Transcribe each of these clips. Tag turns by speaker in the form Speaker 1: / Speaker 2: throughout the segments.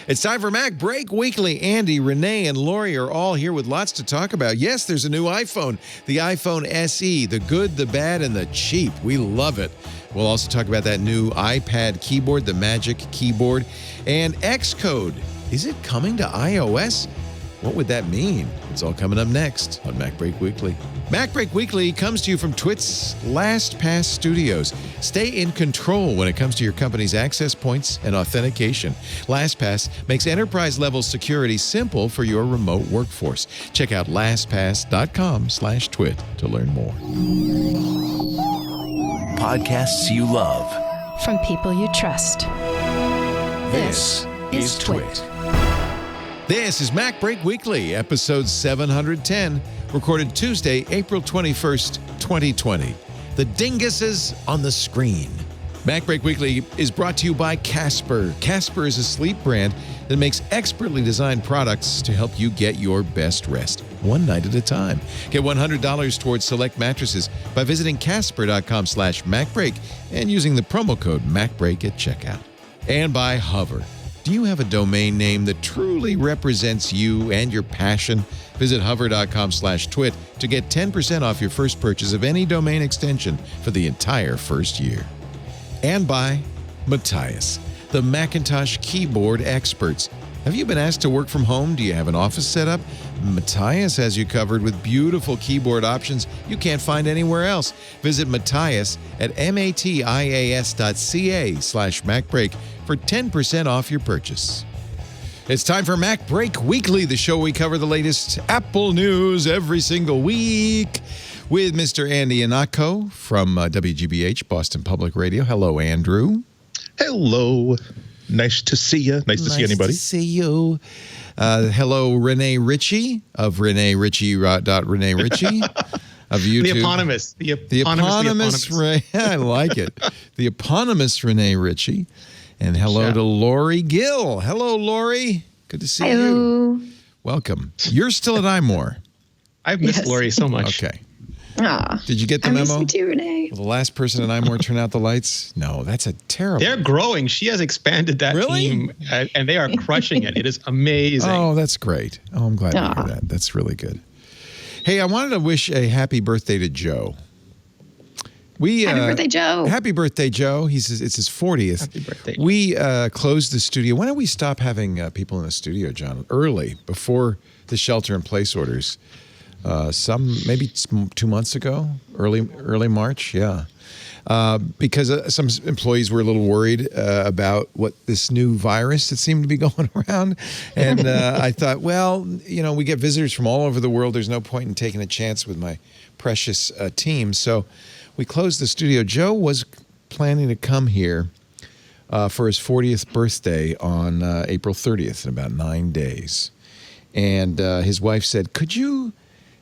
Speaker 1: It's time for MacBreak Weekly. Andy, Rene, and Lory are all here with lots to talk about. Yes, there's a new iPhone, the iPhone SE, the good, the bad, and the cheap. We love it. We'll also talk about that new iPad keyboard, the Magic Keyboard, and Xcode. Is it coming to iOS? What would that mean? It's all coming up next on MacBreak Weekly. MacBreak Weekly comes to you from Twit's LastPass Studios. Stay in control when it comes to your company's access points and authentication. LastPass makes enterprise-level security simple for your remote workforce. Check out lastpass.com/twit to learn more.
Speaker 2: Podcasts you love.
Speaker 3: From people you trust.
Speaker 2: This is Twit.
Speaker 1: This is MacBreak Weekly, episode 710, recorded Tuesday, April 21st, 2020. The Dinguses on the screen. MacBreak Weekly is brought to you by Casper. Casper is a sleep brand that makes expertly designed products to help you get your best rest, one night at a time. Get $100 towards select mattresses by visiting casper.com/MacBreak and using the promo code MacBreak at checkout. And by Hover. Do you have a domain name that truly represents you and your passion? Visit hover.com/twit to get 10% off your first purchase of any domain extension for the entire first year. And by Matias, the Macintosh keyboard experts. Have you been asked to work from home? Do you have an office set up? Matias has you covered with beautiful keyboard options you can't find anywhere else. Visit Matias at matias.ca/MacBreak for 10% off your purchase. It's time for MacBreak Weekly, the show we cover the latest Apple news every single week with Mr. Andy Ihnatko from WGBH, Boston Public Radio. Hello, Andrew.
Speaker 4: Hello. Nice to see you. Nice to see anybody.
Speaker 1: Nice to see you. Hello, Rene Ritchie of Rene.Ritchie of YouTube.
Speaker 5: The eponymous.
Speaker 1: The eponymous. I like it. The eponymous Rene Ritchie. And hello to Lory Gill. Hello, Lory. Good to see you. Welcome. You're still at iMore.
Speaker 5: I've missed Lory so much.
Speaker 1: Okay. Did you get the memo?
Speaker 6: I miss you too, Rene.
Speaker 1: Will the last person at iMore turn out the lights? No, that's a terrible.
Speaker 5: They're growing. She has expanded that team, and they are crushing it. It is amazing.
Speaker 1: Oh, that's great. Oh, I'm glad to hear that. That's really good. Hey, I wanted to wish a happy birthday to Joe.
Speaker 6: Happy birthday, Joe.
Speaker 1: Happy birthday, Joe. It's his 40th.
Speaker 5: Happy birthday.
Speaker 1: We closed the studio. When did we stop having people in the studio, John? Early, before the shelter-in-place orders. Maybe 2 months ago, early March, yeah. Because some employees were a little worried about what this new virus that seemed to be going around. And I thought, well, we get visitors from all over the world. There's no point in taking a chance with my precious team. So we closed the studio. Joe was planning to come here for his 40th birthday on April 30th in about 9 days. And his wife said,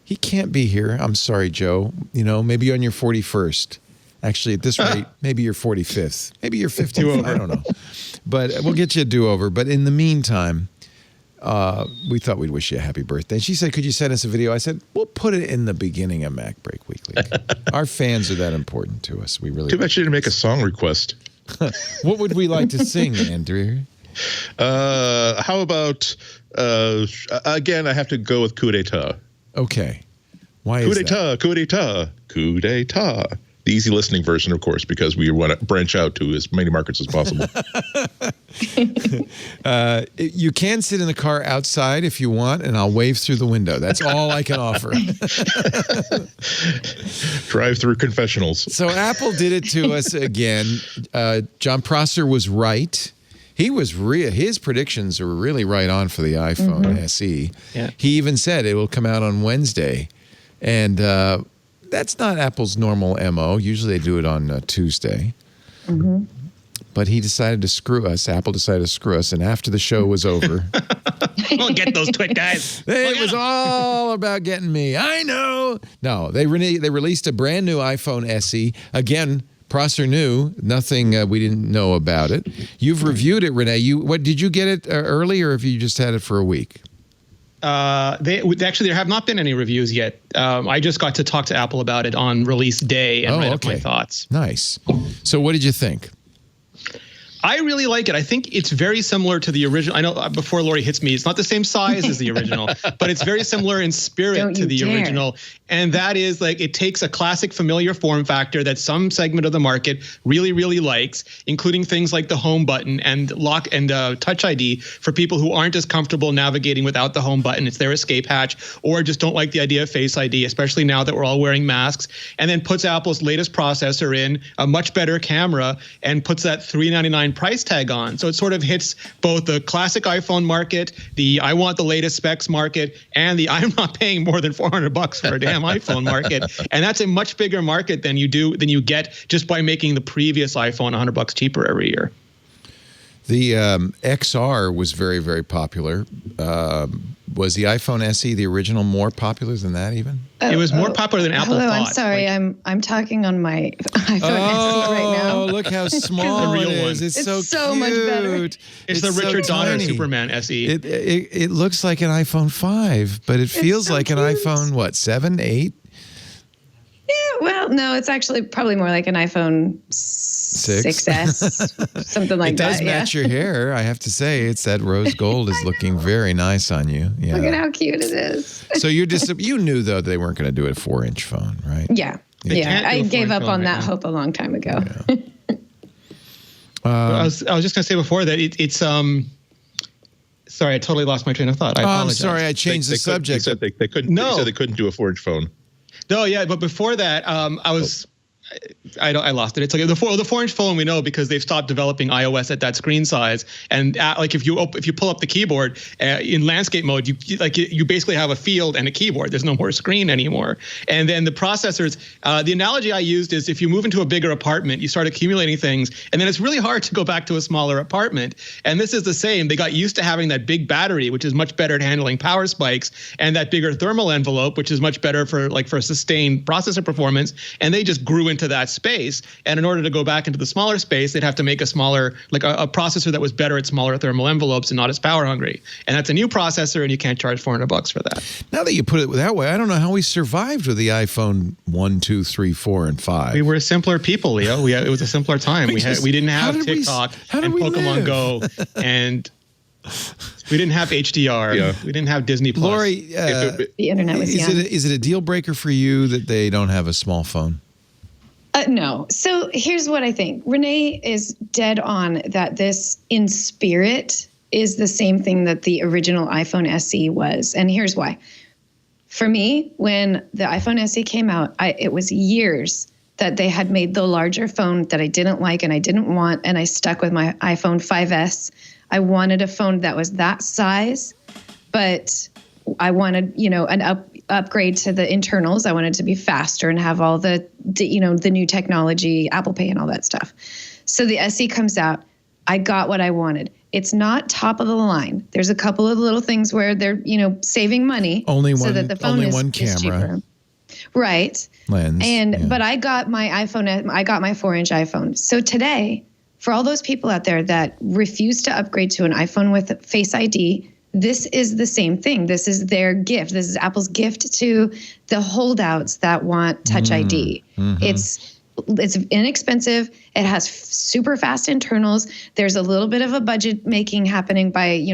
Speaker 1: he can't be here. I'm sorry, Joe. Maybe on your 41st. Actually, at this rate, maybe your 45th. Maybe your 50th. I don't know. But we'll get you a do-over. But in the meantime, we thought we'd wish you a happy birthday. And she said, could you send us a video? I said, we'll put it in the beginning of MacBreak Weekly. Our fans are that important to us. We really.
Speaker 4: Too bad you didn't make a song request.
Speaker 1: What would we like to sing, Andrew?
Speaker 4: How about, again, I have to go with Coup d'etat.
Speaker 1: Okay. Why is that?
Speaker 4: Coup d'etat. The easy listening version, of course, because we want to branch out to as many markets as possible.
Speaker 1: You can sit in the car outside if you want, and I'll wave through the window. That's all I can offer.
Speaker 4: Drive-through confessionals.
Speaker 1: So Apple did it to us again. John Prosser was right. His predictions are really right on for the iPhone SE. Yeah. He even said it will come out on Wednesday. And that's not Apple's normal MO. Usually they do it on Tuesday. Mm-hmm. But he decided to screw us. Apple decided to screw us. And after the show was over.
Speaker 5: We'll get those Twit guys.
Speaker 1: It was all about getting me. I know. No, they released a brand new iPhone SE. Again, Prosser knew nothing we didn't know about it. You've reviewed it, Rene. Did you get it early, or have you just had it for a week?
Speaker 5: There have not been any reviews yet. I just got to talk to Apple about it on release day and write up my thoughts.
Speaker 1: Nice. So what did you think?
Speaker 5: I really like it. I think it's very similar to the original. I know before Lory hits me, it's not the same size as the original, but it's very similar in spirit to the original. And that is like, it takes a classic familiar form factor that some segment of the market really, really likes, including things like the home button and lock and touch ID for people who aren't as comfortable navigating without the home button. It's their escape hatch, or just don't like the idea of Face ID, especially now that we're all wearing masks. And then puts Apple's latest processor in, a much better camera, and puts that $399 price tag on. So it sort of hits both the classic iPhone market, the I want the latest specs market, and the I'm not paying more than $400 for a damn iPhone market. And that's a much bigger market than you get just by making the previous iPhone $100 cheaper every year.
Speaker 1: The XR was very, very popular. Was the iPhone SE, the original, more popular than that even?
Speaker 5: It was more popular than Apple thought.
Speaker 6: I'm sorry. I'm talking on my iPhone SE right now.
Speaker 1: Oh, look how small
Speaker 5: The real
Speaker 1: it is.
Speaker 5: one.
Speaker 1: It's
Speaker 6: so much better.
Speaker 5: It's the
Speaker 1: so
Speaker 5: Richard Donner
Speaker 1: tiny.
Speaker 5: Superman SE.
Speaker 1: It looks like an iPhone 5, but it feels
Speaker 6: so
Speaker 1: like an
Speaker 6: cute.
Speaker 1: iPhone, what, 7, 8?
Speaker 6: Yeah, well, no, it's actually probably more like an iPhone 6S, something like that.
Speaker 1: It does match your hair, I have to say. It's that rose gold is looking very nice on you. Yeah.
Speaker 6: Look at how cute it is.
Speaker 1: So you knew, though, they weren't going to do a 4-inch phone, right?
Speaker 6: Yeah.
Speaker 5: They can't do
Speaker 6: I
Speaker 5: a
Speaker 6: gave
Speaker 5: foreign
Speaker 6: up
Speaker 5: phone
Speaker 6: on
Speaker 5: right
Speaker 6: that
Speaker 5: now.
Speaker 6: hope a long time ago.
Speaker 1: Yeah.
Speaker 5: I was just going to say before that it's sorry, I totally lost my train of thought. I
Speaker 1: I'm
Speaker 5: apologize.
Speaker 1: sorry, I changed the subject.
Speaker 4: They said they couldn't.
Speaker 5: No.
Speaker 4: They said they couldn't do a 4-inch phone.
Speaker 5: No, yeah, but before that, I lost it. It's like the 4-inch phone we know because they've stopped developing iOS at that screen size. And like if you pull up the keyboard in landscape mode, you basically have a field and a keyboard. There's no more screen anymore. And then the processors. The analogy I used is if you move into a bigger apartment, you start accumulating things, and then it's really hard to go back to a smaller apartment. And this is the same. They got used to having that big battery, which is much better at handling power spikes, and that bigger thermal envelope, which is much better for sustained processor performance. And they just grew into that space, and in order to go back into the smaller space, they'd have to make a smaller, like a processor that was better at smaller thermal envelopes and not as power hungry. And that's a new processor, and you can't charge $400 for that.
Speaker 1: Now that you put it that way, I don't know how we survived with the iPhone 1, 2, 3 4, and 5.
Speaker 5: We were simpler people, Leo. It was a simpler time. We didn't have TikTok and Pokemon Go, and we didn't have HDR.
Speaker 4: Yeah.
Speaker 5: We didn't have Disney Plus.
Speaker 1: Lori,
Speaker 6: The internet was young.
Speaker 1: is it a deal breaker for you that they don't have a small phone?
Speaker 6: No. So here's what I think. Rene is dead on that this in spirit is the same thing that the original iPhone SE was. And here's why. For me, when the iPhone SE came out, it was years that they had made the larger phone that I didn't like and I didn't want, and I stuck with my iPhone 5S. I wanted a phone that was that size, but I wanted, an upgrade to the internals. I wanted to be faster and have all the new technology, Apple Pay and all that stuff. So the SE comes out. I got what I wanted. It's not top of the line. There's a couple of little things where they're, saving money.
Speaker 1: Only
Speaker 6: so
Speaker 1: one,
Speaker 6: that the phone
Speaker 1: only
Speaker 6: is,
Speaker 1: one
Speaker 6: is
Speaker 1: camera.
Speaker 6: cheaper. Right.
Speaker 1: Lens.
Speaker 6: But I got my iPhone, I got my 4-inch iPhone. So today, for all those people out there that refuse to upgrade to an iPhone with Face ID, this is the same thing. This is their gift. This is Apple's gift to the holdouts that want Touch ID.
Speaker 1: Mm-hmm.
Speaker 6: It's inexpensive. It has super fast internals. There's a little bit of a budget making happening by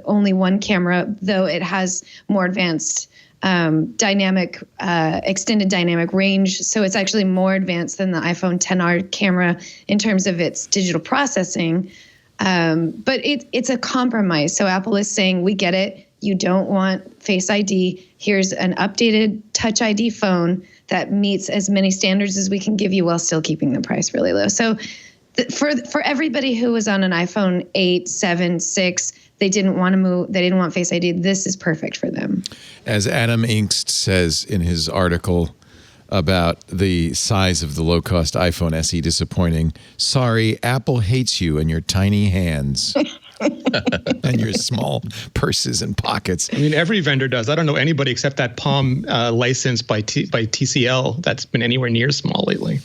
Speaker 6: only one camera, though it has more advanced extended dynamic range. So it's actually more advanced than the iPhone XR camera in terms of its digital processing. But it's a compromise. So Apple is saying, we get it. You don't want Face ID. Here's an updated Touch ID phone that meets as many standards as we can give you while still keeping the price really low. So for everybody who was on an iPhone 8, 7, 6, they didn't want to move. They didn't want Face ID. This is perfect for them.
Speaker 1: As Adam Inkst says in his article about the size of the low-cost iPhone SE disappointing, sorry, Apple hates you and your tiny hands and your small purses and pockets.
Speaker 5: I mean, every vendor does. I don't know anybody except that Palm license by TCL that's been anywhere near small lately.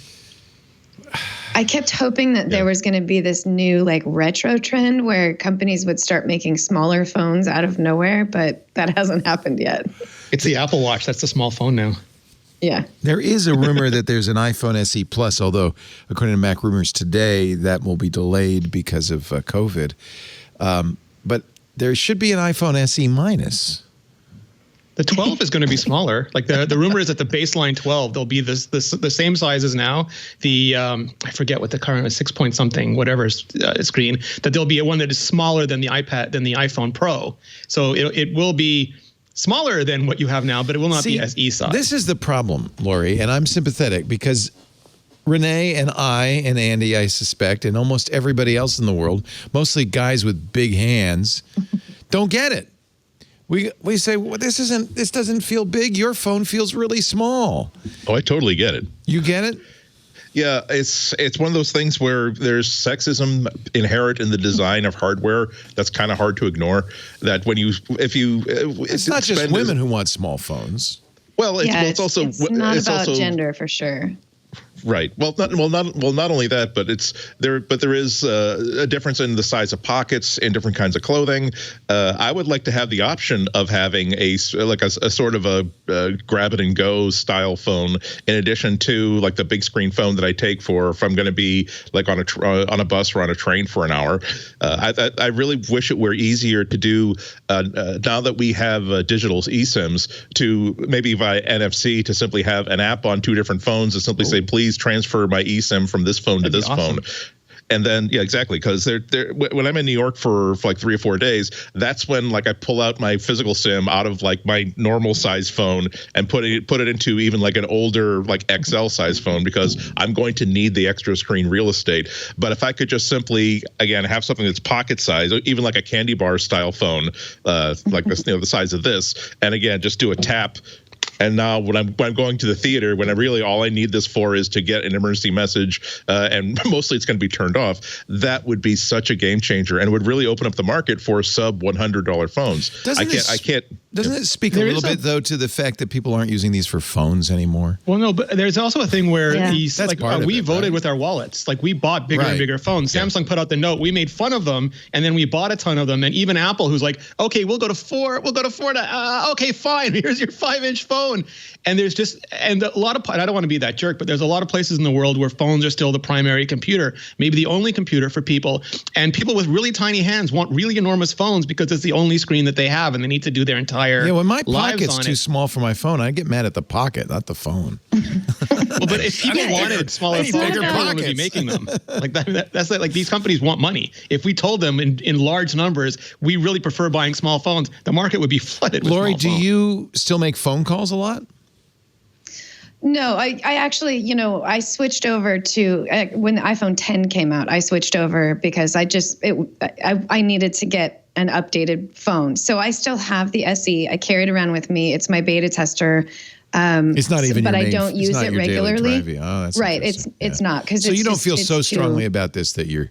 Speaker 6: I kept hoping that there was going to be this new retro trend where companies would start making smaller phones out of nowhere, but that hasn't happened yet.
Speaker 5: It's the Apple Watch. That's the small phone now.
Speaker 6: Yeah.
Speaker 1: There is a rumor that there's an iPhone SE Plus, although according to Mac Rumors today, that will be delayed because of COVID. But there should be an iPhone SE minus.
Speaker 5: The 12 is going to be smaller. Like the rumor is that the baseline 12, there'll be the same size as now. The I forget what the current is, 6 point something, whatever screen. That there'll be one that is smaller than the iPhone Pro. So it will be smaller than what you have now, but it will not be SE size.
Speaker 1: This is the problem, Lory, and I'm sympathetic because Rene and I and Andy, I suspect, and almost everybody else in the world, mostly guys with big hands, don't get it. We say, well, this doesn't feel big. Your phone feels really small.
Speaker 4: Oh, I totally get it.
Speaker 1: You get it?
Speaker 4: Yeah, it's one of those things where there's sexism inherent in the design of hardware that's kind of hard to ignore. That
Speaker 1: it's not just women who want small phones.
Speaker 6: Well, it's also not about gender for sure.
Speaker 4: Right. Well, not only that, but there is a difference in the size of pockets in different kinds of clothing. I would like to have the option of having a sort of a grab it and go style phone, in addition to like the big screen phone that I take if I'm going to be like on a bus or on a train for an hour. I really wish it were easier to do now that we have digital eSIMs, to maybe via NFC to simply have an app on two different phones and simply say, please transfer my eSIM from this phone to this phone. And then, yeah, exactly. Because when I'm in New York for like 3 or 4 days, that's when like I pull out my physical SIM out of like my normal size phone and put it into even like an older like XL size phone, because I'm going to need the extra screen real estate. But if I could just simply, again, have something that's pocket size, even like a candy bar style phone, like this, the size of this, and again, just do a tap. And now when I'm going to the theater, when all I need this for is to get an emergency message, and mostly it's going to be turned off, that would be such a game changer and would really open up the market for sub $100 phones.
Speaker 1: Doesn't it speak a little bit, though, to the fact that people aren't using these for phones anymore?
Speaker 5: Well, no, but there's also a thing where we voted with our wallets. Like we bought bigger and bigger phones. Samsung put out the note. We made fun of them, and then we bought a ton of them. And even Apple, who's like, okay, we'll go to 4. We'll go to 4. Okay, fine. Here's your 5-inch phone. And there's a lot of, I don't want to be that jerk, but there's a lot of places in the world where phones are still the primary computer, maybe the only computer for people. And people with really tiny hands want really enormous phones because it's the only screen that they have, and they need to do their entire
Speaker 1: when my pocket's too small for my phone, I get mad at the pocket, not the phone.
Speaker 5: Well, but if people wanted smaller phones, everyone would be making them. Like that's like these companies want money. If we told them in large numbers, we really prefer buying small phones, the market would be flooded with
Speaker 1: Lory,
Speaker 5: small
Speaker 1: do
Speaker 5: phones.
Speaker 1: you still make phone calls a lot?
Speaker 6: No, I actually, I switched over to when the iPhone 10 came out. I switched over because I needed to get an updated phone. So I still have the SE. I carry it around with me. It's my beta tester.
Speaker 1: It's not even,
Speaker 6: but
Speaker 1: your
Speaker 6: I don't use it regularly.
Speaker 1: Oh, that's
Speaker 6: right. It's not, because
Speaker 1: so you don't feel so strongly about this that you're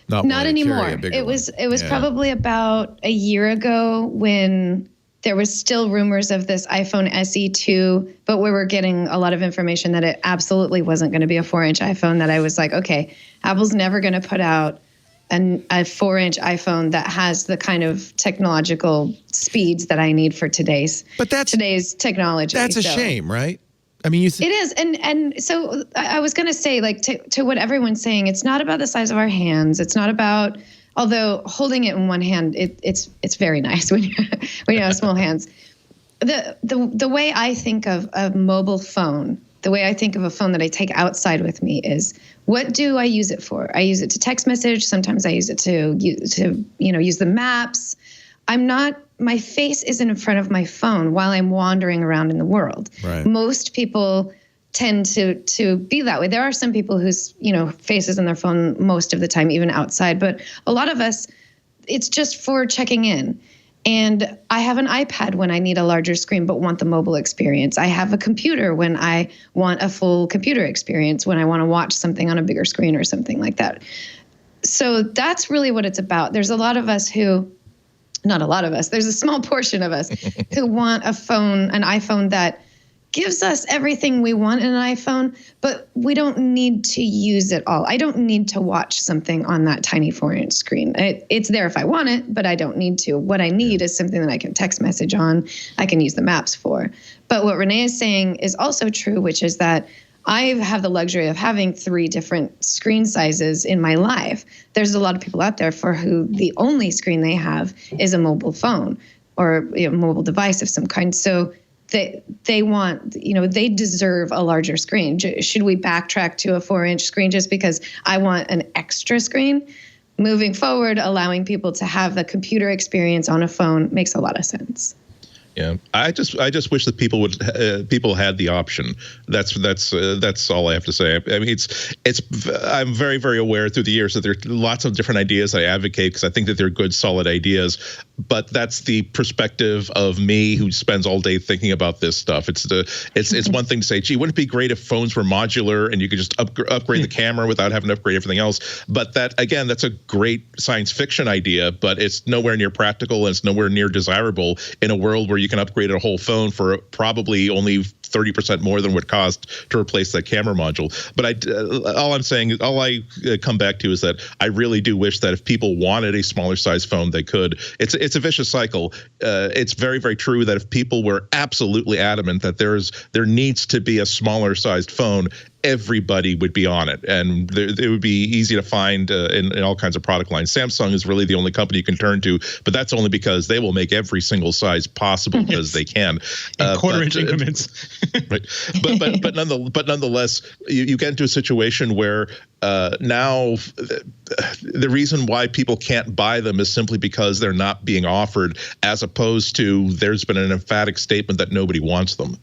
Speaker 1: not
Speaker 6: anymore. It was probably about a year ago when there was still rumors of this iPhone SE2, but we were getting a lot of information that it absolutely wasn't going to be a 4-inch iPhone, that I was like, okay, Apple's never going to put out a 4-inch iPhone that has the kind of technological speeds that I need for today's technology.
Speaker 1: That's a shame, right? I mean,
Speaker 6: it is. And so I was going to say, like, to what everyone's saying, it's not about the size of our hands. It's not about, although holding it in one hand, it's very nice when you have small hands. The way I think of a mobile phone, the way I think of a phone that I take outside with me is, what do I use it for? I use it to text message. Sometimes I use it to use the maps. My face isn't in front of my phone while I'm wandering around in the world.
Speaker 1: Right.
Speaker 6: Most people tend to be that way. There are some people whose face is in their phone most of the time, even outside. But a lot of us, it's just for checking in. And I have an iPad when I need a larger screen but want the mobile experience. I have a computer when I want a full computer experience, when I want to watch something on a bigger screen or something like that. So that's really what it's about. There's a lot of us there's a small portion of us who want an iPhone that gives us everything we want in an iPhone, but we don't need to use it all. I don't need to watch something on that tiny 4-inch screen. It's there if I want it, but I don't need to. What I need is something that I can text message on, I can use the maps for. But what Rene is saying is also true, which is that I have the luxury of having 3 different screen sizes in my life. There's a lot of people out there for who the only screen they have is a mobile phone or mobile device of some kind. So they want, they deserve a larger screen. Should we backtrack to a 4-inch screen just because I want an extra screen? Moving forward, allowing people to have the computer experience on a phone makes a lot of sense.
Speaker 4: Yeah, I just wish that people had the option. That's all I have to say. I mean, I'm very, very aware through the years that there are lots of different ideas I advocate because I think that they're good, solid ideas. But that's the perspective of me who spends all day thinking about this stuff. It's one thing to say, gee, wouldn't it be great if phones were modular and you could just upgrade the camera without having to upgrade everything else? But that's a great science fiction idea, but it's nowhere near practical and it's nowhere near desirable in a world where you can upgrade a whole phone for probably only 30% more than would cost to replace that camera module. But all I come back to is that I really do wish that if people wanted a smaller size phone, they could. It's a vicious cycle. It's very, very true that if people were absolutely adamant that there needs to be a smaller sized phone, everybody would be on it, and it would be easy to find in all kinds of product lines. Samsung is really the only company you can turn to, but that's only because they will make every single size possible because they can.
Speaker 5: Quarter-inch increments.
Speaker 4: Right, but nonetheless, you get into a situation where now the reason why people can't buy them is simply because they're not being offered, as opposed to there's been an emphatic statement that nobody wants them.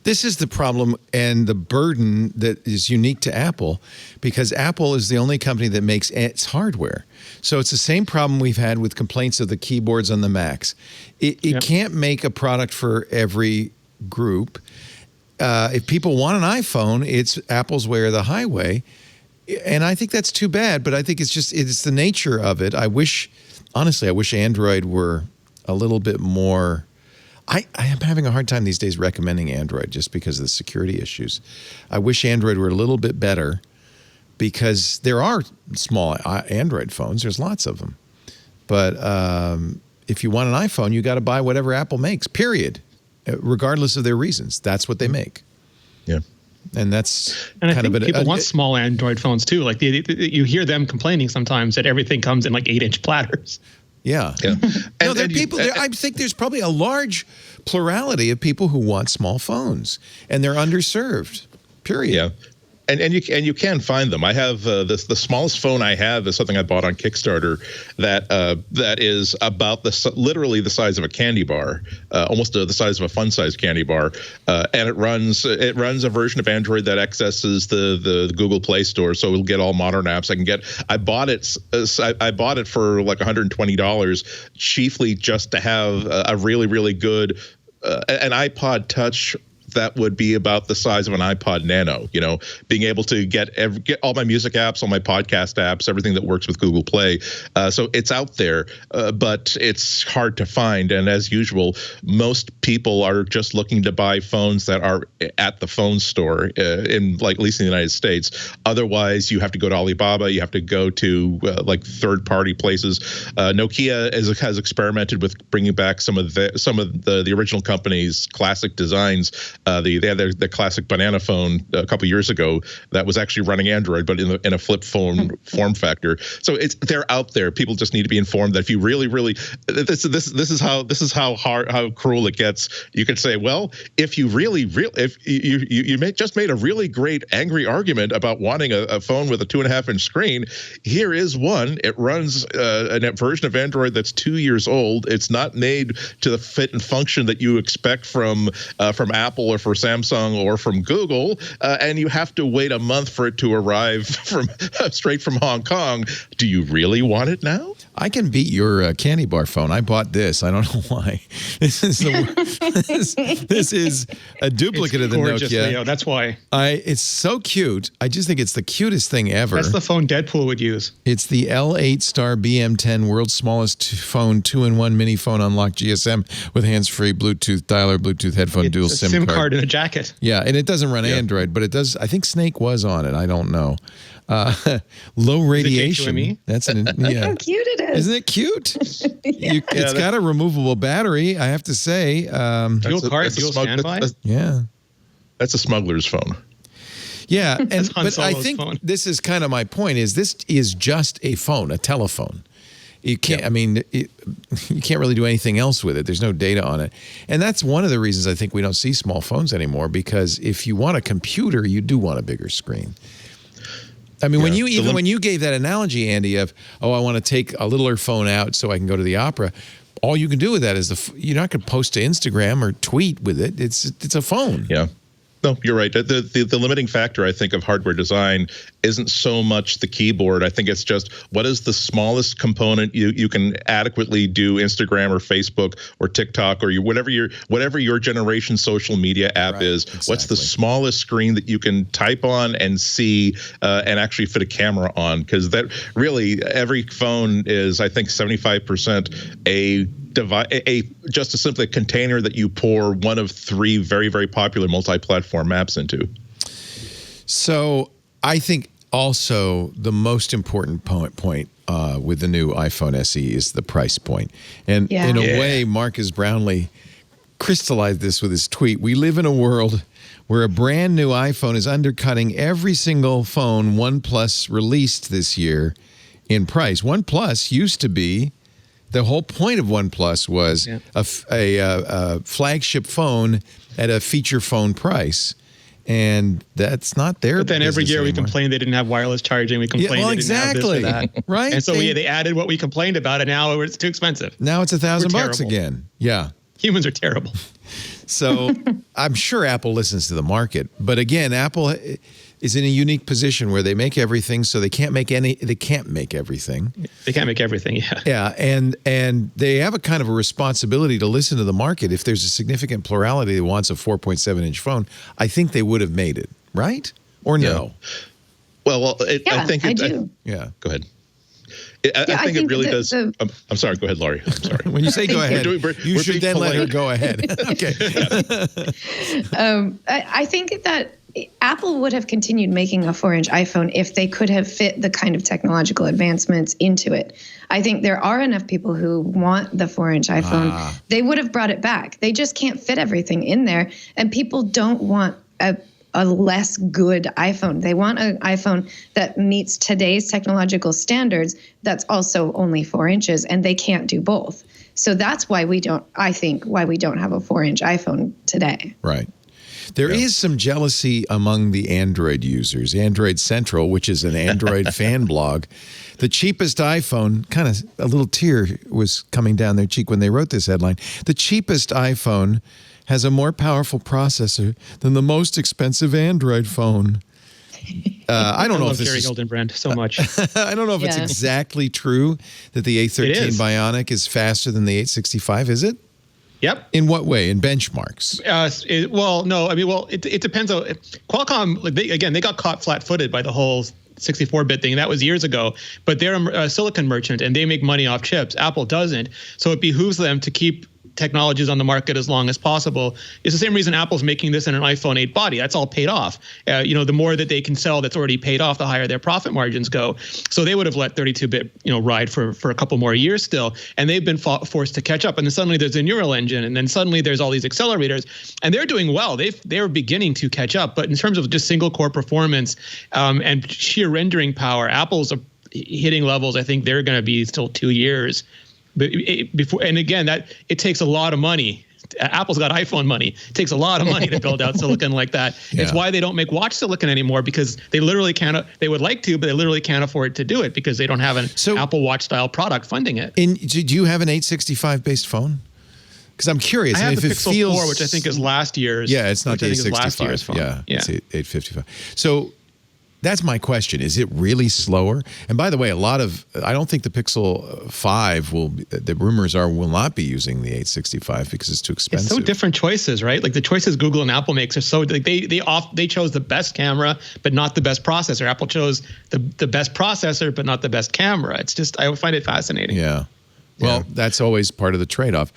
Speaker 1: This is the problem and the burden that is unique to Apple, because Apple is the only company that makes its hardware. So it's the same problem we've had with complaints of the keyboards on the Macs. It can't make a product for every group. If people want an iPhone, it's Apple's way or the highway. And I think that's too bad, but I think it's the nature of it. Honestly, I wish Android were a little bit more. I am having a hard time these days recommending Android just because of the security issues. I wish Android were a little bit better because there are small Android phones. There's lots of them. But if you want an iPhone, you got to buy whatever Apple makes, period, regardless of their reasons. That's what they make.
Speaker 4: Yeah.
Speaker 1: And I think
Speaker 5: people want small Android phones too. Like you hear them complaining sometimes that everything comes in like 8-inch platters.
Speaker 1: Yeah. No, there are people. I think there's probably a large plurality of people who want small phones, and they're underserved. Period.
Speaker 4: Yeah. And you can find them. I have the smallest phone I have is something I bought on Kickstarter that is about literally the size of a candy bar, almost the size of a fun-sized candy bar, and it runs a version of Android that accesses the Google Play Store, so it'll get all modern apps. I bought it for like $120, chiefly just to have a really, really good an iPod Touch that would be about the size of an iPod Nano, being able to get all my music apps, all my podcast apps, everything that works with Google Play. So it's out there, but it's hard to find. And as usual, most people are just looking to buy phones that are at the phone store, at least in the United States. Otherwise, you have to go to Alibaba. You have to go to third-party places. Nokia has experimented with bringing back some of the original company's classic designs. They had the classic banana phone a couple years ago that was actually running Android, but in a flip phone form factor. So they're out there. People just need to be informed that if you really, really, this is how cruel it gets. You could say, well, if you really, if you just made a really great angry argument about wanting a phone with a 2.5-inch screen, here is one. It runs a version of Android that's 2 years old. It's not made to the fit and function that you expect from Apple or for Samsung or from Google, and you have to wait a month for it to arrive straight from Hong Kong. Do you really want it now?
Speaker 1: I can beat your candy bar phone. I bought this. I don't know why. This is this is a duplicate of the
Speaker 5: gorgeous,
Speaker 1: Nokia.
Speaker 5: Leo, that's why.
Speaker 1: It's so cute. I just think it's the cutest thing ever.
Speaker 5: That's the phone Deadpool would use.
Speaker 1: It's the L8 Star BM10, world's smallest phone, 2-in-1 mini phone, unlocked GSM with hands-free Bluetooth dialer, Bluetooth headphone,
Speaker 5: It's
Speaker 1: dual
Speaker 5: a
Speaker 1: SIM
Speaker 5: SIM
Speaker 1: card.
Speaker 5: card in a jacket.
Speaker 1: Yeah, and it doesn't run Android, but it does. I think Snake was on it. I don't know. Low radiation.
Speaker 5: K2ME?
Speaker 1: That's an
Speaker 6: Look how cute it is.
Speaker 1: Isn't it cute? It's got a removable battery, I have to say.
Speaker 5: Dual card, dual standby.
Speaker 1: Yeah.
Speaker 4: That's a smuggler's phone.
Speaker 1: Yeah,
Speaker 5: Han
Speaker 1: but I
Speaker 5: Solo's
Speaker 1: think
Speaker 5: phone.
Speaker 1: this is kind of my point. Is this is just a phone, a telephone. You can't. I mean, you can't really do anything else with it. There's no data on it, and that's one of the reasons I think we don't see small phones anymore. Because if you want a computer, you do want a bigger screen. I mean, when you gave that analogy, Andy, of I want to take a littler phone out so I can go to the opera. All you can do with that is you're not going to post to Instagram or tweet with it. It's a phone.
Speaker 4: Yeah. No, you're right. The limiting factor, I think, of hardware design isn't so much the keyboard. I think it's just what is the smallest component you can adequately do Instagram or Facebook or TikTok or whatever your generation social media app is.
Speaker 1: Exactly.
Speaker 4: What's the smallest screen that you can type on and see and actually fit a camera on? Because that really every phone is, I think, 75% just simply a container that you pour one of three very, very popular multi-platform apps into.
Speaker 1: So I think also the most important point with the new iPhone SE is the price point. And in a way, Marcus Brownlee crystallized this with his tweet. We live in a world where a brand new iPhone is undercutting every single phone OnePlus released this year in price. OnePlus used to be, the whole point of OnePlus was a flagship phone at a feature phone price. And that's not their
Speaker 5: But then every year
Speaker 1: anymore.
Speaker 5: we complained they didn't have wireless charging. We complained they didn't have this or that.
Speaker 1: Right?
Speaker 5: And so they added what we complained about, and now it's too expensive.
Speaker 1: Now it's $1,000
Speaker 5: We're terrible.
Speaker 1: again. Yeah.
Speaker 5: Humans are terrible.
Speaker 1: So I'm sure Apple listens to the market. But again, Apple is in a unique position where they make everything, so they can't make everything.
Speaker 5: They can't make everything, yeah.
Speaker 1: Yeah, and they have a kind of a responsibility to listen to the market. If there's a significant plurality that wants a 4.7-inch phone, I think they would have made it, right? Or no?
Speaker 4: Well, I think
Speaker 6: I do.
Speaker 1: Yeah.
Speaker 4: Go ahead. I think it really does. I'm sorry. Go ahead, Laurie. I'm sorry.
Speaker 1: When you say go ahead, you
Speaker 4: we're
Speaker 1: should
Speaker 4: being
Speaker 1: then let her
Speaker 4: polite.
Speaker 1: go ahead. Okay.
Speaker 6: I think that Apple would have continued making a 4-inch iPhone if they could have fit the kind of technological advancements into it. I think there are enough people who want the 4-inch iPhone. They would have brought it back. They just can't fit everything in there. And people don't want a less good iPhone. They want an iPhone that meets today's technological standards that's also only 4 inches, and they can't do both. So that's why we don't have a 4-inch iPhone today.
Speaker 1: Right. There is some jealousy among the Android users. Android Central, which is an Android fan blog, the cheapest iPhone, kind of a little tear was coming down their cheek when they wrote this headline. The cheapest iPhone has a more powerful processor than the most expensive Android phone. I don't know if this
Speaker 5: Jerry
Speaker 1: is
Speaker 5: Hildenbrand so much.
Speaker 1: I don't know if it's exactly true that the A13 Bionic is faster than the 865. Is it?
Speaker 5: Yep.
Speaker 1: In what way? In benchmarks?
Speaker 5: It depends. Qualcomm, they got caught flat-footed by the whole 64-bit thing. That was years ago. But they're a silicon merchant, and they make money off chips. Apple doesn't. So it behooves them to keep technologies on the market as long as possible. It's the same reason Apple's making this in an iPhone 8 body. That's all paid off. The more that they can sell that's already paid off, the higher their profit margins go. So they would have let 32-bit ride for a couple more years still, and they've been forced to catch up. And then suddenly there's a neural engine, and then suddenly there's all these accelerators, and they're doing well. They're beginning to catch up. But in terms of just single core performance and sheer rendering power, Apple's hitting levels. I think they're going to be still 2 years. Before, and again, that it takes a lot of money. Apple's got iPhone money. It takes a lot of money to build out silicon like that. Yeah. It's why they don't make watch silicon anymore, because they literally can't. They would like to, but they literally can't afford to do it because they don't have an Apple Watch style product funding it.
Speaker 1: Do you have an 865 based phone? Because I'm curious.
Speaker 5: I have
Speaker 1: if
Speaker 5: the
Speaker 1: it
Speaker 5: Pixel
Speaker 1: feels
Speaker 5: 4, which I think is last year's.
Speaker 1: Yeah, it's not the 865.
Speaker 5: phone.
Speaker 1: Yeah, it's 855. So That's my question. Is it really slower? And by the way, I don't think the Pixel 5 the rumors are will not be using the 865 because it's too expensive.
Speaker 5: It's so different choices, right? Like the choices Google and Apple makes are so like they chose the best camera, but not the best processor. Apple chose the best processor, but not the best camera. It's just, I find it fascinating.
Speaker 1: Yeah. Well, that's always part of the trade-off.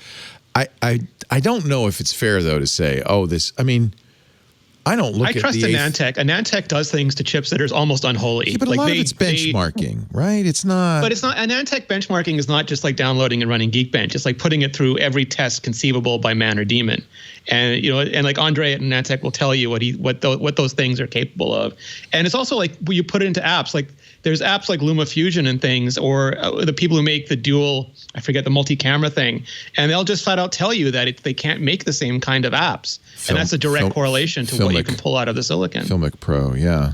Speaker 1: I don't know if it's fair though to say, I don't look at the...
Speaker 5: I trust Ihnatko. Ihnatko does things to chips that are almost unholy.
Speaker 1: Yeah, but a lot of it's benchmarking, right? It's not...
Speaker 5: But it's not... Ihnatko benchmarking is not just like downloading and running Geekbench. It's like putting it through every test conceivable by man or demon. And, and like Andre at Ihnatko will tell you what those things are capable of. And it's also like when you put it into apps, like there's apps like LumaFusion and things, or the people who make the the multi-camera thing, and they'll just flat out tell you that they can't make the same kind of apps. And that's a direct correlation to what you can pull out of the silicon.
Speaker 1: Filmic Pro, yeah.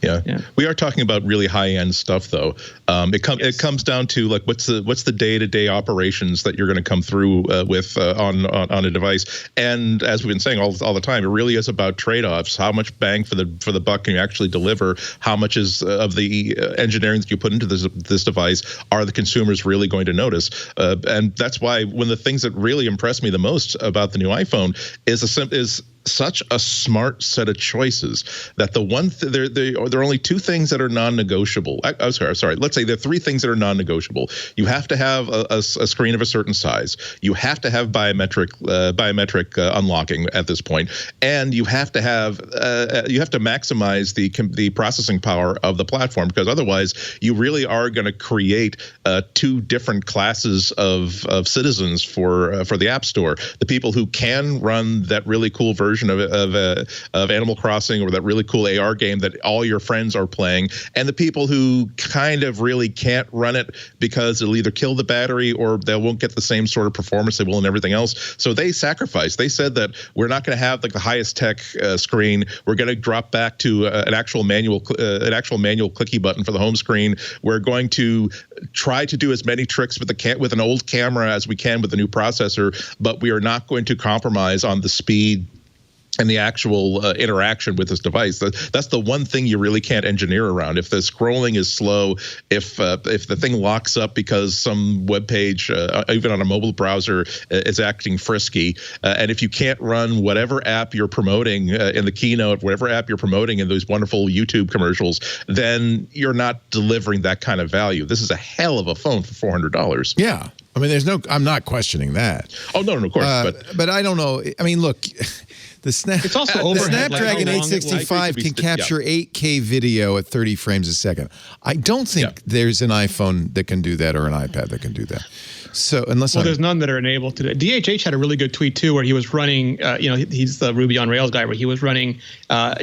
Speaker 4: Yeah. We are talking about really high-end stuff, though. It comes down to like what's the day-to-day operations that you're going to come through with on a device. And as we've been saying all the time, it really is about trade-offs. How much bang for the buck can you actually deliver? How much is of the engineering that you put into this device are the consumers really going to notice? And that's why one of the things that really impressed me the most about the new iPhone is such a smart set of choices that there are only two things that are non-negotiable. I'm sorry. Let's say there are three things that are non-negotiable. You have to have a screen of a certain size. You have to have biometric unlocking at this point, and you have to maximize the processing power of the platform, because otherwise you really are going to create two different classes of citizens for the App Store. The people who can run that really cool version of Animal Crossing or that really cool AR game that all your friends are playing, and the people who kind of really can't run it because it'll either kill the battery or they won't get the same sort of performance they will in everything else. So they sacrificed. They said that we're not going to have like the highest tech screen. We're going to drop back to an actual manual clicky button for the home screen. We're going to try to do as many tricks with an old camera as we can with the new processor, but we are not going to compromise on the speed and the actual interaction with this device. That's the one thing you really can't engineer around. If the scrolling is slow, if the thing locks up because some web page, even on a mobile browser, is acting frisky, and if you can't run whatever app you're promoting in the keynote, whatever app you're promoting in those wonderful YouTube commercials, then you're not delivering that kind of value. This is a hell of a phone for $400.
Speaker 1: Yeah. I mean, I'm not questioning that.
Speaker 4: Oh, no, of course.
Speaker 1: But I don't know. I mean, look...
Speaker 5: It's also overhead.
Speaker 1: The Snapdragon 865 can capture 8K video at 30 frames a second. I don't think there's an iPhone that can do that or an iPad that can do that. So
Speaker 5: there's none that are enabled to do it. DHH had a really good tweet too, where he was running. He's the Ruby on Rails guy, where he was running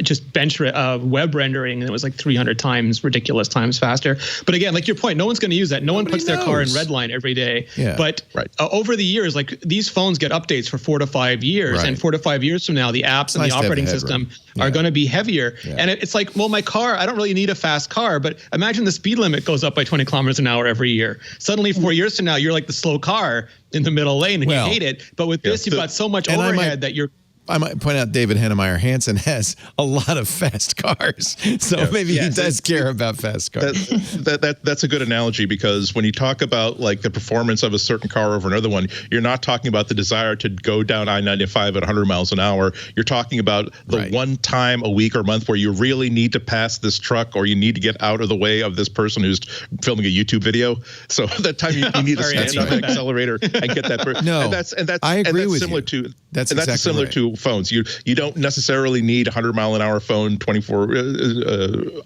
Speaker 5: just bench web rendering, and it was like 300 times ridiculous times faster. But again, like your point, no one's going to use that. Nobody puts their car in Redline every day.
Speaker 1: Yeah.
Speaker 5: But over the years, like these phones get updates for 4 to 5 years, and 4 to 5 years from now, the apps and the operating system are going to be heavier. Yeah. And it's like, well, my car, I don't really need a fast car, but imagine the speed limit goes up by 20 kilometers an hour every year. Suddenly, 4 years from now, you're like the slow car in the middle lane and you hate it. But with this, you've got so much overhead that you're...
Speaker 1: I might point out David Hennemeyer Henson has a lot of fast cars, so maybe he does care about fast cars.
Speaker 4: That's a good analogy, because when you talk about like the performance of a certain car over another one, you're not talking about the desire to go down I-95 at 100 miles an hour. You're talking about the one time a week or month where you really need to pass this truck, or you need to get out of the way of this person who's filming a YouTube video. So that time you need to snap the accelerator and get that.
Speaker 1: I agree with
Speaker 4: similar
Speaker 1: you.
Speaker 4: To
Speaker 1: that's
Speaker 4: similar to phones. You don't necessarily need a 100 mile an hour phone 24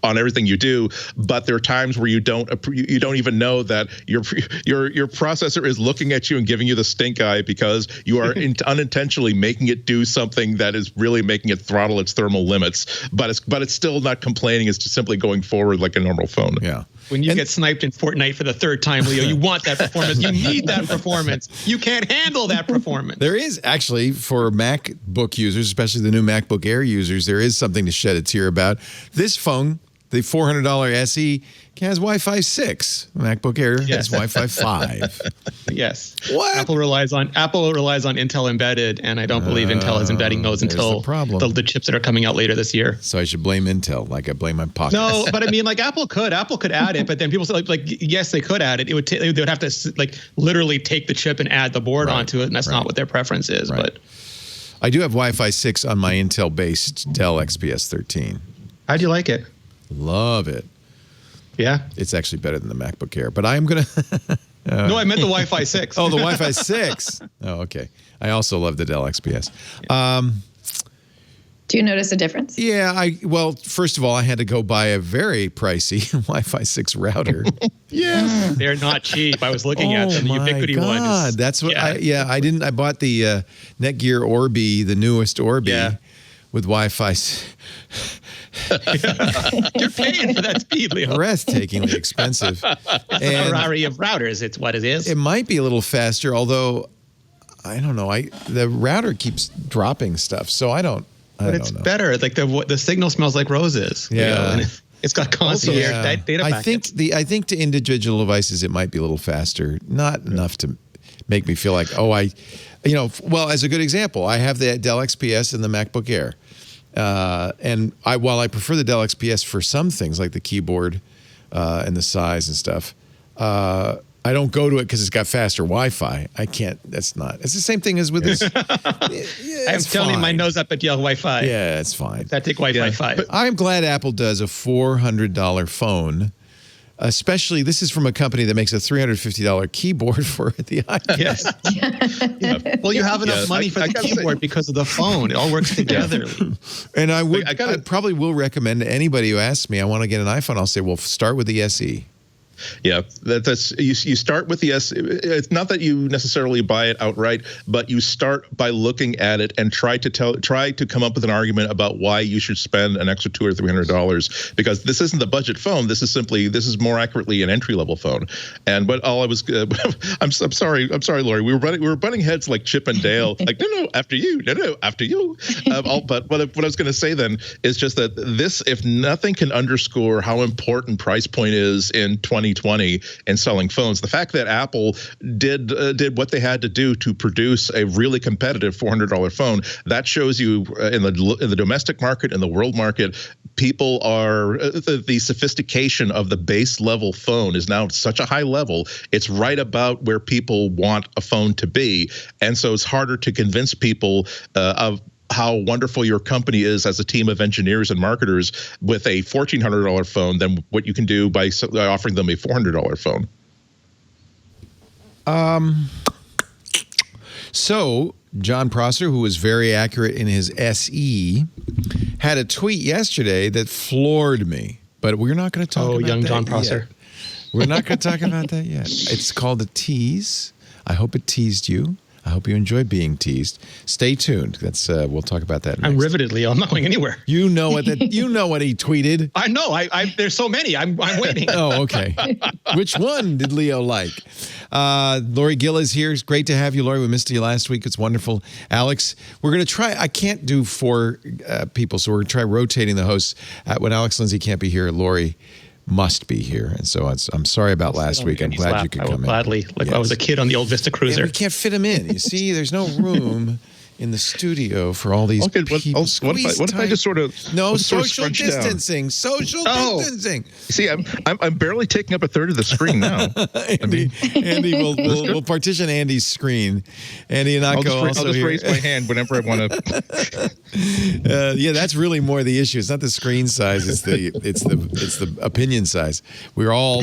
Speaker 4: on everything you do, but there are times where you don't even know that your processor is looking at you and giving you the stink eye because you are unintentionally making it do something that is really making it throttle its thermal limits, but it's still not complaining. It's just simply going forward like a normal phone.
Speaker 1: Yeah.
Speaker 5: When you get sniped in Fortnite for the third time, Leo, you want that performance. You need that performance. You can't handle that performance.
Speaker 1: There is actually, for MacBook users, especially the new MacBook Air users, there is something to shed a tear about. This phone The $400 SE has Wi-Fi 6. MacBook Air has Wi-Fi 5.
Speaker 5: Yes.
Speaker 1: What?
Speaker 5: Apple relies on Intel embedded, and I don't believe Intel is embedding those until the chips that are coming out later this year.
Speaker 1: So I should blame Intel, like I blame my pocket.
Speaker 5: No, but I mean, like Apple could add it, but then people say like yes, they could add it. They would have to like literally take the chip and add the board onto it, and that's not what their preference is.
Speaker 1: Right.
Speaker 5: But
Speaker 1: I do have Wi-Fi 6 on my Intel-based Dell XPS 13.
Speaker 5: How do you like it?
Speaker 1: Love it.
Speaker 5: Yeah.
Speaker 1: It's actually better than the MacBook Air, but I'm going to...
Speaker 5: No, I meant the Wi-Fi 6.
Speaker 1: Oh, the Wi-Fi 6. Oh, okay. I also love the Dell XPS.
Speaker 6: Do you notice a difference?
Speaker 1: Yeah, well, first of all, I had to go buy a very pricey Wi-Fi 6 router.
Speaker 5: Yeah. They're not cheap. I was looking at them. The Ubiquity one.
Speaker 1: God, that's what I bought the Netgear Orbi, the newest Orbi with Wi-Fi.
Speaker 5: You're paying for that speed, Leo.
Speaker 1: Breathtakingly expensive.
Speaker 5: It's a Ferrari of routers. It's what it is.
Speaker 1: It might be a little faster, although I don't know. The router keeps dropping stuff, so I don't know.
Speaker 5: It's better. Like the signal smells like roses.
Speaker 1: Yeah.
Speaker 5: You know, and it's got constant data packets.
Speaker 1: I think to individual devices it might be a little faster, not enough to make me feel like well, as a good example, I have the Dell XPS and the MacBook Air. And while I prefer the Dell XPS for some things like the keyboard and the size and stuff, I don't go to it because it's got faster Wi-Fi. I can't. It's the same thing as with this.
Speaker 5: I'm telling my nose up at your Wi-Fi.
Speaker 1: Yeah, it's fine.
Speaker 5: That take Wi-Fi 5.
Speaker 1: I'm glad Apple does a $400 phone. Especially, this is from a company that makes a $350 keyboard for the iPad.
Speaker 5: Yes. Well, you have enough money for the keyboard because of the phone. It all works together.
Speaker 1: And I probably will recommend to anybody who asks me, I want to get an iPhone, I'll say, well, start with the SE.
Speaker 4: Yeah, that's you start with the S. It's not that you necessarily buy it outright, but you start by looking at it and try to come up with an argument about why you should spend an extra $200 or $300, because this isn't the budget phone. This is more accurately an entry level phone. And but all I was, I'm sorry, Lory. We were butting heads like Chip and Dale. Like no, after you, no, after you. But what I was going to say then is just that this, if nothing can underscore how important price point is in 2020 and selling phones. The fact that Apple did what they had to do to produce a really competitive $400 phone, that shows you in the domestic market, in the world market, people are the sophistication of the base level phone is now at such a high level. It's right about where people want a phone to be, and so it's harder to convince people of how wonderful your company is as a team of engineers and marketers with a $1,400 phone than what you can do by offering them a $400 phone.
Speaker 1: So John Prosser, who was very accurate in his SE, had a tweet yesterday that floored me. But we're not going to talk about
Speaker 5: young
Speaker 1: that
Speaker 5: John Prosser.
Speaker 1: Yet. We're not going to talk about that yet. It's called a tease. I hope it teased you. I hope you enjoyed being teased. Stay tuned. That's we'll talk about that next.
Speaker 5: I'm riveted, Leo. I'm not going anywhere.
Speaker 1: You know what he tweeted.
Speaker 5: I know. There's so many. I'm waiting.
Speaker 1: Oh, okay. Which one did Leo like? Lory Gill is here. It's great to have you, Lory. We missed you last week. It's wonderful. Alex, we're going to try. I can't do 4 people, so we're going to try rotating the hosts. When Alex Lindsay can't be here, Lory must be here. And so I'm sorry about last week. I'm glad you could come in.
Speaker 5: Gladly. Like I was a kid on the old Vista Cruiser.
Speaker 1: And we can't fit him in. You see, there's no room in the studio for all these people.
Speaker 4: What if I just sort of
Speaker 1: social distancing? Social distancing.
Speaker 4: See, I'm barely taking up a third of the screen now.
Speaker 1: Andy, we'll partition Andy's screen. Andy Ihnatko
Speaker 4: I'll just raise my hand whenever I want to.
Speaker 1: Yeah, that's really more the issue. It's not the screen size. It's the opinion size. We all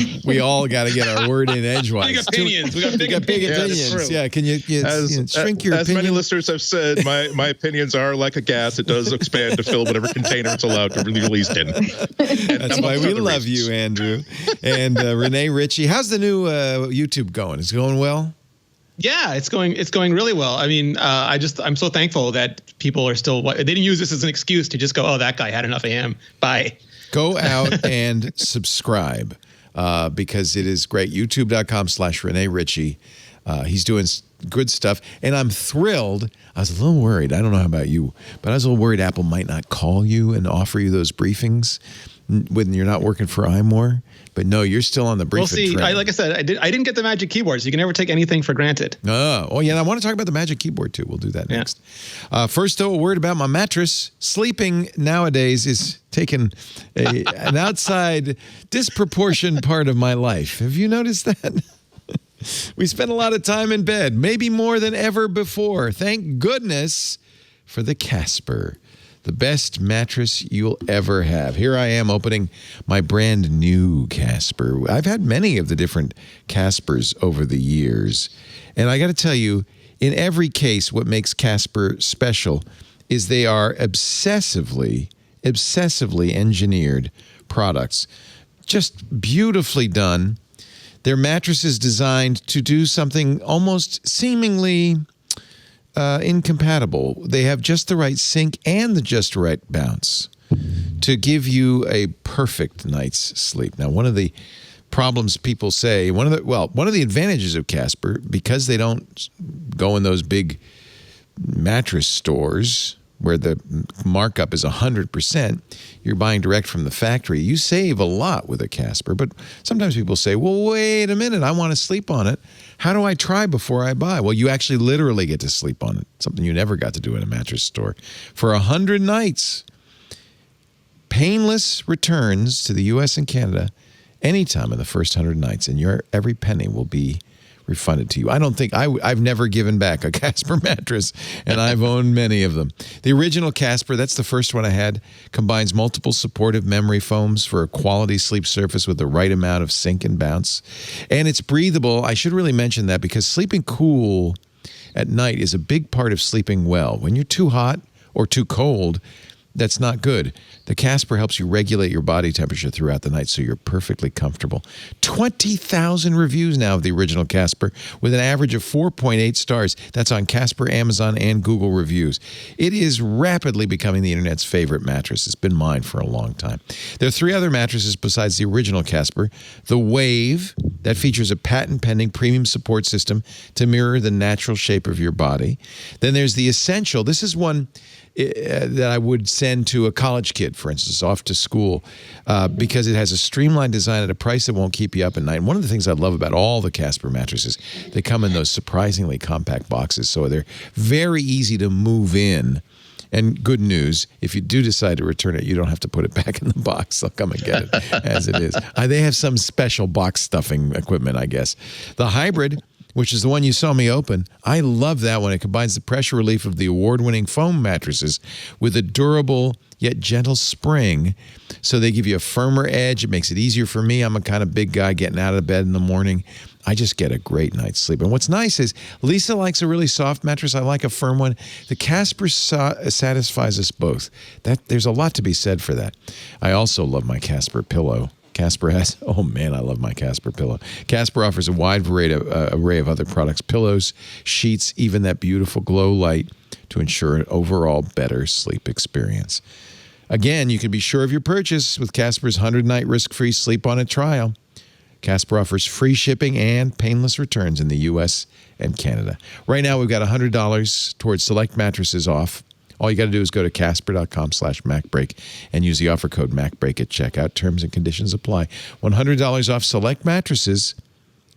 Speaker 1: got to get our word in edgewise.
Speaker 5: Big opinions. We got big
Speaker 1: opinions. Yeah, can you shrink your opinion?
Speaker 4: As many listeners have said, my opinions are like a gas. It does expand to fill whatever container it's allowed to be released in.
Speaker 1: That's why we love you, Andrew. And Rene, Ritchie. How's the new YouTube going? Is it going well?
Speaker 5: Yeah, it's going really well. I mean, I'm so thankful that people are still. They didn't use this as an excuse to just go, oh, that guy had enough of him. Bye.
Speaker 1: Go out and subscribe because it is great. YouTube.com/Rene Ritchie. He's doing good stuff, and I'm thrilled. I was a little worried. I don't know about you, but I was a little worried Apple might not call you and offer you those briefings. when you're not working for iMore. But no, you're still on the briefing
Speaker 5: We'll see.
Speaker 1: train.
Speaker 5: Like I said, I didn't get the Magic Keyboard, so you can never take anything for granted.
Speaker 1: Oh, yeah. And I want to talk about the Magic Keyboard, too. We'll do that next. First, though, a word about my mattress. Sleeping nowadays is taking an outside, disproportionate part of my life. Have you noticed that? We spend a lot of time in bed, maybe more than ever before. Thank goodness for the Casper, the best mattress you'll ever have. Here I am opening my brand new Casper. I've had many of the different Caspers over the years. And I got to tell you, in every case, what makes Casper special is they are obsessively engineered products. Just beautifully done. Their mattress is designed to do something almost seemingly incompatible. They have just the right sink and the just right bounce to give you a perfect night's sleep. Now, one of the problems people say, one of the advantages of Casper, because they don't go in those big mattress stores where the markup is 100%, you're buying direct from the factory. You save a lot with a Casper, but sometimes people say, well, wait a minute, I want to sleep on it. How do I try before I buy? Well, you actually literally get to sleep on it, something you never got to do in a mattress store. For 100 nights, painless returns to the U.S. and Canada anytime in the first 100 nights, and your every penny will be refunded to you. I don't think I've never given back a Casper mattress, and I've owned many of them. The original Casper, that's the first one I had, combines multiple supportive memory foams for a quality sleep surface with the right amount of sink and bounce. And it's breathable. I should really mention that because sleeping cool at night is a big part of sleeping well. When you're too hot or too cold, that's not good. The Casper helps you regulate your body temperature throughout the night so you're perfectly comfortable. 20,000 reviews now of the original Casper with an average of 4.8 stars. That's on Casper, Amazon, and Google reviews. It is rapidly becoming the internet's favorite mattress. It's been mine for a long time. There are 3 other mattresses besides the original Casper. The Wave, that features a patent-pending premium support system to mirror the natural shape of your body. Then there's the Essential. This is one that I would send to a college kid, for instance, off to school, because it has a streamlined design at a price that won't keep you up at night. And one of the things I love about all the Casper mattresses, they come in those surprisingly compact boxes, so they're very easy to move in. And good news, if you do decide to return it, you don't have to put it back in the box. They'll come and get it as it is. They have some special box stuffing equipment, I guess. The Hybrid, which is the one you saw me open, I love that one. It combines the pressure relief of the award-winning foam mattresses with a durable yet gentle spring, so they give you a firmer edge. It makes it easier for me. I'm a kind of big guy getting out of bed in the morning. I just get a great night's sleep. And what's nice is Lisa likes a really soft mattress. I like a firm one. The Casper satisfies us both. There's a lot to be said for that. I also love my Casper pillow. Casper has, oh man, I love my Casper pillow. Casper offers a wide array of other products, pillows, sheets, even that beautiful glow light to ensure an overall better sleep experience. Again, you can be sure of your purchase with Casper's 100-night risk-free sleep on it trial. Casper offers free shipping and painless returns in the U.S. and Canada. Right now, we've got $100 towards select mattresses off. All you got to do is go to casper.com/MacBreak and use the offer code MacBreak at checkout. Terms and conditions apply. $100 off select mattresses.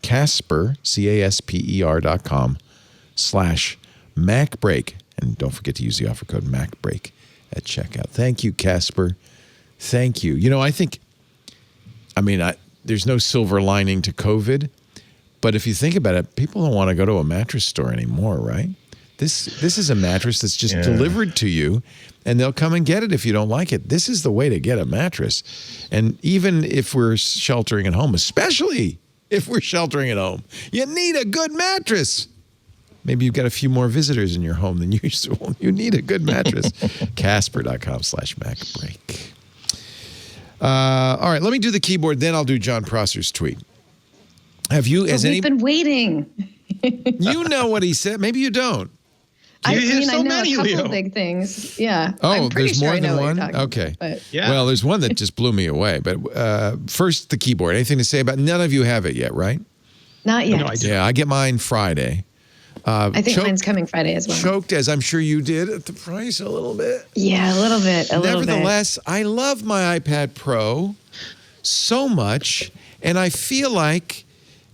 Speaker 1: Casper, CASPER.com/MacBreak. And don't forget to use the offer code MacBreak at checkout. Thank you, Casper. Thank you. You know, there's no silver lining to COVID, but if you think about it, people don't want to go to a mattress store anymore, right? This is a mattress that's just delivered to you, and they'll come and get it if you don't like it. This is the way to get a mattress. And even if we're sheltering at home, especially if we're sheltering at home, you need a good mattress. Maybe you've got a few more visitors in your home than usual. You need a good mattress. Casper.com/MacBreak. All right, let me do the keyboard, then I'll do John Prosser's tweet.
Speaker 6: We've been waiting.
Speaker 1: You know what he said. Maybe you don't.
Speaker 6: I know a couple of big things. Yeah.
Speaker 1: Oh, there's more than one? Okay.
Speaker 5: Yeah.
Speaker 1: Well, there's one that just blew me away. But first, the keyboard. Anything to say about it? None of you have it yet, right?
Speaker 6: Not yet.
Speaker 5: No, I do.
Speaker 1: Yeah, I get mine Friday.
Speaker 6: I think mine's coming Friday as well.
Speaker 1: Choked, as I'm sure you did, at the price a little bit.
Speaker 6: Yeah, a little bit.
Speaker 1: Nevertheless, I love my iPad Pro so much, and I feel like,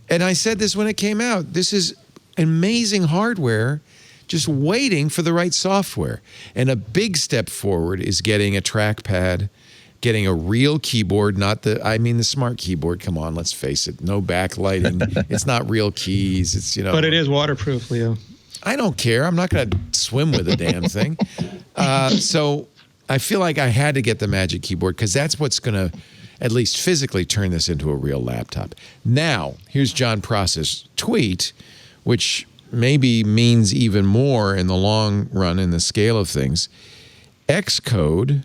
Speaker 1: and I said this when it came out, this is amazing hardware just waiting for the right software. And a big step forward is getting a trackpad, getting a real keyboard, not the smart keyboard. Come on, let's face it. No backlighting. It's not real keys. It's,
Speaker 5: But it is waterproof, Leo.
Speaker 1: I don't care. I'm not going to swim with the damn thing. So I feel like I had to get the Magic Keyboard because that's what's going to, at least physically, turn this into a real laptop. Now, here's John Prosser's tweet, which maybe means even more in the long run in the scale of things. Xcode.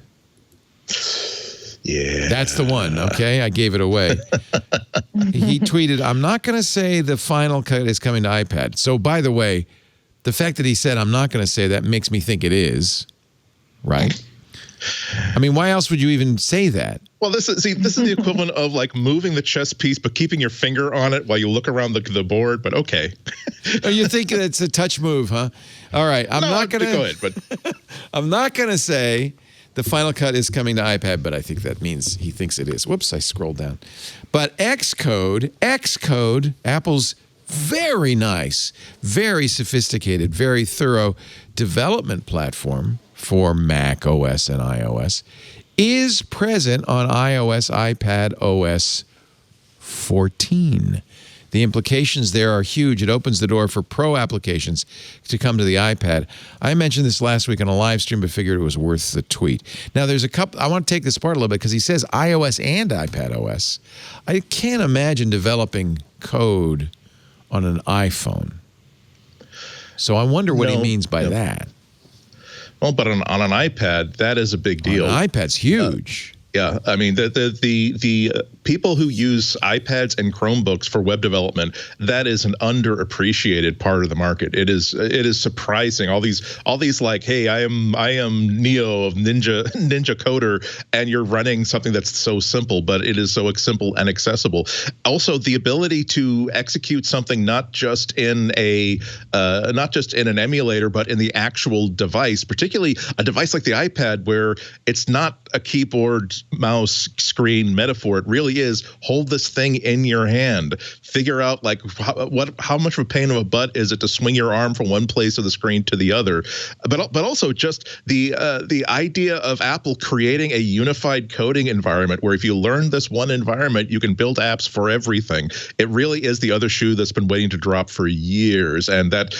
Speaker 4: Yeah.
Speaker 1: That's the one, okay? I gave it away. He tweeted, I'm not going to say the Final Cut is coming to iPad. So, by the way, the fact that he said I'm not going to say that makes me think it is, right? I mean, why else would you even say that?
Speaker 4: Well, this is the equivalent of like moving the chess piece, but keeping your finger on it while you look around the board. But okay.
Speaker 1: Oh, you think it's a touch move, huh? All right, I'm not going to
Speaker 4: go ahead, but
Speaker 1: I'm not going to say the Final Cut is coming to iPad, but I think that means he thinks it is. Whoops, I scrolled down. But Xcode, Apple's very nice, very sophisticated, very thorough development platform for Mac OS and iOS, is present on iOS, iPadOS 14. The implications there are huge. It opens the door for pro applications to come to the iPad. I mentioned this last week on a live stream, but figured it was worth the tweet. Now, there's a couple. I want to take this apart a little bit because he says iOS and iPadOS. I can't imagine developing code on an iPhone. So I wonder what he means by that.
Speaker 4: Well, but on an iPad, that is a big deal.
Speaker 1: An iPad's huge.
Speaker 4: Yeah, I mean the people who use iPads and Chromebooks for web development, that is an underappreciated part of the market. It is surprising. All these like, hey, I am Neo of Ninja Coder, and you're running something that's so simple, but it is so simple and accessible. Also, the ability to execute something not just in an emulator, but in the actual device, particularly a device like the iPad, where it's not a keyboard, mouse, screen metaphor. It really is hold this thing in your hand. Figure out like how much of a pain of a butt is it to swing your arm from one place of the screen to the other. But also just the idea of Apple creating a unified coding environment where if you learn this one environment, you can build apps for everything. It really is the other shoe that's been waiting to drop for years. And that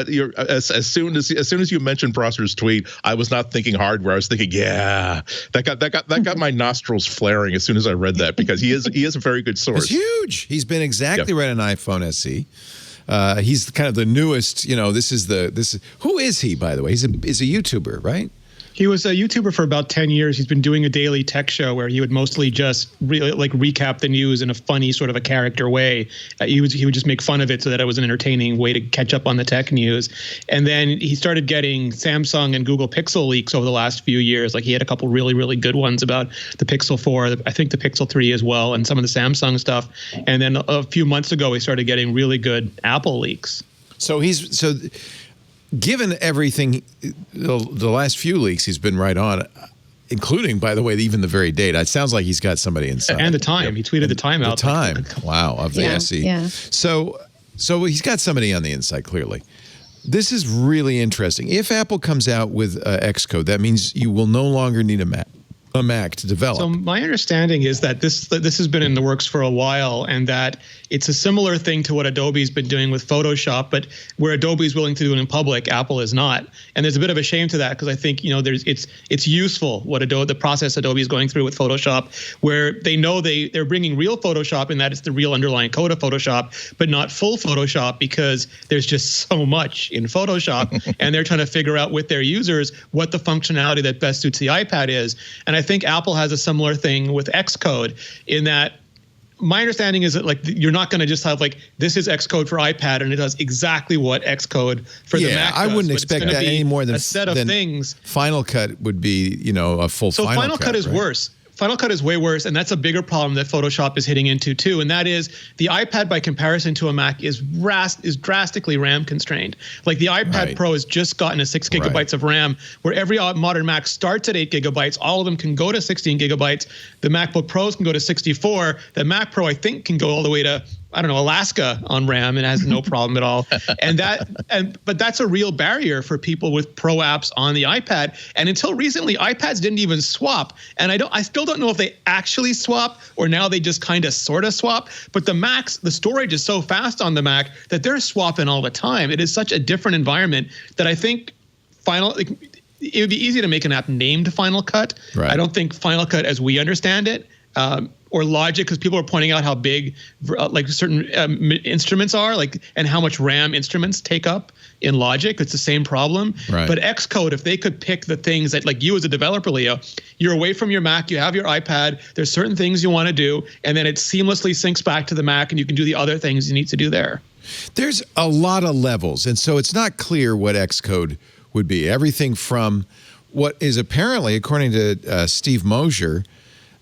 Speaker 4: you're as soon as you mentioned Prosser's tweet, I was not thinking hardware. I was thinking, yeah, that got my nostrils flaring as soon as I read that because he is a very good source.
Speaker 1: It's huge. He's been exactly right on iPhone SE. He's kind of the newest. Who is he, by the way? He's a YouTuber, right?
Speaker 5: He was a YouTuber for about 10 years. He's been doing a daily tech show where he would mostly just recap the news in a funny sort of a character way. He would just make fun of it so that it was an entertaining way to catch up on the tech news. And then he started getting Samsung and Google Pixel leaks over the last few years. Like he had a couple really, really good ones about the Pixel 4, I think the Pixel 3 as well, and some of the Samsung stuff. And then a few months ago, he started getting really good Apple leaks.
Speaker 1: Given everything, the last few leaks he's been right on, including, by the way, even the very date. It sounds like he's got somebody inside.
Speaker 5: And the time. He tweeted the time out.
Speaker 1: The time. Wow, of the SE.
Speaker 6: Yeah.
Speaker 1: So he's got somebody on the inside, clearly. This is really interesting. If Apple comes out with Xcode, that means you will no longer need a Mac to develop.
Speaker 5: So my understanding is that this has been in the works for a while, and that it's a similar thing to what Adobe's been doing with Photoshop, but where Adobe is willing to do it in public, Apple is not. And there's a bit of a shame to that because I think it's useful the process Adobe is going through with Photoshop, where they know they're bringing real Photoshop in that it's the real underlying code of Photoshop, but not full Photoshop because there's just so much in Photoshop, and they're trying to figure out with their users what the functionality that best suits the iPad is. And I think Apple has a similar thing with Xcode in that my understanding is that like you're not going to just have like this is Xcode for iPad and it does exactly what Xcode for the Mac does.
Speaker 1: I wouldn't expect that any more than
Speaker 5: a set of things.
Speaker 1: Final Cut would be, a full Final Cut.
Speaker 5: So Final Cut is
Speaker 1: right?
Speaker 5: worse. Final Cut is way worse, and that's a bigger problem that Photoshop is hitting into too. And that is the iPad, by comparison to a Mac, is drastically RAM constrained. Like the iPad Pro has just gotten a 6 gigabytes of RAM, where every modern Mac starts at 8 gigabytes. All of them can go to 16 gigabytes. The MacBook Pros can go to 64. The Mac Pro, I think, can go all the way to, I don't know, Alaska on RAM, and has no problem at all. But that's a real barrier for people with Pro apps on the iPad. And until recently, iPads didn't even swap. And I still don't know if they actually swap or now they just kind of sort of swap. But the Macs, the storage is so fast on the Mac that they're swapping all the time. It is such a different environment that I think it would be easy to make an app named Final Cut.
Speaker 1: Right.
Speaker 5: I don't think Final Cut, as we understand it, or Logic, because people are pointing out how big like certain instruments are, like, and how much RAM instruments take up in Logic. It's the same problem.
Speaker 1: Right.
Speaker 5: But Xcode, if they could pick the things that, like you as a developer, Leo, you're away from your Mac, you have your iPad, there's certain things you want to do, and then it seamlessly syncs back to the Mac, and you can do the other things you need to do there.
Speaker 1: There's a lot of levels, and so it's not clear what Xcode would be. Everything from what is apparently, according to Steve Mosier,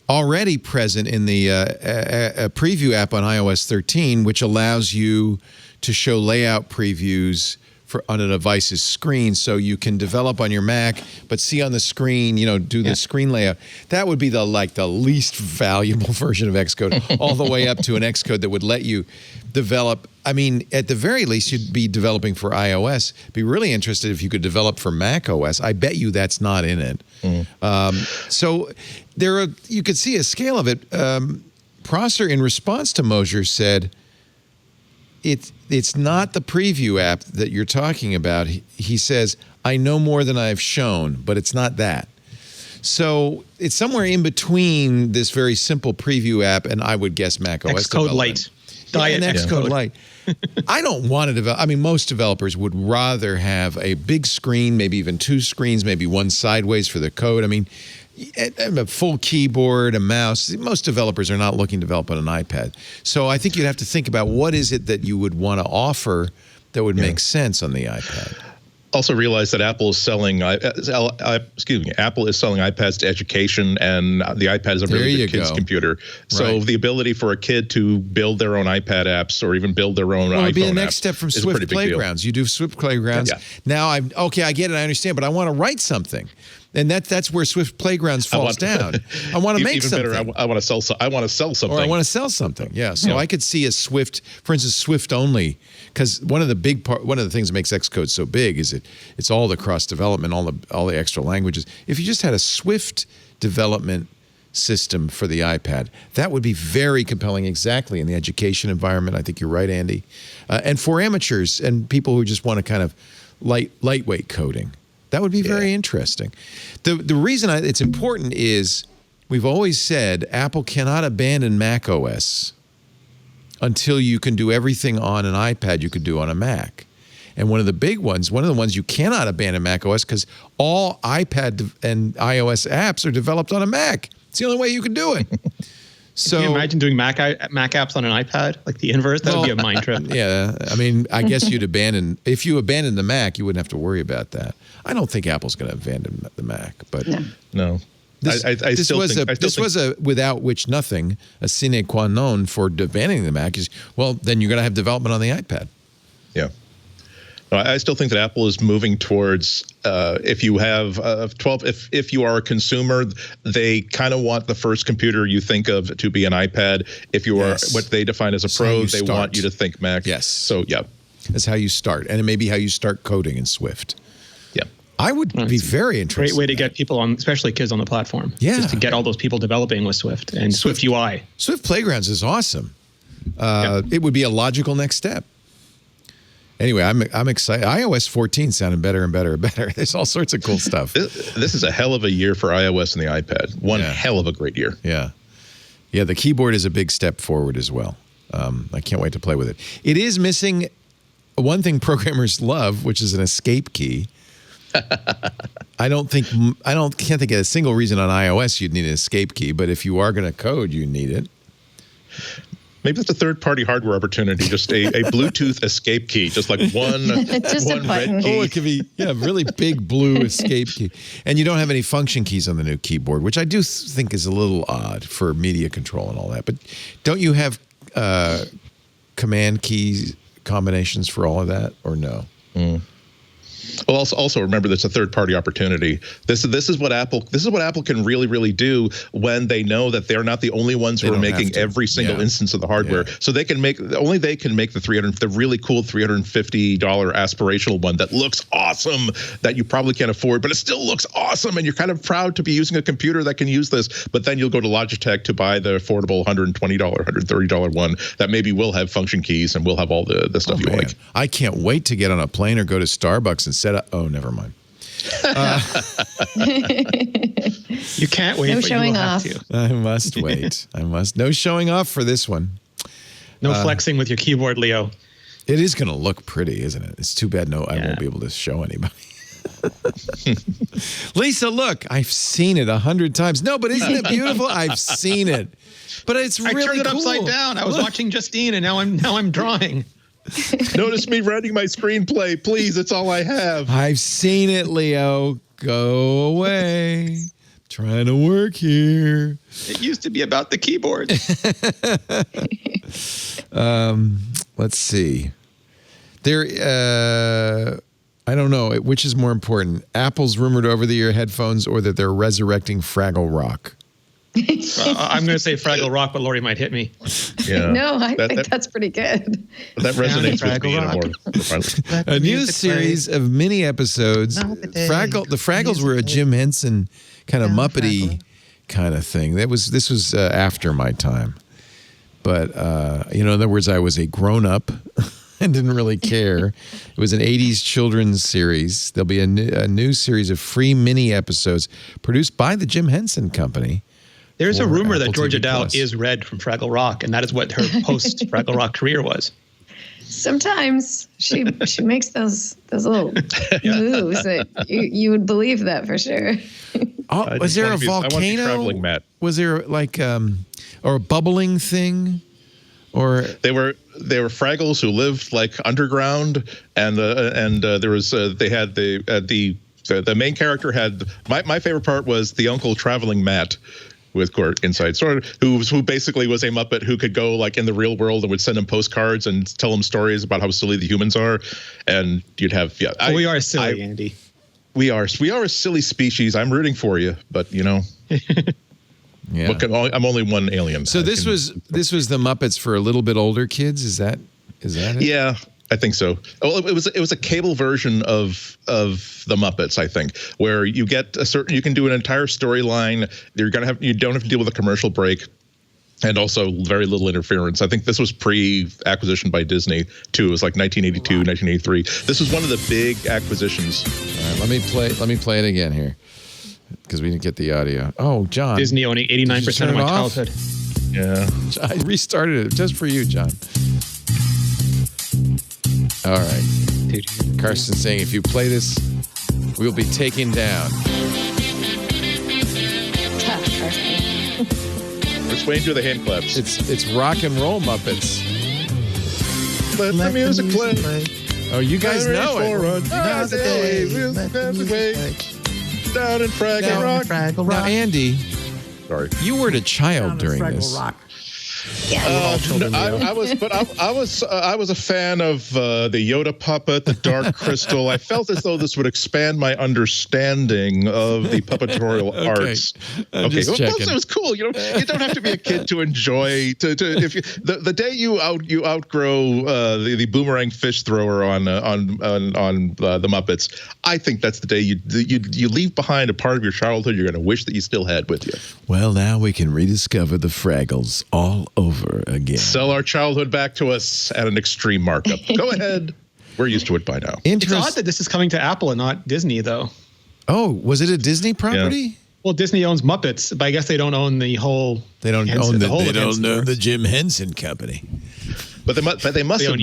Speaker 1: already present in the a preview app on iOS 13, which allows you to show layout previews on a device's screen, so you can develop on your Mac, but see on the screen, do the screen layout. That would be the least valuable version of Xcode, all the way up to an Xcode that would let you develop. I mean, at the very least, you'd be developing for iOS. Be really interested if you could develop for Mac OS. I bet you that's not in it. So you could see a scale of it. Prosser, in response to Mosier, said, it's not the preview app that you're talking about. He says, I know more than I've shown, but it's not that. So it's somewhere in between this very simple preview app and, I would guess, Mac OS
Speaker 5: Xcode Lite. Diet
Speaker 1: Xcode Lite. I don't want to develop. I mean, most developers would rather have a big screen, maybe even two screens, maybe one sideways for the code. I mean, a full keyboard, a mouse. Most developers are not looking to develop on an iPad. So I think you'd have to think about what is it that you would want to offer that would make sense on the iPad.
Speaker 4: Also realize that Apple is selling Apple is selling iPads to education, and the iPad is a really good kid's computer. So the ability for a kid to build their own iPad apps or even build their own iPhone apps,
Speaker 1: it'd be the next step from Swift Playgrounds. You do Swift Playgrounds. Now I get it, I understand, but I want to write something. And that's where Swift Playgrounds falls down. I want to make
Speaker 4: even
Speaker 1: something.
Speaker 4: Better, I want to sell something. Or
Speaker 1: I want to sell something. Yeah. So I could see a Swift, for instance, Swift only, because one of the things that makes Xcode so big is it's all the cross development, all the extra languages. If you just had a Swift development system for the iPad, that would be very compelling. Exactly in the education environment. I think you're right, Andy, and for amateurs and people who just want to kind of lightweight coding. That would be very interesting. The reason it's important is we've always said Apple cannot abandon Mac OS until you can do everything on an iPad you could do on a Mac. And one of the ones you cannot abandon Mac OS because all iPad and iOS apps are developed on a Mac. It's the only way you can do it. So,
Speaker 5: can you imagine doing Mac apps on an iPad, like the inverse? That would be a mind trip.
Speaker 1: Yeah, I mean, I guess if you abandon the Mac, you wouldn't have to worry about that. I don't think Apple's going to abandon the Mac, but
Speaker 4: no.
Speaker 1: This was a without which nothing, a sine qua non for abandoning the Mac is, well, then you're going to have development on the iPad.
Speaker 4: Yeah. I still think that Apple is moving towards if you have if you are a consumer, they kind of want the first computer you think of to be an iPad. If you are what they define as a pro, they want you to think Mac.
Speaker 1: Yes.
Speaker 4: So
Speaker 1: that's how you start, and it may be how you start coding in Swift.
Speaker 4: Yeah.
Speaker 1: I would be very interested.
Speaker 5: Great way to get people on, especially kids on the platform.
Speaker 1: Yeah.
Speaker 5: Just to get all those people developing with Swift and Swift UI.
Speaker 1: Swift Playgrounds is awesome. It would be a logical next step. Anyway, I'm excited. iOS 14 sounded better and better and better. There's all sorts of cool stuff.
Speaker 4: This is a hell of a year for iOS and the iPad. One hell of a great year.
Speaker 1: Yeah. Yeah, the keyboard is a big step forward as well. I can't wait to play with it. It is missing one thing programmers love, which is an escape key. I can't think of a single reason on iOS you'd need an escape key, but if you are going to code, you need it.
Speaker 4: Maybe it's a third-party hardware opportunity, just a Bluetooth escape key, just like one,
Speaker 6: Just a
Speaker 4: one
Speaker 6: button.
Speaker 4: red key.
Speaker 1: Oh, it could be, really big blue escape key. And you don't have any function keys on the new keyboard, which I do think is a little odd for media control and all that. But don't you have command keys combinations for all of that, or no?
Speaker 4: Well, also remember that's a third-party opportunity. This is what Apple can really do when they know that they're not the only ones who are making every single instance of the hardware. Yeah. So they can make the really cool $350 aspirational one that looks awesome, that you probably can't afford, but it still looks awesome, and you're kind of proud to be using a computer that can use this. But then you'll go to Logitech to buy the affordable $120, $130 one that maybe will have function keys and will have all the stuff you like.
Speaker 1: I can't wait to get on a plane or go to Starbucks and set up. Oh, never mind.
Speaker 5: You can't wait.
Speaker 6: No
Speaker 5: but
Speaker 6: showing
Speaker 5: you will
Speaker 6: off.
Speaker 5: have to.
Speaker 1: I must wait. No showing off for this one.
Speaker 5: No flexing with your keyboard, Leo.
Speaker 1: It is going to look pretty, isn't it? It's too bad I won't be able to show anybody. Lisa, look, I've seen it 100 times. No, but isn't it beautiful? I've seen it. But it's really cool.
Speaker 5: I turned it upside down. I was watching Justine, and now I'm drawing.
Speaker 4: Notice me writing my screenplay, please. It's all I have.
Speaker 1: I've seen it, Leo. Go away. Trying to work here.
Speaker 5: It used to be about the keyboard.
Speaker 1: Let's see. I don't know. Which is more important? Apple's rumored over-the-ear headphones, or that they're resurrecting Fraggle Rock?
Speaker 5: I'm going to say Fraggle Rock, but Lory might hit me.
Speaker 4: Yeah.
Speaker 6: No, I think that's pretty good.
Speaker 4: That resonates with me in a more.
Speaker 1: A new series of mini episodes. The Fraggles were a Jim Henson kind of Muppety kind of thing. This was after my time. But, in other words, I was a grown-up and didn't really care. It was an 80s children's series. There'll be a new series of free mini episodes produced by the Jim Henson Company.
Speaker 5: There's a rumor that
Speaker 1: Apple
Speaker 5: Georgia
Speaker 1: TV
Speaker 5: Dow
Speaker 1: Plus.
Speaker 5: is Red from Fraggle Rock, and that is what her post-Fraggle Rock career was.
Speaker 6: Sometimes she makes those little moves that you would believe that for sure.
Speaker 1: Oh, was there a volcano?
Speaker 4: I want to be traveling, Matt.
Speaker 1: Was there like or a bubbling thing? Or
Speaker 4: they were Fraggles who lived like underground, and there was they had the main character had my favorite part was the uncle traveling Matt with Inside Sword, who basically was a Muppet who could go like in the real world and would send him postcards and tell him stories about how silly the humans are, and you'd have
Speaker 5: we are silly, Andy.
Speaker 4: We are a silly species. I'm rooting for you, but
Speaker 1: yeah.
Speaker 4: I'm only one alien.
Speaker 1: So this was the Muppets for a little bit older kids. Is that it?
Speaker 4: Yeah, I think so. Well, it was a cable version of the Muppets, I think, where you get you can do an entire storyline. You don't have to deal with a commercial break, and also very little interference. I think this was pre-acquisition by Disney too. It was like 1982, 1983. This was one of the big acquisitions.
Speaker 1: All right, let me play it again here, because we didn't get the audio. Oh, John.
Speaker 5: Disney owning 89% of my childhood.
Speaker 4: Yeah.
Speaker 1: I restarted it just for you, John. All right. Carson's saying if you play this, we'll be taken down.
Speaker 6: Tough, Carson.
Speaker 4: We're swaying through the hand claps.
Speaker 1: It's rock and roll Muppets.
Speaker 4: Let the music play.
Speaker 1: Oh, you guys know it.
Speaker 4: Down in Fraggle Rock.
Speaker 1: Now, Andy,
Speaker 4: Sorry.
Speaker 1: you weren't a child during this.
Speaker 6: Yeah.
Speaker 4: I was a fan of the Yoda puppet, the Dark Crystal. I felt as though this would expand my understanding of the puppetorial arts.
Speaker 1: Just
Speaker 4: well,
Speaker 1: checking.
Speaker 4: it was cool. You don't have to be a kid to enjoy. If you the day you outgrow the boomerang fish thrower on the Muppets, I think that's the day you leave behind a part of your childhood you're going to wish that you still had with you.
Speaker 1: Well, now we can rediscover the Fraggles all over again.
Speaker 4: Sell our childhood back to us at an extreme markup. Go ahead. We're used to it by now.
Speaker 5: It's odd that this is coming to Apple and not Disney, though.
Speaker 1: Oh, was it a Disney property?
Speaker 5: Well, Disney owns Muppets, but I guess they don't own the whole.
Speaker 1: They don't
Speaker 5: Henson,
Speaker 1: own
Speaker 5: the whole
Speaker 1: they
Speaker 5: of
Speaker 1: don't
Speaker 5: Henson
Speaker 1: know
Speaker 5: works.
Speaker 1: the Jim Henson Company.
Speaker 4: But they must have
Speaker 5: own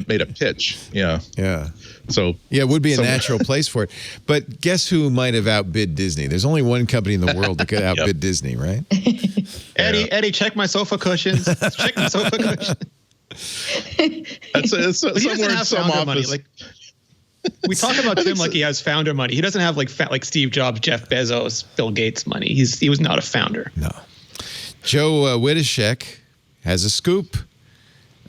Speaker 4: made a pitch. Yeah.
Speaker 1: Yeah.
Speaker 4: So
Speaker 1: Yeah, it would be a natural place for it. But guess who might have outbid Disney? There's only one company in the world that could outbid Disney, right?
Speaker 5: Eddie, check my sofa cushions. Check my sofa cushions.
Speaker 4: it's
Speaker 5: But he doesn't
Speaker 4: somewhere in
Speaker 5: have
Speaker 4: some
Speaker 5: founder money.
Speaker 4: office.
Speaker 5: Like we talk about Tim like he has founder money. He doesn't have like Steve Jobs, Jeff Bezos, Bill Gates money. He was not a founder.
Speaker 1: No. Joe Witashek has a scoop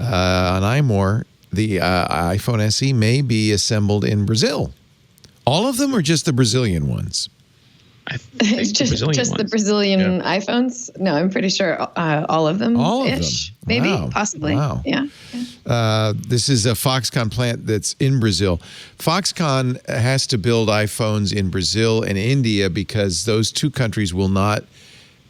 Speaker 1: on iMore. The iPhone SE may be assembled in Brazil. All of them, or just the Brazilian ones?
Speaker 5: I think
Speaker 6: It's just
Speaker 5: Brazilian
Speaker 6: the Brazilian iPhones. No, I'm pretty sure all of them.
Speaker 1: All of them.
Speaker 6: Maybe,
Speaker 1: Wow.
Speaker 6: possibly.
Speaker 1: Wow.
Speaker 6: Yeah.
Speaker 1: This is a Foxconn plant that's in Brazil. Foxconn has to build iPhones in Brazil and India because those two countries will not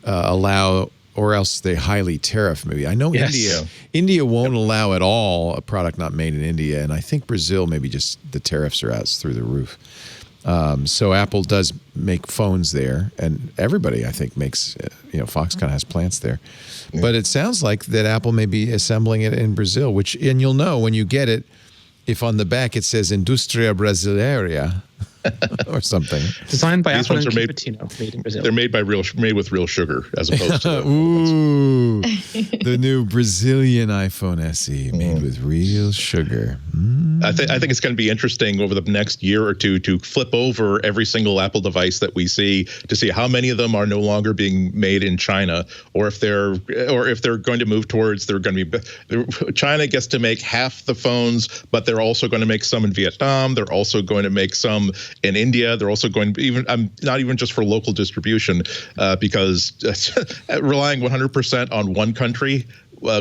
Speaker 1: allow, or else they highly tariff maybe. I know
Speaker 5: Yes.
Speaker 1: India won't allow at all a product not made in India, and I think Brazil maybe just the tariffs are out through the roof. So Apple does make phones there, and everybody I think makes. Foxconn has plants there, but it sounds like that Apple may be assembling it in Brazil. And you'll know when you get it if on the back it says Industria Brasileira or something.
Speaker 5: Designed by
Speaker 4: These
Speaker 5: Apple
Speaker 4: ones
Speaker 5: and
Speaker 4: are made-
Speaker 5: Cupertino, made in Brazil.
Speaker 4: They're made with real sugar, as opposed to
Speaker 1: Ooh, the new Brazilian iPhone SE made with real sugar.
Speaker 4: I think it's going to be interesting over the next year or two to flip over every single Apple device that we see to see how many of them are no longer being made in China, or if they're going to move towards China gets to make half the phones, but they're also going to make some in Vietnam. They're also going to make some in India. They're also going to not even just for local distribution, because relying 100% on one country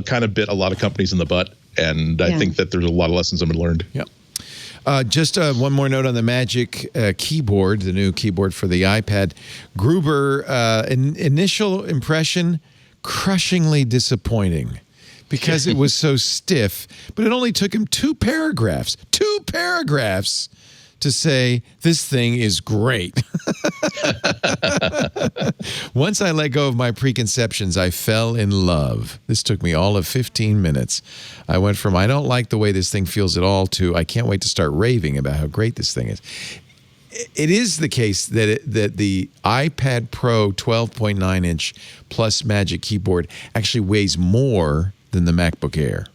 Speaker 4: kind of bit a lot of companies in the butt. And I think that there's a lot of lessons I've learned.
Speaker 1: Yep. Just one more note on the Magic keyboard, the new keyboard for the iPad. Gruber, initial impression, crushingly disappointing because it was so stiff. But it only took him two paragraphs to say, this thing is great. Once I let go of my preconceptions, I fell in love. This took me all of 15 minutes. I went from, I don't like the way this thing feels at all, to, I can't wait to start raving about how great this thing is. It is the case that the iPad Pro 12.9-inch plus Magic Keyboard actually weighs more than the MacBook Air.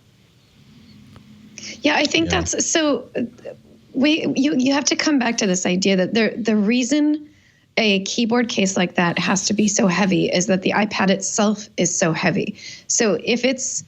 Speaker 6: Yeah, I think that's so. You have to come back to this idea that the reason a keyboard case like that has to be so heavy is that the iPad itself is so heavy. So if it's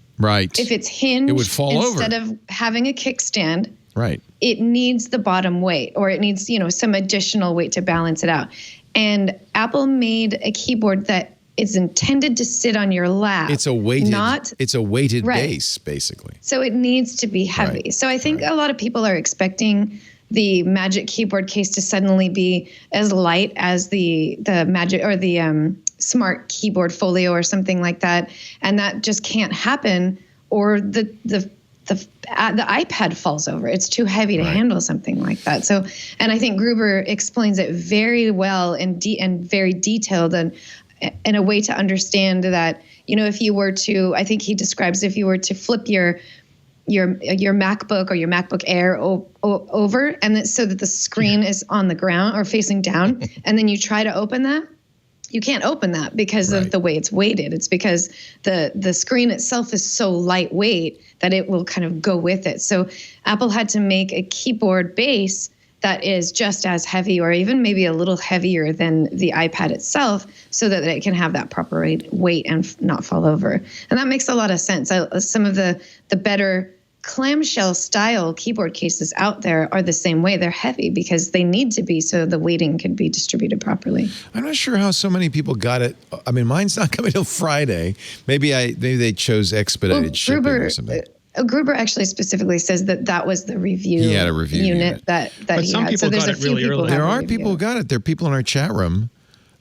Speaker 6: hinged,
Speaker 1: it would fall
Speaker 6: instead
Speaker 1: over.
Speaker 6: of having a kickstand,
Speaker 1: right?
Speaker 6: It needs the bottom weight, or it needs some additional weight to balance it out. And Apple made a keyboard that is intended to sit on your lap.
Speaker 1: It's a weighted base, basically.
Speaker 6: So it needs to be heavy.
Speaker 1: Right.
Speaker 6: So I think a lot of people are expecting the Magic Keyboard case to suddenly be as light as the Magic or the Smart Keyboard Folio or something like that, and that just can't happen. Or the iPad falls over. It's too heavy to handle something like that. So, and I think Gruber explains it very well and very detailed and in a way to understand that, if you were to, I think he describes if you were to flip your MacBook or your MacBook Air over, and so that the screen is on the ground or facing down, and then you try to open that, you can't open that because of the way it's weighted. It's because the screen itself is so lightweight that it will kind of go with it. So Apple had to make a keyboard base that is just as heavy or even maybe a little heavier than the iPad itself so that it can have that proper weight and not fall over. And that makes a lot of sense. Some of the better clamshell style keyboard cases out there are the same way. They're heavy because they need to be so the weighting can be distributed properly. I'm
Speaker 1: not sure how so many people got it. I mean, mine's not coming till Friday. Maybe they chose expedited shipping or something.
Speaker 6: Gruber actually specifically says that was the review,
Speaker 1: he had a review unit
Speaker 6: that
Speaker 5: but
Speaker 6: he
Speaker 5: some
Speaker 6: had.
Speaker 5: people
Speaker 6: So there's
Speaker 5: got
Speaker 6: a
Speaker 5: it
Speaker 6: few
Speaker 5: really
Speaker 6: people
Speaker 5: early.
Speaker 1: There are people who got it. There are people in our chat room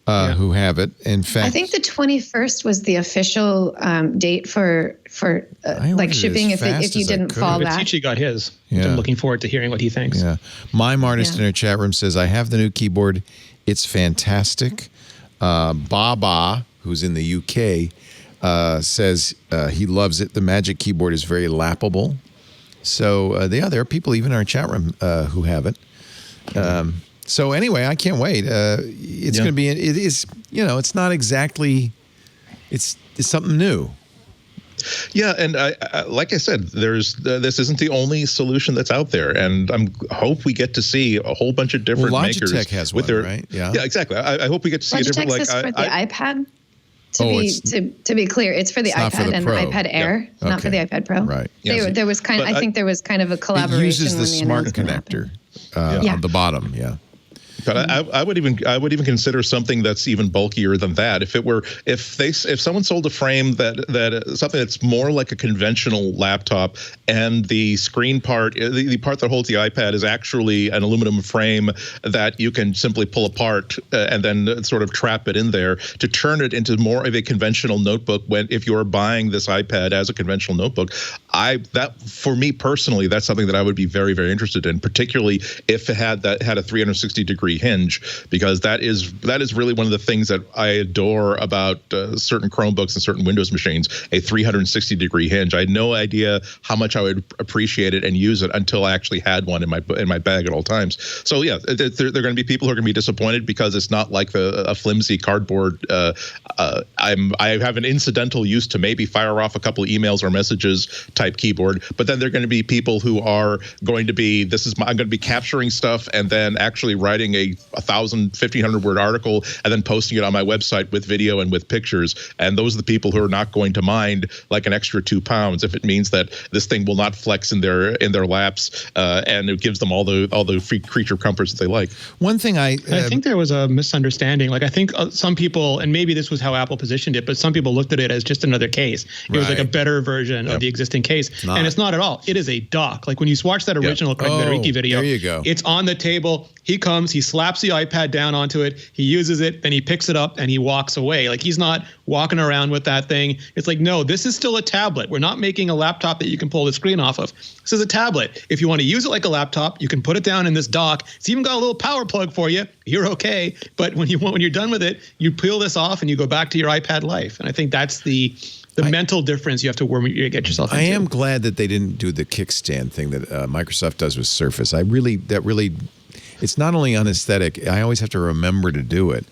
Speaker 1: who have it. In fact,
Speaker 6: I think the 21st was the official date for like shipping if you didn't fall back.
Speaker 5: Ritchie got his.
Speaker 1: Yeah.
Speaker 5: I'm looking forward to hearing what he thinks.
Speaker 1: Yeah. Mime Artist in our chat room says, I have the new keyboard. It's fantastic. Baba, who's in the UK, says he loves it. The Magic Keyboard is very lappable. So there are people even in our chat room who have it. So anyway, I can't wait. It's going to be. It is. It's not exactly. It's something new.
Speaker 4: Yeah, and like I said, this isn't the only solution that's out there, and I hope we get to see a whole bunch of different makers.
Speaker 1: Logitech has
Speaker 4: with
Speaker 1: one, right?
Speaker 4: Yeah, exactly. I hope we get to see a different.
Speaker 6: Logitech's for the iPad. To be clear, it's for the iPad and the iPad Air, not for the iPad Pro.
Speaker 1: Right.
Speaker 6: There was I think there was kind of a collaboration.
Speaker 1: It uses the smart connector on the bottom. Yeah.
Speaker 4: But I would even consider something that's even bulkier than that. If someone sold a frame that something that's more like a conventional laptop, and the screen part, the part that holds the iPad, is actually an aluminum frame that you can simply pull apart and then sort of trap it in there to turn it into more of a conventional notebook. If you're buying this iPad as a conventional notebook, for me personally, that's something that I would be very, very interested in, particularly if it had a 360-degree hinge, because that is really one of the things that I adore about certain Chromebooks and certain Windows machines, a 360-degree hinge. I had no idea how much I would appreciate it and use it until I actually had one in my bag at all times. So yeah, there are going to be people who are going to be disappointed because it's not like a flimsy cardboard. I have an incidental use to maybe fire off a couple of emails or messages type keyboard, but then there are going to be people who are going to be, I'm going to be capturing stuff and then actually writing a 1,500 word article and then posting it on my website with video and with pictures. And those are the people who are not going to mind like an extra 2 pounds if it means that this thing will not flex in their laps and it gives them all the free creature comforts that they like.
Speaker 1: One thing I
Speaker 5: think there was a misunderstanding. Like I think some people, and maybe this was how Apple positioned it, but some people looked at it as just another case. It was like a better version of the existing case, and it's not at all. It is a dock. Like when you watch that original Craig Federighi video,
Speaker 1: there you go.
Speaker 5: It's on the table. He comes, he slaps the iPad down onto it, he uses it, then he picks it up and he walks away. Like he's not walking around with that thing. It's like, no, this is still a tablet. We're not making a laptop that you can pull the screen off of. This is a tablet. If you want to use it like a laptop, you can put it down in this dock. It's even got a little power plug for you. You're okay. But when you're done with it, you peel this off and you go back to your iPad life. And I think that's the mental difference you have to get yourself into.
Speaker 1: I am glad that they didn't do the kickstand thing that Microsoft does with Surface. It's not only unaesthetic, I always have to remember to do it.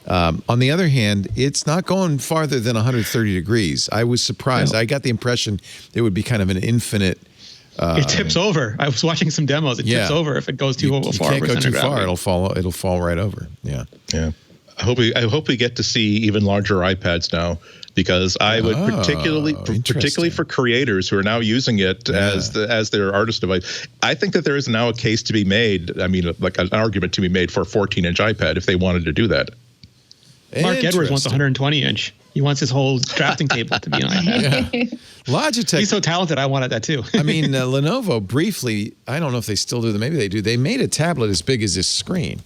Speaker 1: On the other hand, it's not going farther than 130 degrees. I was surprised. No. I got the impression it would be kind of an infinite.
Speaker 5: It tips over. I was watching some demos. It tips over if it goes too far.
Speaker 1: You can't go too far. It'll fall right over. Yeah.
Speaker 4: Yeah. I hope we get to see even larger iPads now, because I would particularly for creators who are now using it as their artist device. I think that there is now a case to be made. I mean, like an argument to be made for a 14-inch iPad if they wanted to do that.
Speaker 5: Mark Edwards wants a 120-inch. He wants his whole drafting table to be on iPad.
Speaker 1: Yeah. Logitech.
Speaker 5: He's so talented. I wanted that too.
Speaker 1: I mean, Lenovo briefly. I don't know if they still do that. Maybe they do. They made a tablet as big as this screen.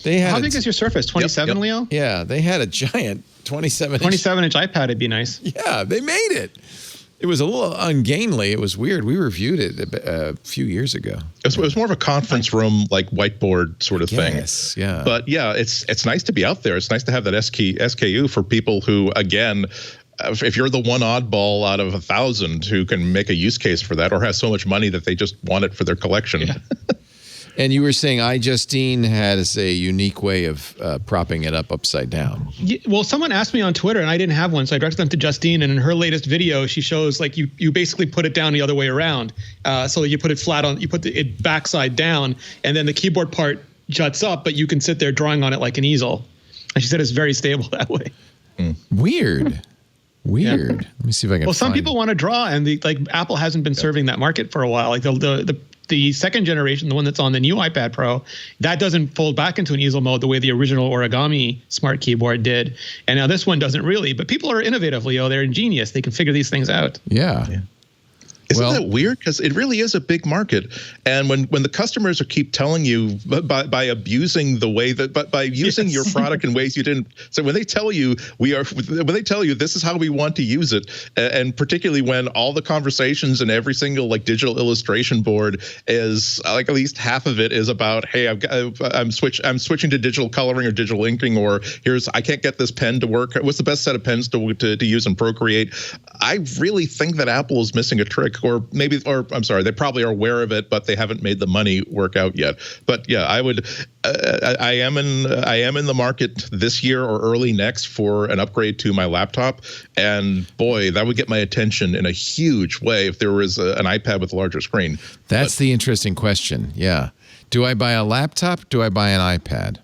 Speaker 5: How big is your Surface? 27, Leo?
Speaker 1: Yeah, they had a giant 27-inch.
Speaker 5: 27-inch iPad would be nice.
Speaker 1: Yeah, they made it. It was a little ungainly. It was weird. We reviewed it a few years ago.
Speaker 4: It was more of a conference room, like whiteboard sort of thing.
Speaker 1: Yes, yeah.
Speaker 4: But yeah, it's nice to be out there. It's nice to have that SKU for people who, again, if you're the one oddball out of 1,000 who can make a use case for that or has so much money that they just want it for their collection.
Speaker 1: Yeah. And you were saying iJustine has a unique way of propping it up upside down.
Speaker 5: Yeah, well, someone asked me on Twitter, and I didn't have one, so I directed them to Justine. And in her latest video, she shows like you basically put it down the other way around. So you put it flat on, you put it backside down, and then the keyboard part juts up, but you can sit there drawing on it like an easel. And she said it's very stable that way.
Speaker 1: Weird. Yeah. Let me see if I can.
Speaker 5: Well, some people want to draw, and Apple hasn't been serving that market for a while. Like the second generation, the one that's on the new iPad Pro, that doesn't fold back into an easel mode the way the original origami smart keyboard did. And now this one doesn't really. But people are innovative, Leo. They're ingenious. They can figure these things out.
Speaker 1: Yeah.
Speaker 4: Isn't that weird? Because it really is a big market, and when the customers keep telling you by abusing the way that by using your product in ways you didn't. So when they tell you this is how we want to use it, and particularly when all the conversations and every single like digital illustration board is like at least half of it is about, hey, I'm switching to digital coloring or digital inking, or I can't get this pen to work. What's the best set of pens to use in Procreate? I really think that Apple is missing a trick. I'm sorry, they probably are aware of it, but they haven't made the money work out yet. But yeah, I would. I am in the market this year or early next for an upgrade to my laptop, and boy, that would get my attention in a huge way if there was an iPad with a larger screen.
Speaker 1: That's the interesting question. Yeah, do I buy a laptop? Do I buy an iPad?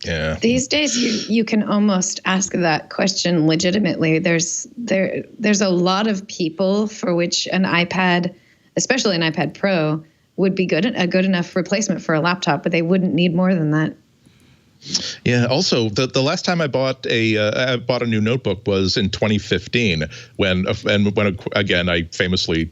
Speaker 4: Yeah.
Speaker 6: These days, you can almost ask that question legitimately. There's a lot of people for which an iPad, especially an iPad Pro, would be a good enough replacement for a laptop, but they wouldn't need more than that.
Speaker 4: Yeah. Also, the last time I bought a new notebook was in 2015 when again I famously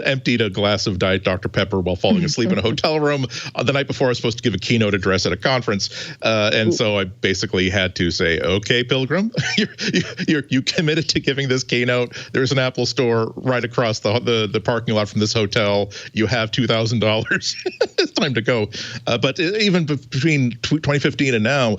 Speaker 4: emptied a glass of Diet Dr. Pepper while falling asleep in a hotel room the night before I was supposed to give a keynote address at a conference, and so I basically had to say, "Okay, Pilgrim, you committed to giving this keynote. There's an Apple store right across the parking lot from this hotel. You have $2,000. It's time to go." But even between 2015 and now,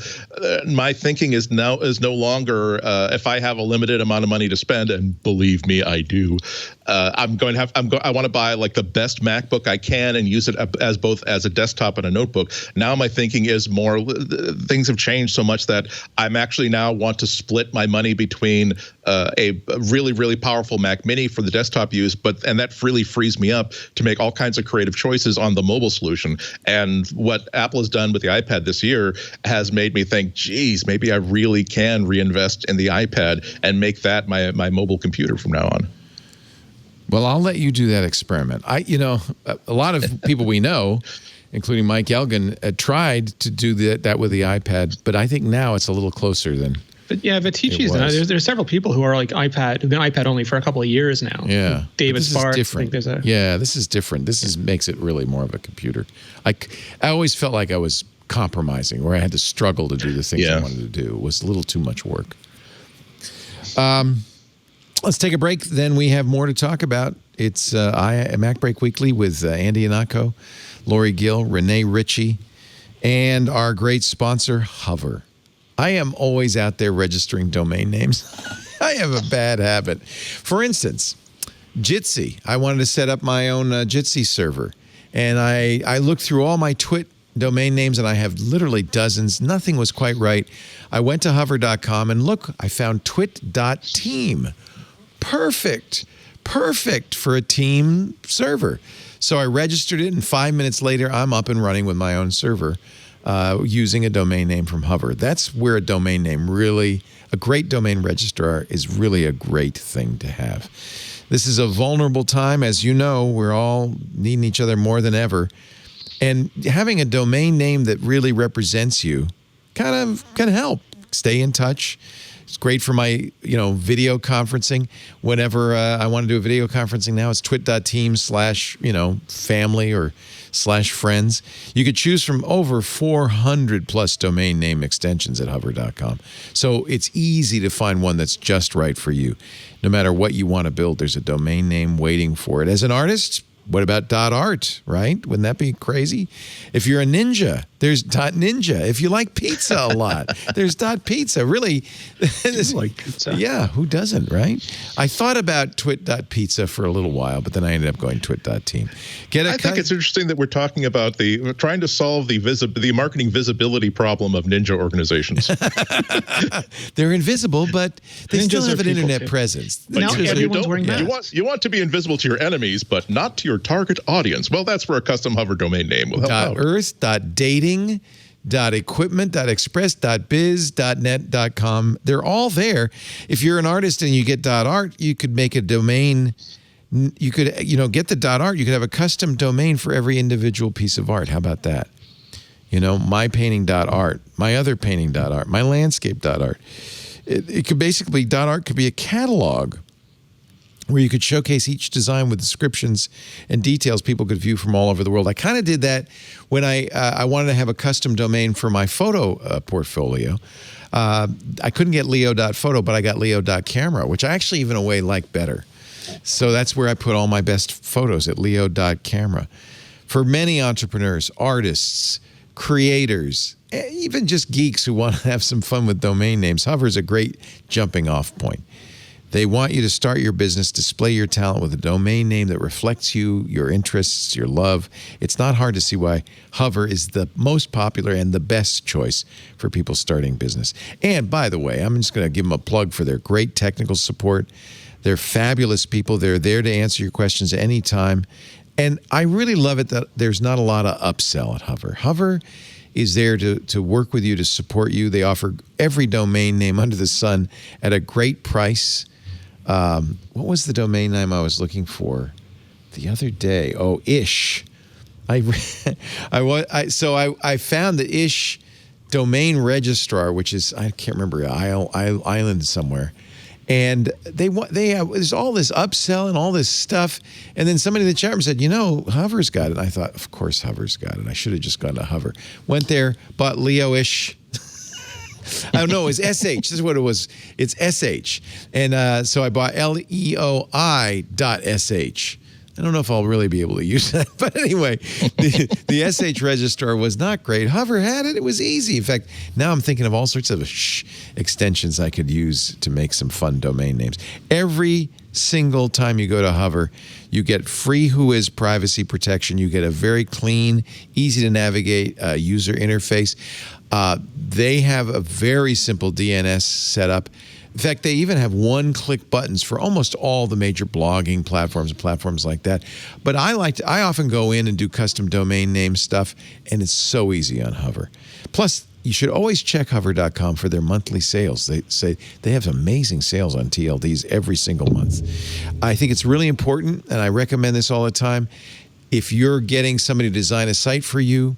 Speaker 4: my thinking is no longer if I have a limited amount of money to spend, and believe me, I do. I want to buy like the best MacBook I can and use it as both as a desktop and a notebook. Now my thinking is more. Things have changed so much that I'm actually now want to split my money between a really, really powerful Mac Mini for the desktop use, and that really frees me up to make all kinds of creative choices on the mobile solution. And what Apple has done with the iPad this year has made me think, geez, maybe I really can reinvest in the iPad and make that my mobile computer from now on.
Speaker 1: Well, I'll let you do that experiment. A lot of people we know, including Mike Elgin, tried to do that with the iPad, but I think now it's a little closer than.
Speaker 5: But yeah, Vitici's there's several people who are like who've been iPad only for a couple of years now.
Speaker 1: Yeah,
Speaker 5: David Spark.
Speaker 1: This is different. This makes it really more of a computer. I always felt like I was compromising, where I had to struggle to do the things I wanted to do. It was a little too much work. Let's take a break. Then we have more to talk about. It's MacBreak Weekly with Andy Ihnatko, Lory Gill, Rene, Ritchie, and our great sponsor, Hover. I am always out there registering domain names. I have a bad habit. For instance, Jitsi. I wanted to set up my own Jitsi server. And I looked through all my Twit domain names, and I have literally dozens. Nothing was quite right. I went to hover.com, and look, I found twit.team. Perfect for a team server. So I registered it, and 5 minutes later, I'm up and running with my own server using a domain name from Hover. That's where a domain name a great domain registrar is really a great thing to have. This is a vulnerable time. As you know, we're all needing each other more than ever. And having a domain name that really represents you kind of can help. Stay in touch. It's great for my, video conferencing. Whenever I want to do a video conferencing now, it's twit.team/family or /friends. You could choose from over 400 plus domain name extensions at hover.com. So it's easy to find one that's just right for you. No matter what you want to build, there's a domain name waiting for it. As an artist, what about .art, right? Wouldn't that be crazy? If you're a ninja, there's .ninja. If you like pizza a lot, there's .pizza. Really,
Speaker 5: like pizza.
Speaker 1: Yeah, who doesn't, right? I thought about twit.pizza for a little while, but then I ended up going twit.team.
Speaker 4: I think it's interesting that we're talking about trying to solve the marketing visibility problem of ninja organizations.
Speaker 1: They're invisible, but they
Speaker 5: Ninjas
Speaker 1: still have an internet
Speaker 5: too.
Speaker 1: presence.
Speaker 5: Now everyone's wearing masks.
Speaker 4: You want to be invisible to your enemies, but not to your target audience. Well, that's where a custom Hover domain name will help out.
Speaker 1: .earth, .dating, .equipment, .express, .biz, .net, .com. They're all there. If you're an artist and you get .art, you could make a domain. You could, get the .art. You could have a custom domain for every individual piece of art. How about that? My painting.art, my other painting.art, my landscape.art. It could basically, .art could be a catalog where you could showcase each design with descriptions and details people could view from all over the world. I kind of did that when I wanted to have a custom domain for my photo portfolio. I couldn't get leo.photo, but I got leo.camera, which I actually even a way like better. So that's where I put all my best photos, at leo.camera. For many entrepreneurs, artists, creators, even just geeks who want to have some fun with domain names, Hover is a great jumping off point. They want you to start your business, display your talent with a domain name that reflects you, your interests, your love. It's not hard to see why Hover is the most popular and the best choice for people starting business. And by the way, I'm just going to give them a plug for their great technical support. They're fabulous people. They're there to answer your questions anytime. And I really love it that there's not a lot of upsell at Hover. Hover is there to work with you, to support you. They offer every domain name under the sun at a great price. What was the domain name I was looking for the other day? Oh, Ish. I found the Ish domain registrar, which is, I can't remember, island somewhere. And there's all this upsell and all this stuff. And then somebody in the chat room said, Hover's got it. And I thought, of course Hover's got it. I should have just gone to Hover. Went there, bought Leo-ish. I don't know, it's SH. This is what it was. It's SH. And so I bought LEOI.SH. I don't know if I'll really be able to use that. But anyway, the SH registrar was not great. Hover had it. It was easy. In fact, now I'm thinking of all sorts of extensions I could use to make some fun domain names. Every single time you go to Hover, you get free Whois privacy protection. You get a very clean, easy to navigate user interface. They have a very simple DNS setup. In fact, they even have one-click buttons for almost all the major blogging platforms and platforms like that. But I often go in and do custom domain name stuff, and it's so easy on Hover. Plus, you should always check hover.com for their monthly sales. They say they have amazing sales on TLDs every single month. I think it's really important, and I recommend this all the time. If you're getting somebody to design a site for you,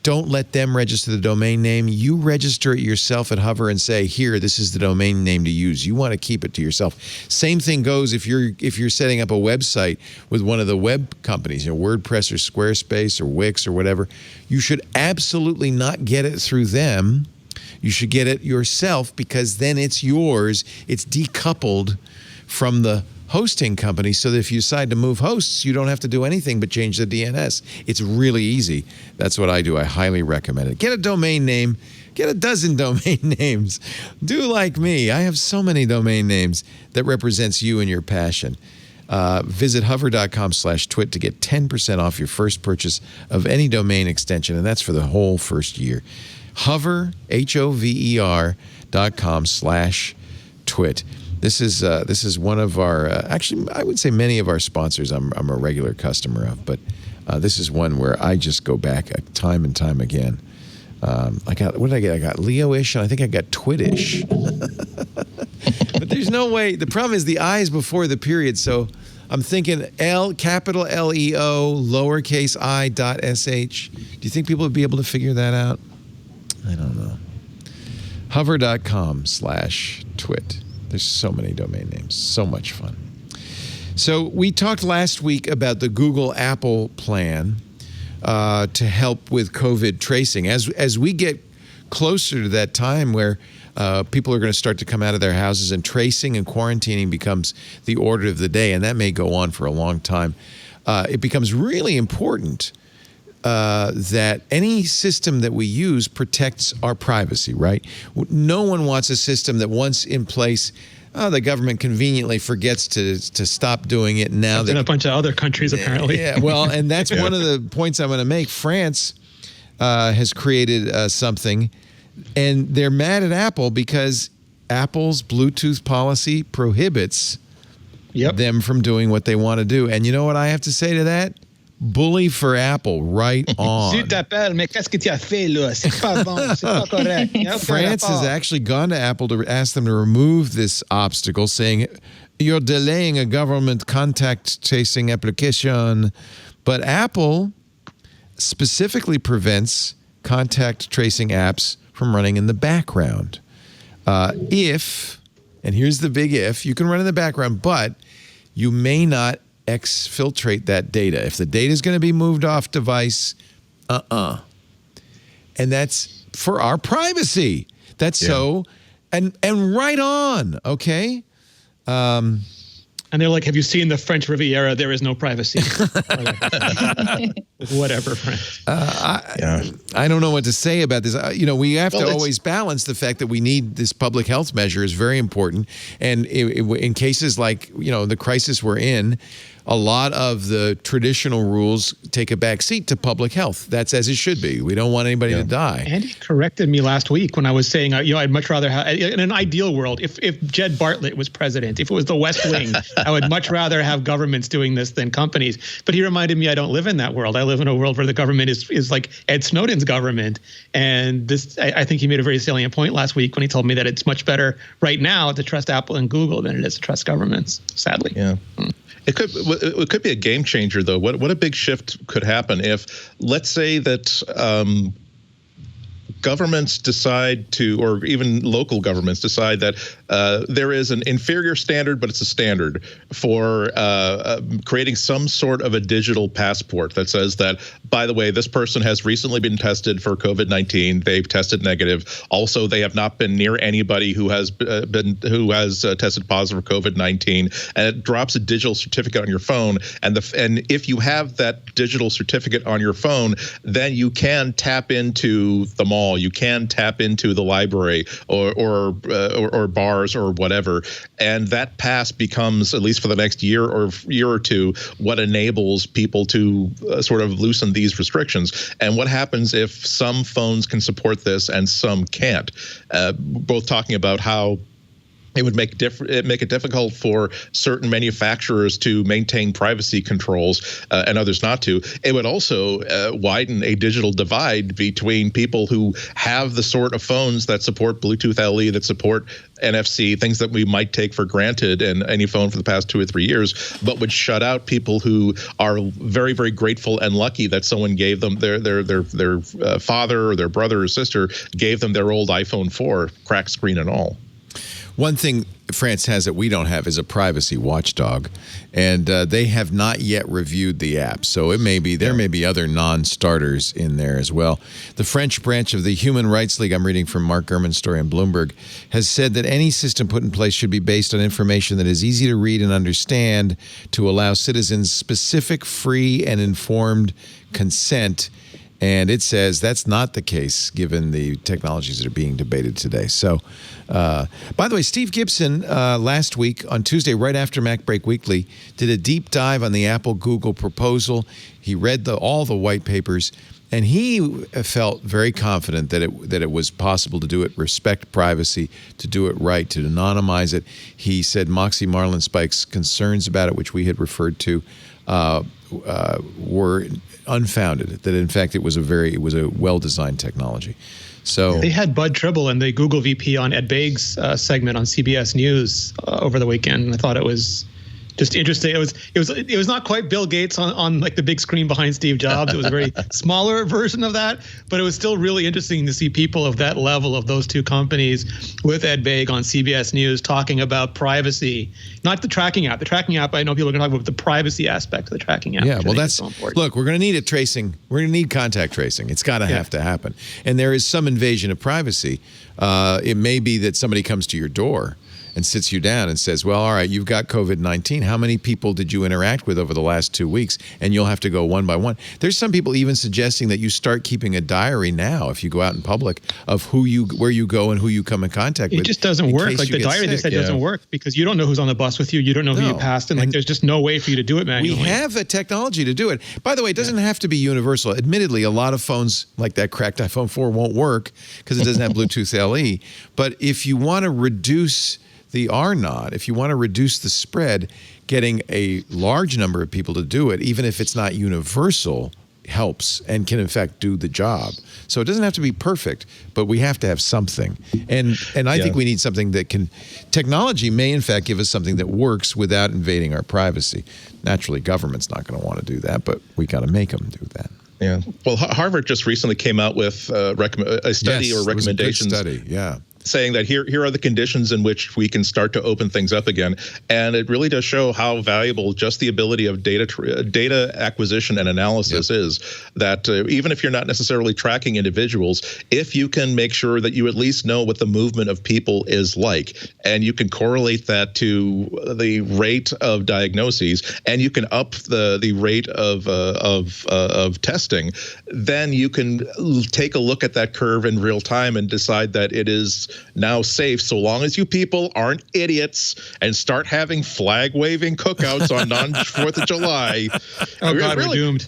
Speaker 1: don't let them register the domain name. You register it yourself at Hover and say, here, this is the domain name to use. You want to keep it to yourself. Same thing goes if you're setting up a website with one of the web companies, WordPress or Squarespace or Wix or whatever. You should absolutely not get it through them. You should get it yourself, because then it's yours. It's decoupled from the hosting company, so that if you decide to move hosts, you don't have to do anything but change the DNS. It's really easy. That's what I do. I highly recommend it. Get a domain name. Get a dozen domain names. Do like me. I have so many domain names that represents you and your passion. Visit hover.com/twit to get 10% off your first purchase of any domain extension, and that's for the whole first year. Hover, HOVER.com/twit. This is one of our, actually, I would say many of our sponsors I'm a regular customer of, but this is one where I just go back time and time again. What did I get? I got Leo-ish, and I think I got Twit-ish. But there's no way. The problem is the I is before the period, so I'm thinking capital Leo, lowercase I.sh. Do you think people would be able to figure that out? I don't know. Hover.com/twit. There's so many domain names. So much fun. So we talked last week about the Google-Apple plan to help with COVID tracing. As we get closer to that time where people are going to start to come out of their houses and tracing and quarantining becomes the order of the day, and that may go on for a long time, it becomes really important that any system that we use protects our privacy, right? No one wants a system that once in place, the government conveniently forgets to stop doing it. Now
Speaker 5: in a bunch of other countries, apparently.
Speaker 1: Yeah, well, and that's one of the points I'm going to make. France has created something, and they're mad at Apple because Apple's Bluetooth policy prohibits them from doing what they want to do. And you know what I have to say to that? Bully for Apple, right on.
Speaker 5: Tu t'appelles, mais qu'est-ce que tu as fait là? C'est pas bon, c'est pas correct.
Speaker 1: France has actually gone to Apple to ask them to remove this obstacle, saying you're delaying a government contact tracing application. But Apple specifically prevents contact tracing apps from running in the background. If, and here's the big if, you can run in the background, but you may not exfiltrate that data. If the data is going to be moved off device, and that's for our privacy. That's so, and right on, okay?
Speaker 5: And they're like, have you seen the French Riviera? There is no privacy. Whatever, friends.
Speaker 1: I don't know what to say about this. We have to always balance the fact that we need this public health measure is very important. And in cases like, the crisis we're in, a lot of the traditional rules take a back seat to public health. That's as it should be. We don't want anybody to die.
Speaker 5: And he corrected me last week when I was saying, I'd much rather have, in an ideal world, if Jed Bartlett was president, if it was the West Wing, I would much rather have governments doing this than companies. But he reminded me I don't live in that world. I live in a world where the government is like Ed Snowden's government. And this, I think he made a very salient point last week when he told me that it's much better right now to trust Apple and Google than it is to trust governments, sadly.
Speaker 4: Yeah. It could be a game changer, though. What a big shift could happen if, let's say that governments decide to, or even local governments decide that there is an inferior standard, but it's a standard for creating some sort of a digital passport that says that, by the way, this person has recently been tested for COVID-19. They've tested negative. Also, they have not been near anybody who has tested positive for COVID-19. And it drops a digital certificate on your phone. And if you have that digital certificate on your phone, then you can tap into the mall. You can tap into the library or bars or whatever, and that pass becomes, at least for the next year or two, what enables people to sort of loosen these restrictions. And what happens if some phones can support this and some can't? Both talking about how it would make it difficult for certain manufacturers to maintain privacy controls and others not to. It would also widen a digital divide between people who have the sort of phones that support Bluetooth LE, that support NFC, things that we might take for granted in any phone for the past 2 or 3 years, but would shut out people who are very, very grateful and lucky that someone gave them their father or their brother or sister gave them their old iPhone 4, cracked screen and all.
Speaker 1: One thing France has that we don't have is a privacy watchdog, and they have not yet reviewed the app. So there may be other non-starters in there as well. The French branch of the Human Rights League, I'm reading from Mark Gurman's story on Bloomberg, has said that any system put in place should be based on information that is easy to read and understand to allow citizens specific, free, and informed consent. And it says that's not the case given the technologies that are being debated today. So, by the way, Steve Gibson last week on Tuesday, right after MacBreak Weekly, did a deep dive on the Apple-Google proposal. He read all the white papers, and he felt very confident that it was possible to do it, respect privacy, to do it right, to anonymize it. He said Moxie Marlinspike's concerns about it, which we had referred to, were unfounded, that in fact it was a well-designed technology. So
Speaker 5: they had Bud Tribble and the Google VP on Ed Baig's segment on CBS News over the weekend. I thought it was just interesting. It was not quite Bill Gates on like the big screen behind Steve Jobs. It was a very smaller version of that, but it was still really interesting to see people of that level of those two companies with Ed Baig on CBS News talking about privacy, not the tracking app. The tracking app, I know people are going to talk about the privacy aspect of the tracking app.
Speaker 1: Yeah, well, that's so important. Look, we're going to need tracing. We're going to need contact tracing. It's got to have to happen. And there is some invasion of privacy. It may be that somebody comes to your door and sits you down and says, well, all right, you've got COVID-19. How many people did you interact with over the last 2 weeks? And you'll have to go one by one. There's some people even suggesting that you start keeping a diary now if you go out in public of where you go and who you come in contact with.
Speaker 5: It just doesn't work. Like the diary they said doesn't work because you don't know who's on the bus with you. You don't know who you passed. And there's just no way for you to do it manually.
Speaker 1: We have the technology to do it. By the way, it doesn't have to be universal. Admittedly, a lot of phones like that cracked iPhone 4 won't work because it doesn't have Bluetooth LE. But if you want to reduce the R0, if you want to reduce the spread, getting a large number of people to do it, even if it's not universal, helps and can in fact do the job. So it doesn't have to be perfect, but we have to have something. And I think we need something that can, technology may in fact give us something that works without invading our privacy. Naturally, government's not going to want to do that, but we got to make them do that.
Speaker 4: Yeah. Well, Harvard just recently came out with a study or recommendations.
Speaker 1: It was a good study. Yeah.
Speaker 4: saying that here are the conditions in which we can start to open things up again. And it really does show how valuable just the ability of data acquisition and analysis is, that even if you're not necessarily tracking individuals, if you can make sure that you at least know what the movement of people is like, and you can correlate that to the rate of diagnoses, and you can up the rate of testing, then you can take a look at that curve in real time and decide that it is now safe, so long as you people aren't idiots and start having flag waving cookouts on non-4th of July.
Speaker 5: Oh God, we're doomed.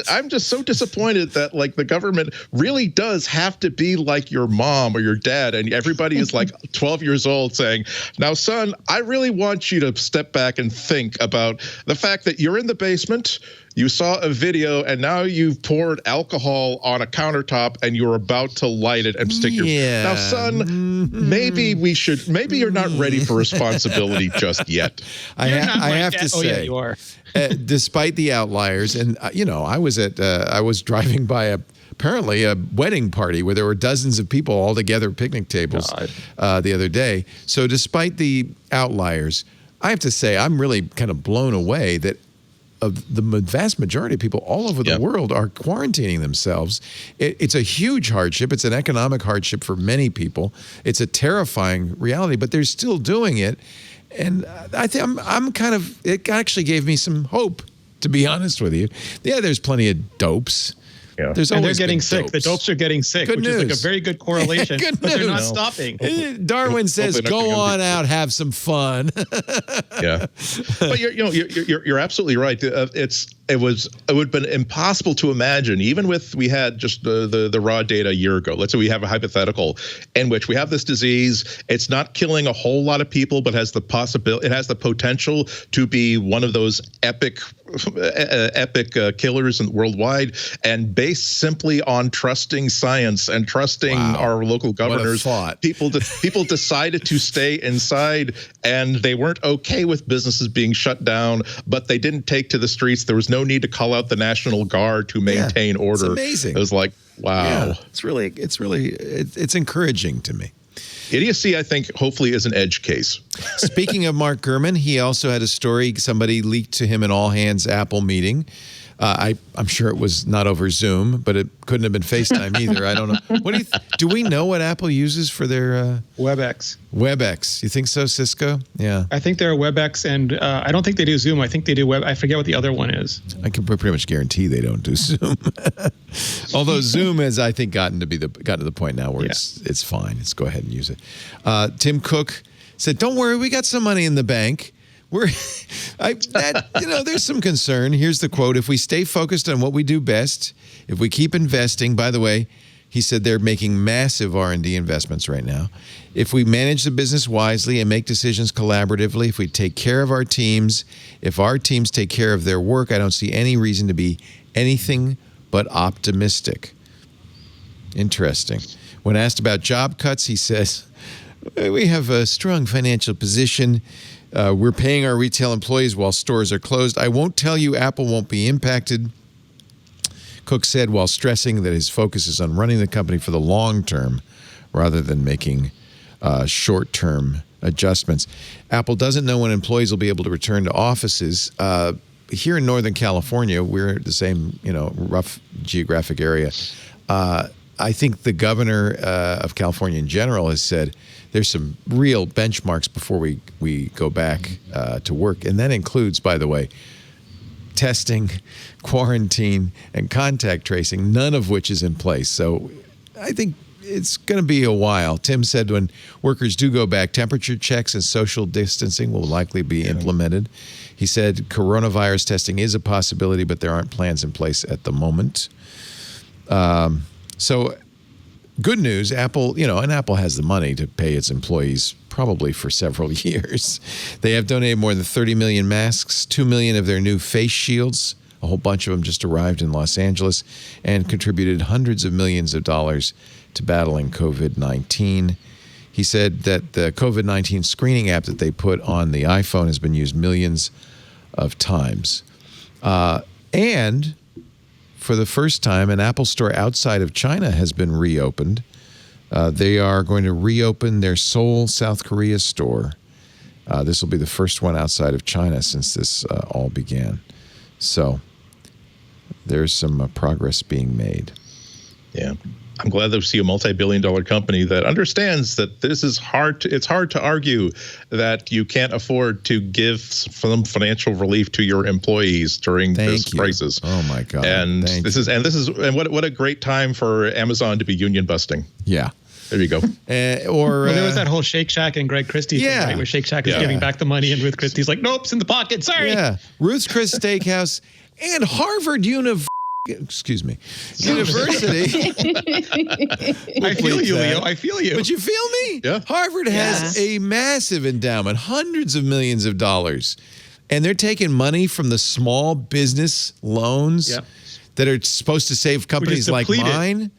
Speaker 4: I'm just so disappointed that like the government really does have to be like your mom or your dad, and everybody is like 12 years old saying, now son, I really want you to step back and think about the fact that you're in the basement, you saw a video, and now you've poured alcohol on a countertop and you're about to light it and stick your... Now, son, maybe you're not ready for responsibility just yet.
Speaker 1: I have to say,
Speaker 5: you are.
Speaker 1: Despite the outliers, and I was driving by apparently a wedding party where there were dozens of people all together at picnic tables the other day. So despite the outliers, I have to say I'm really kind of blown away that the vast majority of people all over the world are quarantining themselves. It's a huge hardship. It's an economic hardship for many people. It's a terrifying reality, but they're still doing it. And I think it actually gave me some hope, to be honest with you. Yeah, there's plenty of dopes.
Speaker 4: Yeah.
Speaker 5: And they're getting sick. The dopes are getting sick, which is like a very good correlation.
Speaker 1: Good
Speaker 5: but they're
Speaker 1: news.
Speaker 5: not stopping.
Speaker 1: Darwin says, "Go on out, have some fun."
Speaker 4: Yeah, but you're absolutely right. It would have been impossible to imagine, even with we had just the raw data a year ago. Let's say we have a hypothetical in which we have this disease. It's not killing a whole lot of people, but has the potential to be one of those epic killers worldwide, and based simply on trusting science and trusting our local governors. People decided to stay inside, and they weren't okay with businesses being shut down, but they didn't take to the streets. There was no need to call out the National Guard to maintain order.
Speaker 1: It's amazing.
Speaker 4: It was like, wow.
Speaker 1: Yeah, it's encouraging to me.
Speaker 4: Idiocy, I think, hopefully is an edge case.
Speaker 1: Speaking of Mark Gurman, he also had a story. Somebody leaked to him an all-hands Apple meeting. I'm sure it was not over Zoom, but it couldn't have been FaceTime either. I don't know. Do we know what Apple uses for their
Speaker 5: WebEx?
Speaker 1: WebEx. You think so, Cisco? Yeah.
Speaker 5: I think they're WebEx, and I don't think they do Zoom. I think they do Web. I forget what the other one is.
Speaker 1: I can pretty much guarantee they don't do Zoom. Although Zoom has, I think, gotten to the point now where it's fine. Let's go ahead and use it. Tim Cook said, "Don't worry, we got some money in the bank." There's some concern. Here's the quote: "If we stay focused on what we do best, if we keep investing," by the way, he said they're making massive R&D investments right now. "If we manage the business wisely and make decisions collaboratively, if we take care of our teams, if our teams take care of their work, I don't see any reason to be anything but optimistic." Interesting. When asked about job cuts, he says, "We have a strong financial position. We're paying our retail employees while stores are closed. I won't tell you Apple won't be impacted," Cook said, while stressing that his focus is on running the company for the long term rather than making short-term adjustments. Apple doesn't know when employees will be able to return to offices. Here in Northern California, we're the same, rough geographic area. I think the governor of California in general has said there's some real benchmarks before we go back to work. And that includes, by the way, testing, quarantine, and contact tracing, none of which is in place. So I think it's going to be a while. Tim said when workers do go back, temperature checks and social distancing will likely be implemented. He said coronavirus testing is a possibility, but there aren't plans in place at the moment. So good news, Apple, and Apple has the money to pay its employees probably for several years. They have donated more than 30 million masks, 2 million of their new face shields. A whole bunch of them just arrived in Los Angeles, and contributed hundreds of millions of dollars to battling COVID-19. He said that the COVID-19 screening app that they put on the iPhone has been used millions of times. And for the first time, an Apple store outside of China has been reopened. They are going to reopen their Seoul, South Korea store. This will be the first one outside of China since this all began. So there's some progress being made.
Speaker 4: Yeah. I'm glad to see a multi-billion-dollar company that understands that this is hard. It's hard to argue that you can't afford to give some financial relief to your employees during this crisis.
Speaker 1: Oh my God!
Speaker 4: And what a great time for Amazon to be union busting.
Speaker 1: Yeah.
Speaker 4: There you go.
Speaker 5: Well, there was that whole Shake Shack and Greg Christie thing, right? Where Shake Shack is giving back the money and Ruth Christie's like, nope, it's in the pocket. Sorry.
Speaker 1: Yeah. Ruth's Chris Steakhouse and Harvard University. University.
Speaker 5: I feel you, Leo. I feel you.
Speaker 1: But you feel me?
Speaker 4: Yeah.
Speaker 1: Harvard has a massive endowment, hundreds of millions of dollars. And they're taking money from the small business loans that are supposed to save companies like mine.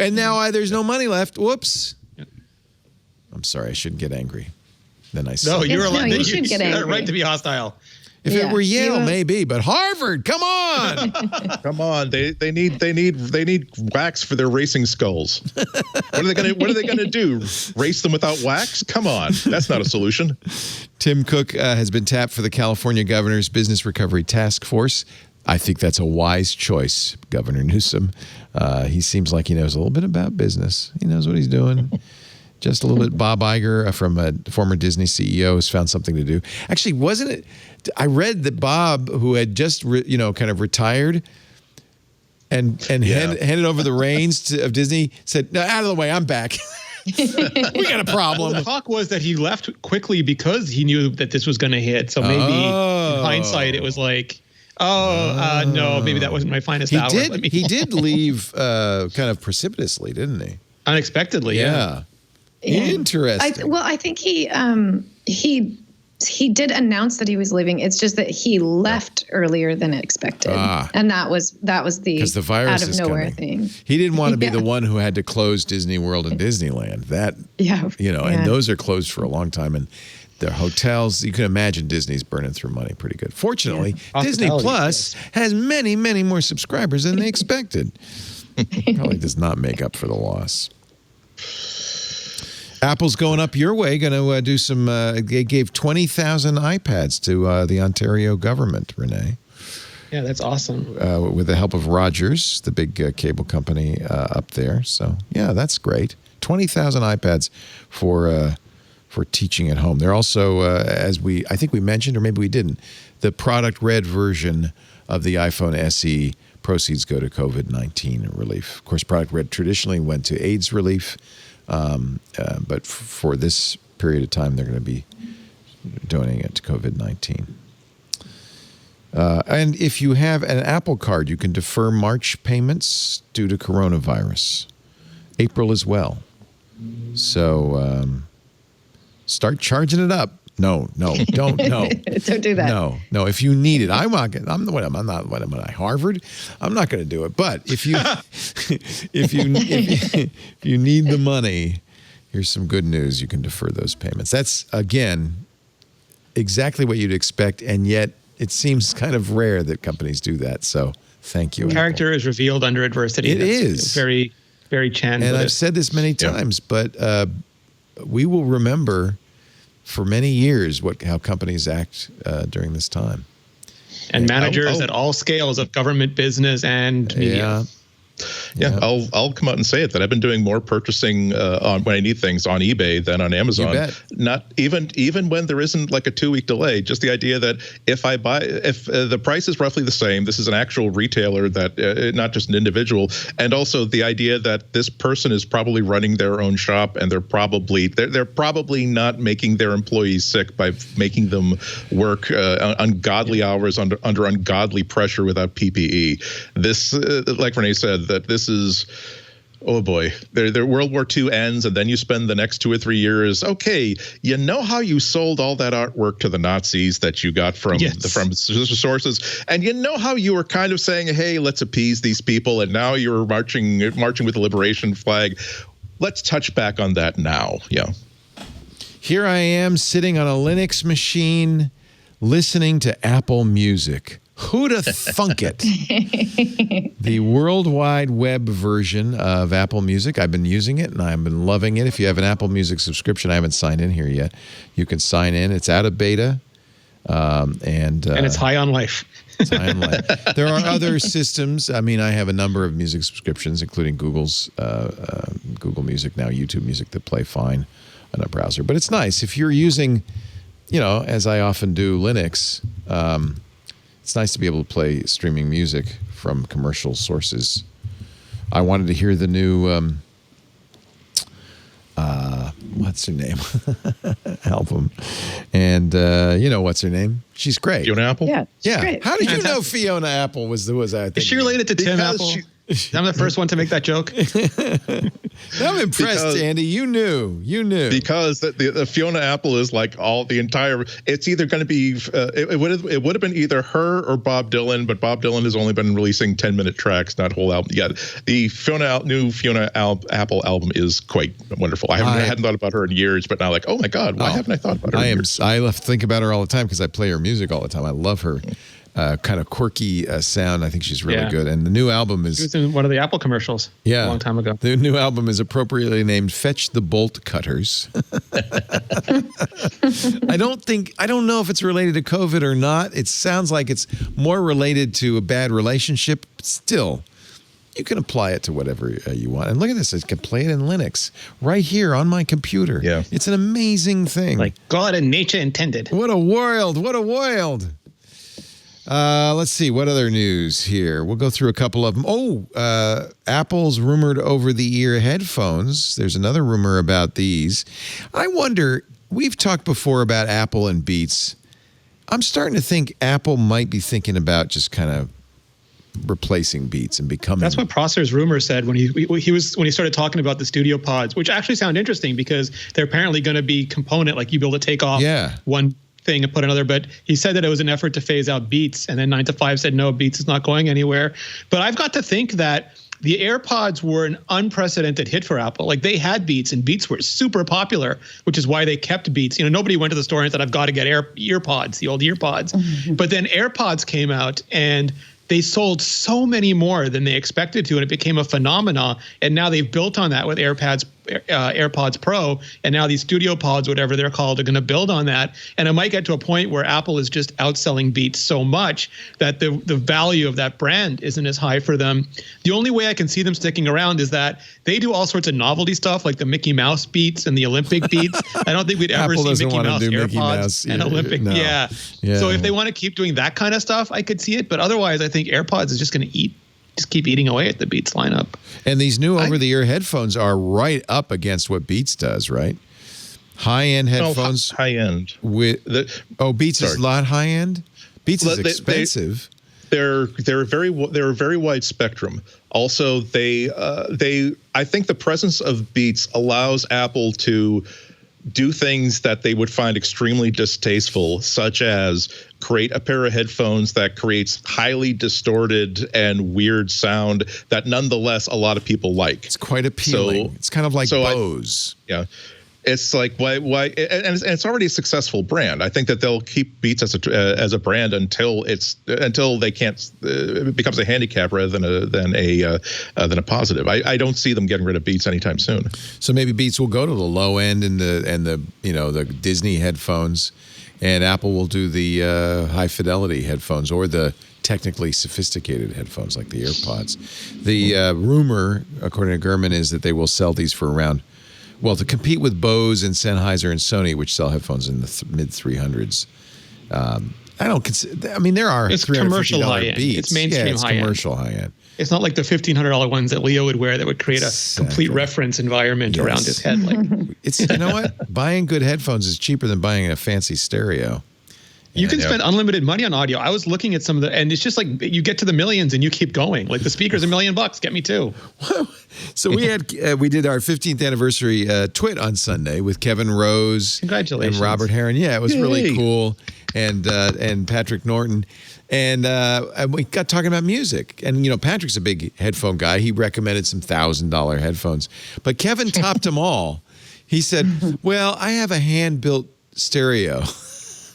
Speaker 1: And now there's no money left. Whoops. I'm sorry. I shouldn't get angry. Then I said,
Speaker 5: no, you're allowed.
Speaker 6: You should get angry.
Speaker 5: Right to be hostile.
Speaker 1: If it were Yale, maybe, but Harvard, come on.
Speaker 4: Come on. They need wax for their racing skulls. What are they gonna do? Race them without wax? Come on. That's not a solution.
Speaker 1: Tim Cook has been tapped for the California Governor's Business Recovery Task Force. I think that's a wise choice, Governor Newsom. He seems like he knows a little bit about business. He knows what he's doing. Just a little bit. Bob Iger, from a former Disney CEO, has found something to do. Actually, wasn't it? I read that Bob, who had just kind of retired and handed over the reins of Disney, said, "No, out of the way, I'm back." We got a problem.
Speaker 5: Well, the talk was that he left quickly because he knew that this was going to hit. So maybe in hindsight, it was like, no, maybe that wasn't my finest hour.
Speaker 1: He did leave kind of precipitously, didn't he?
Speaker 5: Unexpectedly, yeah.
Speaker 1: Interesting.
Speaker 6: I think he did announce that he was leaving. It's just that he left earlier than expected, and that was the
Speaker 1: virus
Speaker 6: out of nowhere thing.
Speaker 1: He didn't want to be the one who had to close Disney World and Disneyland. And those are closed for a long time, and the hotels. You can imagine Disney's burning through money pretty good. Fortunately, Disney Plus has many, many more subscribers than they expected. Probably does not make up for the loss. Apple's going up your way, going to do some, they gave 20,000 iPads to the Ontario government, Rene.
Speaker 5: Yeah, that's awesome.
Speaker 1: With the help of Rogers, the big cable company up there. So, yeah, that's great. 20,000 iPads for teaching at home. They're also, I think we mentioned, or maybe we didn't, the product red version of the iPhone SE proceeds go to COVID-19 relief. Of course, product red traditionally went to AIDS relief. But for this period of time, they're going to be donating it to COVID-19. And if you have an Apple Card, you can defer March payments due to coronavirus. April as well. So start charging it up. No, don't.
Speaker 6: Don't do that.
Speaker 1: No. If you need it, I'm not. What am I? Harvard? I'm not going to do it. But if you if you need the money, here's some good news. You can defer those payments. That's again exactly what you'd expect, and yet it seems kind of rare that companies do that. So thank you.
Speaker 5: Character is revealed under adversity.
Speaker 1: It is
Speaker 5: it's very, very Chan.
Speaker 1: And I've said this many times, but we will remember for many years how companies act during this time.
Speaker 5: And managers at all scales of government, business, and media.
Speaker 4: Yeah, I'll come out and say it that I've been doing more purchasing when I need things on eBay than on Amazon.
Speaker 1: You bet.
Speaker 4: Not even when there isn't like a 2-week delay. Just the idea that if the price is roughly the same, this is an actual retailer that not just an individual, and also the idea that this person is probably running their own shop and they're probably not making their employees sick by making them work ungodly hours under ungodly pressure without PPE. This, like Rene said, that this is, oh boy, their World War II ends, and then you spend the next 2 or 3 years. Okay, you know how you sold all that artwork to the Nazis that you got from sources, and you know how you were kind of saying, "Hey, let's appease these people," and now you're marching with the liberation flag. Let's touch back on that now. Yeah.
Speaker 1: Here I am sitting on a Linux machine, listening to Apple Music. Who'da thunk it? The World Wide Web version of Apple Music. I've been using it, and I've been loving it. If you have an Apple Music subscription, I haven't signed in here yet. You can sign in. It's out of beta. And
Speaker 5: it's high on life.
Speaker 1: It's high on life. There are other systems. I mean, I have a number of music subscriptions, including Google's Google Music, now YouTube Music, that play fine on a browser. But it's nice. If you're using, as I often do, Linux, it's nice to be able to play streaming music from commercial sources. I wanted to hear the new, what's her name, album. And, what's her name? She's great.
Speaker 4: Fiona Apple?
Speaker 6: Yeah.
Speaker 1: Yeah.
Speaker 6: Great.
Speaker 1: How did you know Fiona Apple was I think?
Speaker 5: Is she related to Tim
Speaker 4: Because
Speaker 5: Apple? I'm the first one to make that joke.
Speaker 1: I'm impressed, Andy. You knew.
Speaker 4: Because the Fiona Apple is like the entire. It's either going to be. It would have been either her or Bob Dylan, but Bob Dylan has only been releasing 10-minute tracks, not whole album yet. The new Fiona Apple album is quite wonderful. I hadn't thought about her in years, but now oh my God, why haven't I thought about her?
Speaker 1: I think about her all the time because I play her music all the time. I love her. Kind of quirky sound. I think she's really good. And the new album is...
Speaker 5: She was in one of the Apple commercials a long time ago.
Speaker 1: The new album is appropriately named Fetch the Bolt Cutters. I don't know if it's related to COVID or not. It sounds like it's more related to a bad relationship. But still, you can apply it to whatever you want. And look at this. I can play it in Linux right here on my computer.
Speaker 4: Yeah.
Speaker 1: It's an amazing thing.
Speaker 5: Like God and nature intended.
Speaker 1: What a world. What a world. Let's see. What other news here? We'll go through a couple of them. Apple's rumored over-the-ear headphones. There's another rumor about these. I wonder, we've talked before about Apple and Beats. I'm starting to think Apple might be thinking about just kind of replacing Beats and becoming... That's
Speaker 5: what Prosser's rumor said when he started talking about the Studio Pods, which actually sound interesting because they're apparently going to be component, like you be able to take off one thing and put another, but he said that it was an effort to phase out Beats, and then 9 to 5 said no, Beats is not going anywhere. But I've got to think that the AirPods were an unprecedented hit for Apple. Like they had Beats, and Beats were super popular, which is why they kept Beats. Nobody went to the store and said, I've got to get earpods, the old earpods. But then AirPods came out, and they sold so many more than they expected to, and it became a phenomenon. And now they've built on that with AirPods Pro, and now these Studio Pods, whatever they're called, are going to build on that. And it might get to a point where Apple is just outselling Beats so much that the value of that brand isn't as high for them. The only way I can see them sticking around is that they do all sorts of novelty stuff, like the Mickey Mouse Beats and the Olympic Beats. I don't think we'd ever see Mickey Mouse AirPods and Olympic. No. Yeah. So if they want to keep doing that kind of stuff, I could see it. But otherwise, I think AirPods is just going to keep eating away at the Beats lineup.
Speaker 1: And these new over-the-ear headphones are right up against what Beats does, right? High-end headphones.
Speaker 4: High-end.
Speaker 1: Beats is not high-end? Beats is expensive.
Speaker 4: They're a very wide spectrum. Also, I think the presence of Beats allows Apple to do things that they would find extremely distasteful, such as create a pair of headphones that creates highly distorted and weird sound that nonetheless a lot of people like.
Speaker 1: It's quite appealing. It's kind of like Bose.
Speaker 4: It's like why and it's already a successful brand. I think that they'll keep Beats as a brand until they can't it becomes a handicap rather than a positive. I don't see them getting rid of Beats anytime soon.
Speaker 1: So maybe Beats will go to the low end and the Disney headphones, and Apple will do the high fidelity headphones or the technically sophisticated headphones like the AirPods. The rumor, according to Gurman, is that they will sell these for around. Well, to compete with Bose and Sennheiser and Sony, which sell headphones in the mid 300s, there are
Speaker 5: it's commercial high-end.
Speaker 1: Beats.
Speaker 5: It's mainstream high-end.
Speaker 1: Commercial high-end.
Speaker 5: It's not like the $1,500 ones that Leo would wear that would create a complete reference environment around his head. Like
Speaker 1: it's what? Buying good headphones is cheaper than buying a fancy stereo.
Speaker 5: You can spend unlimited money on audio. I was looking at some of and it's just like you get to the millions and you keep going. Like the speaker's $1 million. Get me too.
Speaker 1: So we did our 15th anniversary twit on Sunday with Kevin Rose.
Speaker 5: Congratulations.
Speaker 1: And Robert Heron. Yeah, it was really cool. And Patrick Norton. And we got talking about music. And, Patrick's a big headphone guy. He recommended some $1,000 headphones. But Kevin topped them all. He said, well, I have a hand-built stereo.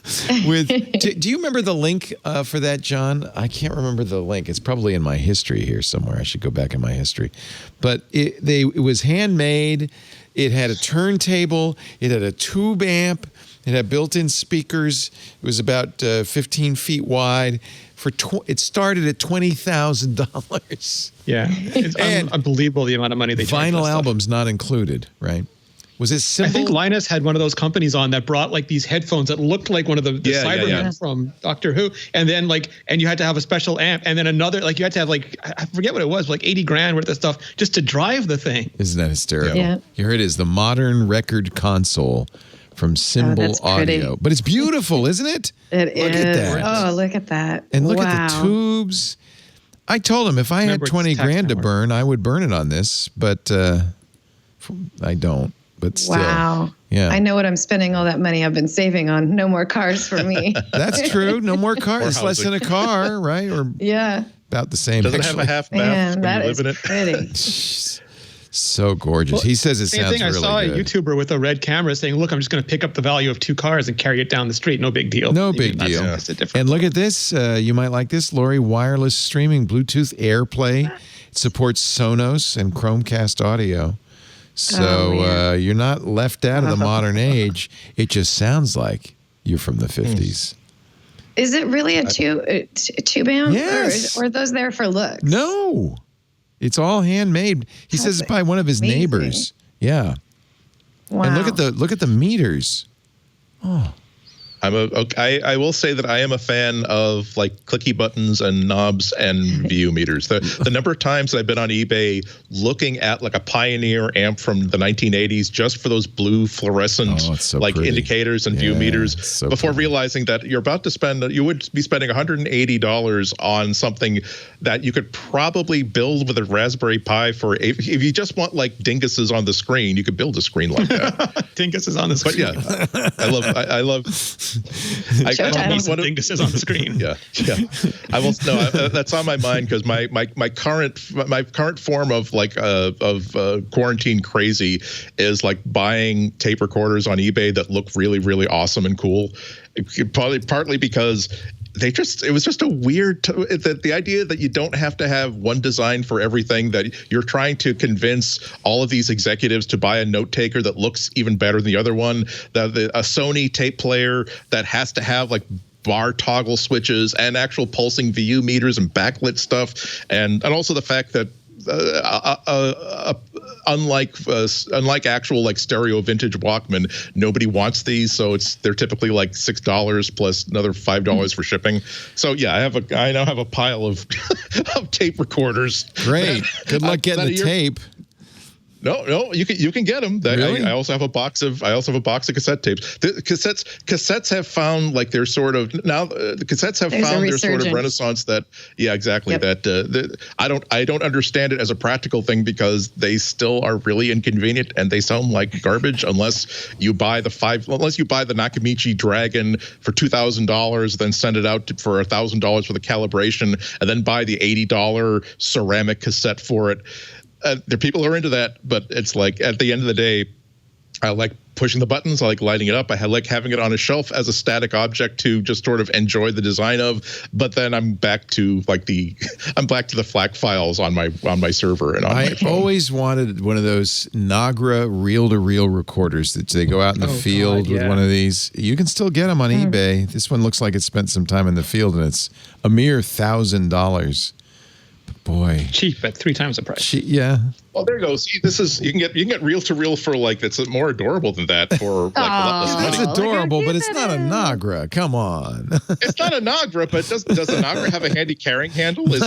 Speaker 1: Do you remember the link for that, John? I can't remember the link. It's probably in my history here somewhere. I should go back in my history. But it was handmade. It had a turntable. It had a tube amp. It had built-in speakers. It was about 15 feet wide. It started at $20,000.
Speaker 5: Yeah, it's unbelievable the amount of money they charge.
Speaker 1: Vinyl albums not included, right? Was it simple?
Speaker 5: I think Linus had one of those companies on that brought like these headphones that looked like one of the Cybermen from Doctor Who, and then and you had to have a special amp, and then another you had to have I forget what it was, like $80,000 worth of stuff just to drive the thing.
Speaker 1: Isn't that hysterical?
Speaker 6: Yeah.
Speaker 1: Here it is, the modern record console from Symbol Audio. But it's beautiful, isn't it?
Speaker 6: It is.
Speaker 1: Look at that.
Speaker 6: Oh, look at that.
Speaker 1: And look at the tubes. I told him if I had $20,000 to burn, I would burn it on this, but I don't. But still.
Speaker 6: Wow.
Speaker 1: Yeah.
Speaker 6: I know what I'm spending all that money I've been saving on. No more cars for me.
Speaker 1: That's true. No more cars. It's less than a car, right? Or about the same.
Speaker 4: Doesn't have a half bath when you live in it.
Speaker 6: Pretty.
Speaker 1: So gorgeous. He says it sounds really good.
Speaker 5: I saw a YouTuber with a red camera saying, look, I'm just going to pick up the value of 2 cars and carry it down the street. No big deal.
Speaker 1: No big deal.
Speaker 5: That's a difference.
Speaker 1: And look at this. You might like this, Lory. Wireless streaming, Bluetooth AirPlay. It supports Sonos and Chromecast audio. So you're not left out of the modern age. It just sounds like you're from the 50s.
Speaker 6: Is it really a tube amp?
Speaker 1: Yes.
Speaker 6: Or are those there for looks?
Speaker 1: No. It's all handmade. He says it's by one of his neighbors. Yeah.
Speaker 6: Wow.
Speaker 1: And look at the meters. Oh.
Speaker 4: I will say that I am a fan of like clicky buttons and knobs and view meters. The number of times that I've been on eBay looking at like a Pioneer amp from the 1980s just for those blue fluorescent indicators and view meters before realizing that you would be spending $180 on something that you could probably build with a Raspberry Pi for if you just want like dinguses on the screen, you could build a screen like that.
Speaker 5: Dinguses on the screen.
Speaker 4: But yeah, I love
Speaker 5: I dinguses on the screen.
Speaker 4: Yeah. I will. No, that's on my mind because my current form of quarantine crazy is like buying tape recorders on eBay that look really, really awesome and cool. Partly because it was just a weird, the idea that you don't have to have one design for everything, that you're trying to convince all of these executives to buy a note taker that looks even better than the other one, a Sony tape player that has to have like bar toggle switches and actual pulsing VU meters and backlit stuff. And also the fact that unlike actual like stereo vintage Walkman, nobody wants these, so they're typically like $6 plus another $5 for shipping. So yeah, I now have a pile of of tape recorders.
Speaker 1: Great. Good luck getting the tape.
Speaker 4: No, you can get them.
Speaker 1: Really?
Speaker 4: I also have a box of cassette tapes. The cassettes have found like their sort of the cassettes have found their sort of renaissance. Exactly. Yep. That I don't understand it as a practical thing because they still are really inconvenient and they sound like garbage unless you buy the Nakamichi Dragon for $2,000, then send it out for $1,000 for the calibration, and then buy the $80 ceramic cassette for it. There are people who are into that, but it's like at the end of the day, I like pushing the buttons. I like lighting it up. I like having it on a shelf as a static object to just sort of enjoy the design of. But then I'm back to the FLAC files on my server and on my phone. I
Speaker 1: always wanted one of those Nagra reel-to-reel recorders that they go out in the field with one of these. You can still get them on eBay. This one looks like it spent some time in the field, and it's a mere $1,000. Boy,
Speaker 5: cheap at 3 times the price.
Speaker 1: Yeah.
Speaker 4: Well, there you go. See, you can get reel to reel for like it's more adorable than that for like a lot less money.
Speaker 1: It's adorable, but it's not a Nagra. Come on.
Speaker 4: It's not a Nagra, but does the Nagra have a handy carrying handle? Is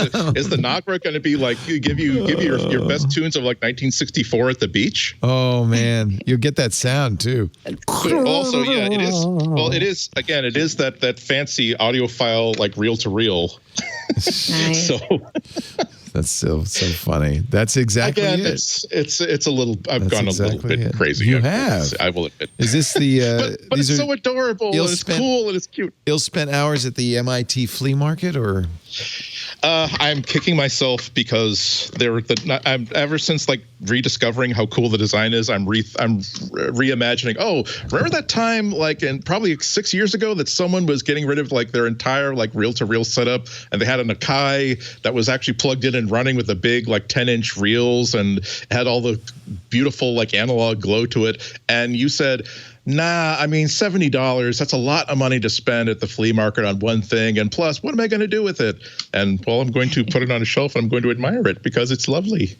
Speaker 4: the Nagra going to be like give you your best tunes of like 1964 at the beach?
Speaker 1: Oh man, you'll get that sound too.
Speaker 4: Also, yeah, it is. Well, it is again. It is that fancy audiophile like reel to reel.
Speaker 6: Nice.
Speaker 4: So.
Speaker 1: That's so funny. That's exactly
Speaker 4: it. It's a little. I've gone a little bit crazy.
Speaker 1: You have.
Speaker 4: I will admit.
Speaker 1: Is this the?
Speaker 4: but it's so adorable. And it's cool and it's cute.
Speaker 1: Ill spent hours at the MIT flea market, or?
Speaker 4: I'm kicking myself because I'm ever since like rediscovering how cool the design is. I'm reimagining. Oh, remember that time like and probably 6 years ago that someone was getting rid of like their entire like reel-to-reel setup, and they had an Akai that was actually plugged in and running with the big like 10-inch reels and had all the beautiful like analog glow to it. And you said, nah, I mean, $70, that's a lot of money to spend at the flea market on one thing. And plus, what am I going to do with it? And, well, I'm going to put it on a shelf and I'm going to admire it because it's lovely.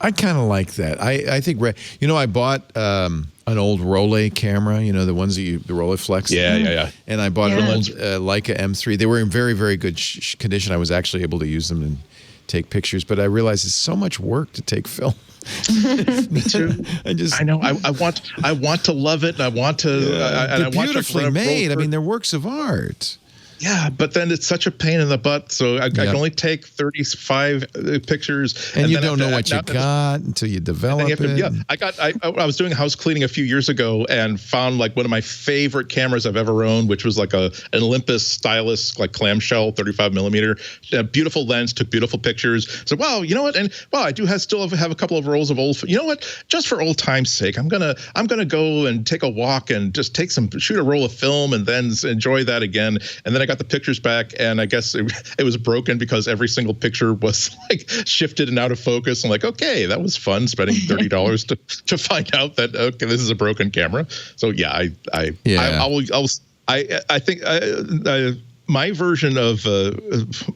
Speaker 1: I kind of like that. I think, I bought an old Role camera, the ones that the Rolleiflex.
Speaker 4: Yeah.
Speaker 1: And I bought an old Leica M3. They were in very, very good condition. I was actually able to use them and take pictures, but I realized it's so much work to take film.
Speaker 4: Me too. I know. I want to love it. And I want to.
Speaker 1: They're beautifully made. I mean, they're works of art.
Speaker 4: Yeah, but then it's such a pain in the butt. So I can only take 35 pictures,
Speaker 1: and you don't know what you got until you develop it.
Speaker 4: I was doing house cleaning a few years ago and found like one of my favorite cameras I've ever owned, which was like an Olympus stylus, like clamshell, 35 millimeter, beautiful lens, took beautiful pictures. So wow, you know what? And wow, I do still have a couple of rolls of old. You know what? Just for old time's sake, I'm gonna go and take a walk and just shoot a roll of film and then enjoy that again. And then I got the pictures back, and I guess it was broken because every single picture was like shifted and out of focus. I'm like, okay, that was fun spending $30 to find out that okay, this is a broken camera. So yeah, I think my version of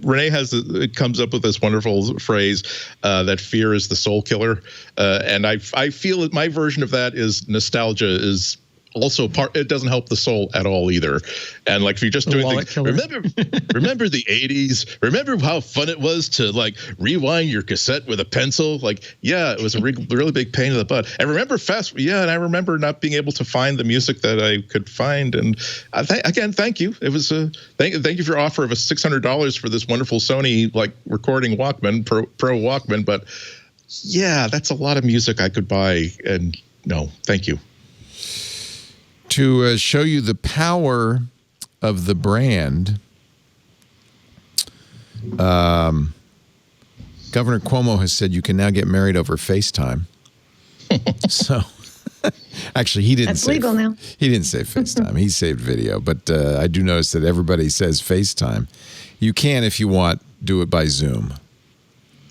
Speaker 4: Rene comes up with this wonderful phrase that fear is the soul killer, and I feel that my version of that is nostalgia is also it doesn't help the soul at all either. And like if you're just doing things, remember the 80s, remember how fun it was to like rewind your cassette with a pencil. Like, yeah, it was a really big pain in the butt. And remember and I remember not being able to find the music that I could find. And again, thank you. It was thank you for your offer of $600 for this wonderful Sony like recording Walkman, Pro Walkman. But yeah, that's a lot of music I could buy. And no, thank you.
Speaker 1: To show you the power of the brand, Governor Cuomo has said you can now get married over FaceTime. So, actually, he didn't.
Speaker 6: That's legal now.
Speaker 1: He didn't say FaceTime. He saved video, but I do notice that everybody says FaceTime. You can, if you want, do it by Zoom.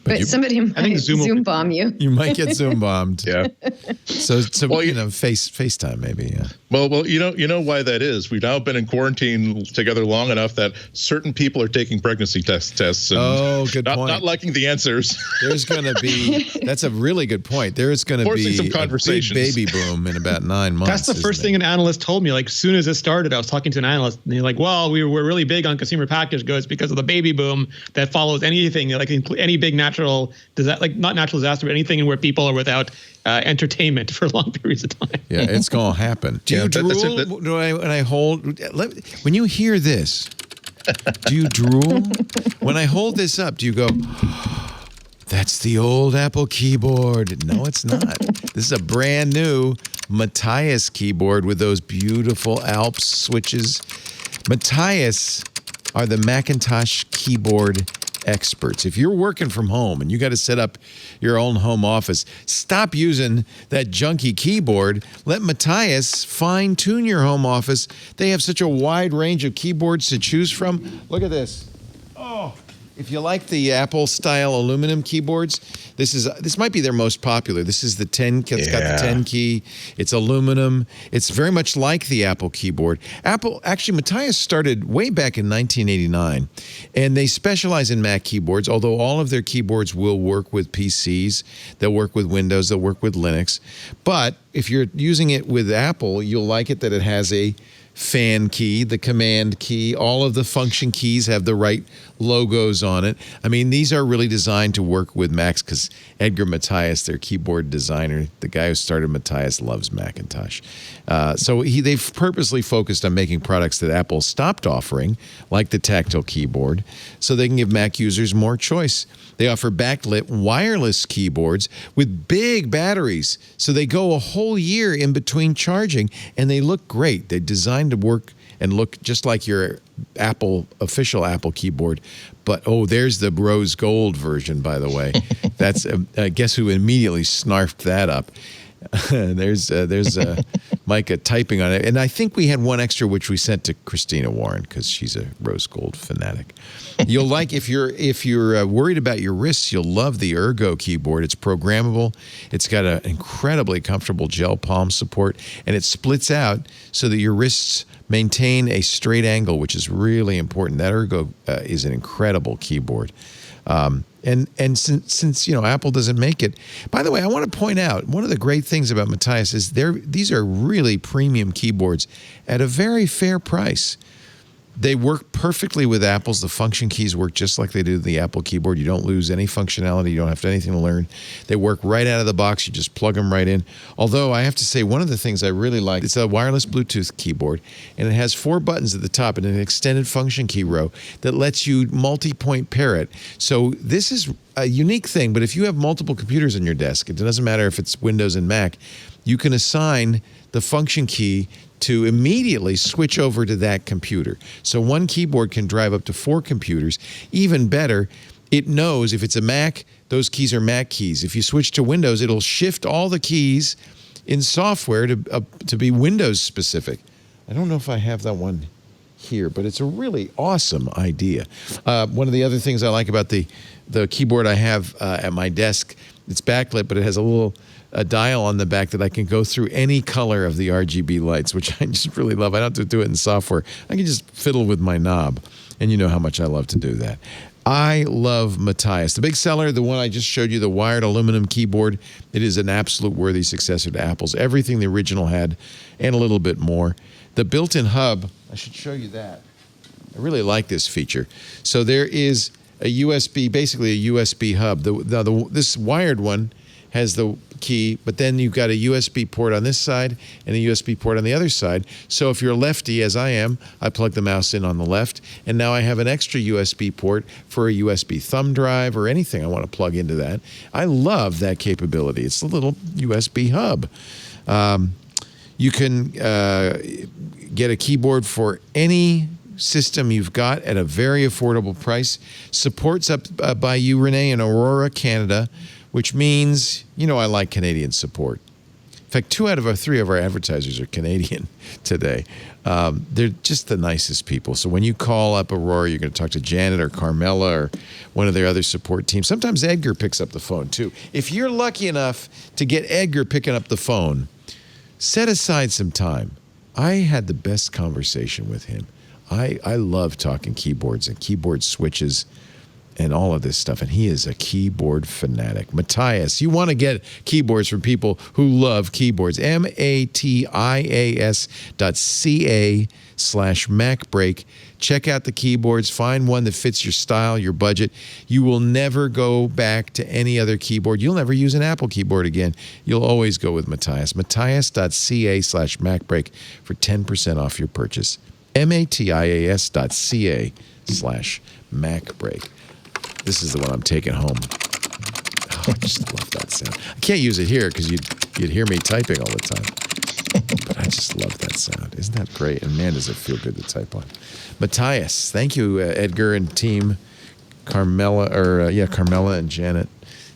Speaker 6: But somebody might Zoom bomb you.
Speaker 1: You might get Zoom bombed.
Speaker 4: Yeah.
Speaker 1: So well, FaceTime maybe. Yeah.
Speaker 4: Well, you know why that is. We've now been in quarantine together long enough that certain people are taking pregnancy tests and
Speaker 1: good point.
Speaker 4: Not liking the answers.
Speaker 1: There's going to be. That's a really good point. There's going to be
Speaker 4: some
Speaker 1: a big baby boom in about 9 months.
Speaker 5: That's the first thing an analyst told me. Like as soon as it started, I was talking to an analyst, and they're like, "Well, we're really big on consumer packaged goods because of the baby boom that follows anything like any big natural like not natural disaster, but anything where people are without entertainment for long periods of time."
Speaker 1: Yeah, it's going to happen. Do you drool when I hold? When you hear this, do you drool? When I hold this up, do you go, "That's the old Apple keyboard"? No, it's not. This is a brand new Matias keyboard with those beautiful Alps switches. Matias are the Macintosh keyboard experts. If you're working from home and you got to set up your own home office, stop using that junky keyboard. Let Matias fine-tune your home office. They have such a wide range of keyboards to choose from. Look at this. Oh, if you like the Apple-style aluminum keyboards, this might be their most popular. This is the 10. It's got the 10 key. It's aluminum. It's very much like the Apple keyboard. Matias started way back in 1989, and they specialize in Mac keyboards, although all of their keyboards will work with PCs. They'll work with Windows. They'll work with Linux. But if you're using it with Apple, you'll like it that it has a fan key, the command key, all of the function keys have the right logos on it. I mean, these are really designed to work with Macs because Edgar Matias, their keyboard designer, the guy who started Matias, loves Macintosh. So they've purposely focused on making products that Apple stopped offering, like the tactile keyboard, so they can give Mac users more choice. They offer backlit wireless keyboards with big batteries, so they go a whole year in between charging, and they look great. They're designed to work and look just like your official Apple keyboard. But, there's the rose gold version, by the way. That's, guess who immediately snarfed that up? There's Micah typing on it. And I think we had one extra, which we sent to Christina Warren because she's a rose gold fanatic. You'll like, if you're worried about your wrists, you'll love the Ergo keyboard. It's programmable. It's got an incredibly comfortable gel palm support, and it splits out so that your wrists maintain a straight angle, which is really important. That Ergo is an incredible keyboard. And since Apple doesn't make it. By the way, I want to point out one of the great things about Matias is these are really premium keyboards at a very fair price. They work perfectly with Apple's. The function keys work just like they do the Apple keyboard. You don't lose any functionality. You don't have anything to learn. They work right out of the box. You just plug them right in. Although I have to say, one of the things I really like, it's a wireless Bluetooth keyboard, and it has 4 buttons at the top and an extended function key row that lets you multi-point pair it. So this is a unique thing, but if you have multiple computers on your desk, it doesn't matter if it's Windows and Mac, you can assign the function key to immediately switch over to that computer. So one keyboard can drive up to 4 computers. Even better, it knows if it's a Mac, those keys are Mac keys. If you switch to Windows, it'll shift all the keys in software to be Windows specific. I don't know if I have that one here, but it's a really awesome idea. One of the other things I like about the keyboard I have at my desk, it's backlit, but it has a dial on the back that I can go through any color of the RGB lights, which I just really love. I don't have to do it in software. I can just fiddle with my knob, and you know how much I love to do that. I love Matias. The big seller, the one I just showed you, the wired aluminum keyboard, it is an absolute worthy successor to Apple's. Everything the original had and a little bit more. The built-in hub, I should show you that. I really like this feature. So there is a USB, basically a USB hub. This wired one has the key, but then you've got a USB port on this side and a USB port on the other side. So if you're a lefty, as I am, I plug the mouse in on the left, and now I have an extra USB port for a USB thumb drive or anything I want to plug into that. I love that capability. It's a little USB hub. You can get a keyboard for any system you've got at a very affordable price. Supports up by you, Rene, in Aurora, Canada, which means, I like Canadian support. In fact, 2 out of 3 of our advertisers are Canadian today. They're just the nicest people. So when you call up Aurora, you're going to talk to Janet or Carmela or one of their other support teams. Sometimes Edgar picks up the phone, too. If you're lucky enough to get Edgar picking up the phone, set aside some time. I had the best conversation with him. I love talking keyboards and keyboard switches and all of this stuff, and he is a keyboard fanatic. Matias, you want to get keyboards from people who love keyboards. Matias.ca/MacBreak. Check out the keyboards. Find one that fits your style, your budget. You will never go back to any other keyboard. You'll never use an Apple keyboard again. You'll always go with Matias. Matias.ca/MacBreak for 10% off your purchase. Matias.ca/MacBreak. This is the one I'm taking home. Oh, I just love that sound. I can't use it here because you'd hear me typing all the time. But I just love that sound. Isn't that great? And man, does it feel good to type on. Matias, thank you, Edgar and team. Carmela and Janet.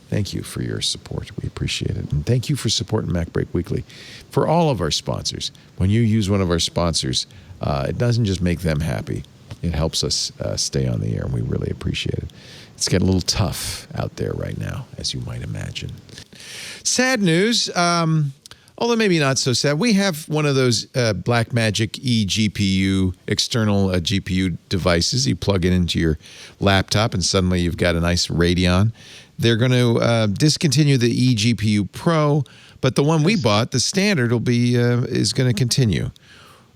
Speaker 1: Thank you for your support. We appreciate it. And thank you for supporting MacBreak Weekly. For all of our sponsors, when you use one of our sponsors, it doesn't just make them happy. It helps us stay on the air, and we really appreciate it. It's getting a little tough out there right now, as you might imagine. Sad news, although maybe not so sad. We have one of those Blackmagic eGPU, external GPU devices. You plug it into your laptop, and suddenly you've got a nice Radeon. They're going to discontinue the eGPU Pro, but the one we bought, the standard, is going to continue.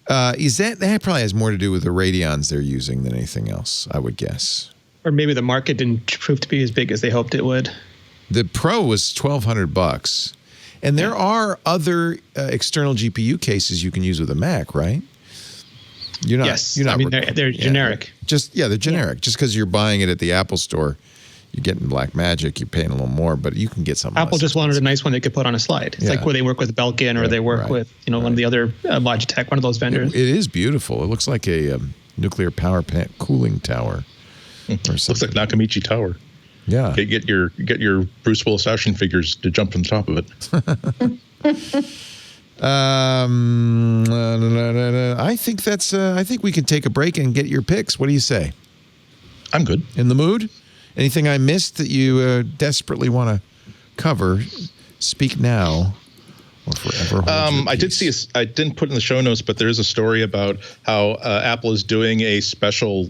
Speaker 1: That probably has more to do with the Radeons they're using than anything else, I would guess.
Speaker 5: Or maybe the market didn't prove to be as big as they hoped it would.
Speaker 1: The Pro was $1,200, and there are other external GPU cases you can use with a Mac, right?
Speaker 5: Yes, they're generic.
Speaker 1: They're generic. Just because you're buying it at the Apple Store, You're getting Blackmagic, you're paying a little more, but you can get something.
Speaker 5: Apple just wanted a nice one they could put on a slide. It's like where they work with Belkin or they work with one of the other Logitech, one of those vendors.
Speaker 1: It is beautiful. It looks like a nuclear power plant cooling tower.
Speaker 4: Looks like Nakamichi Tower.
Speaker 1: Yeah.
Speaker 4: Get your Bruce Willis action figures to jump from the top of it.
Speaker 1: I think I think we can take a break and get your picks. What do you say?
Speaker 4: I'm good.
Speaker 1: In the mood? Anything I missed that you desperately want to cover? Speak now or forever.
Speaker 4: I did see. I didn't put in the show notes, but there is a story about how Apple is doing a special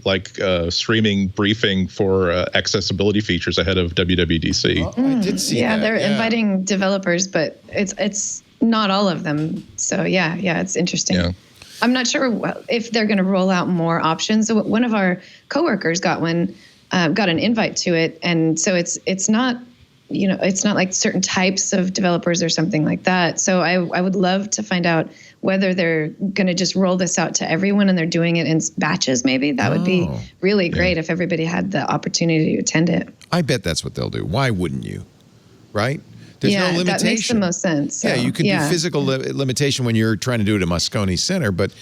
Speaker 4: streaming briefing for accessibility features ahead of WWDC.
Speaker 1: I did see that.
Speaker 6: They're inviting developers, but it's not all of them. So yeah, it's interesting. Yeah. I'm not sure if they're going to roll out more options. So one of our coworkers got an invite to it, and so it's not. It's not like certain types of developers or something like that. So I would love to find out whether they're going to just roll this out to everyone and they're doing it in batches maybe. That would be really great if everybody had the opportunity to attend it.
Speaker 1: I bet that's what they'll do. Why wouldn't you? Right? There's no limitation.
Speaker 6: That makes the most sense. So,
Speaker 1: you can do physical limitation when you're trying to do it at Moscone Center, but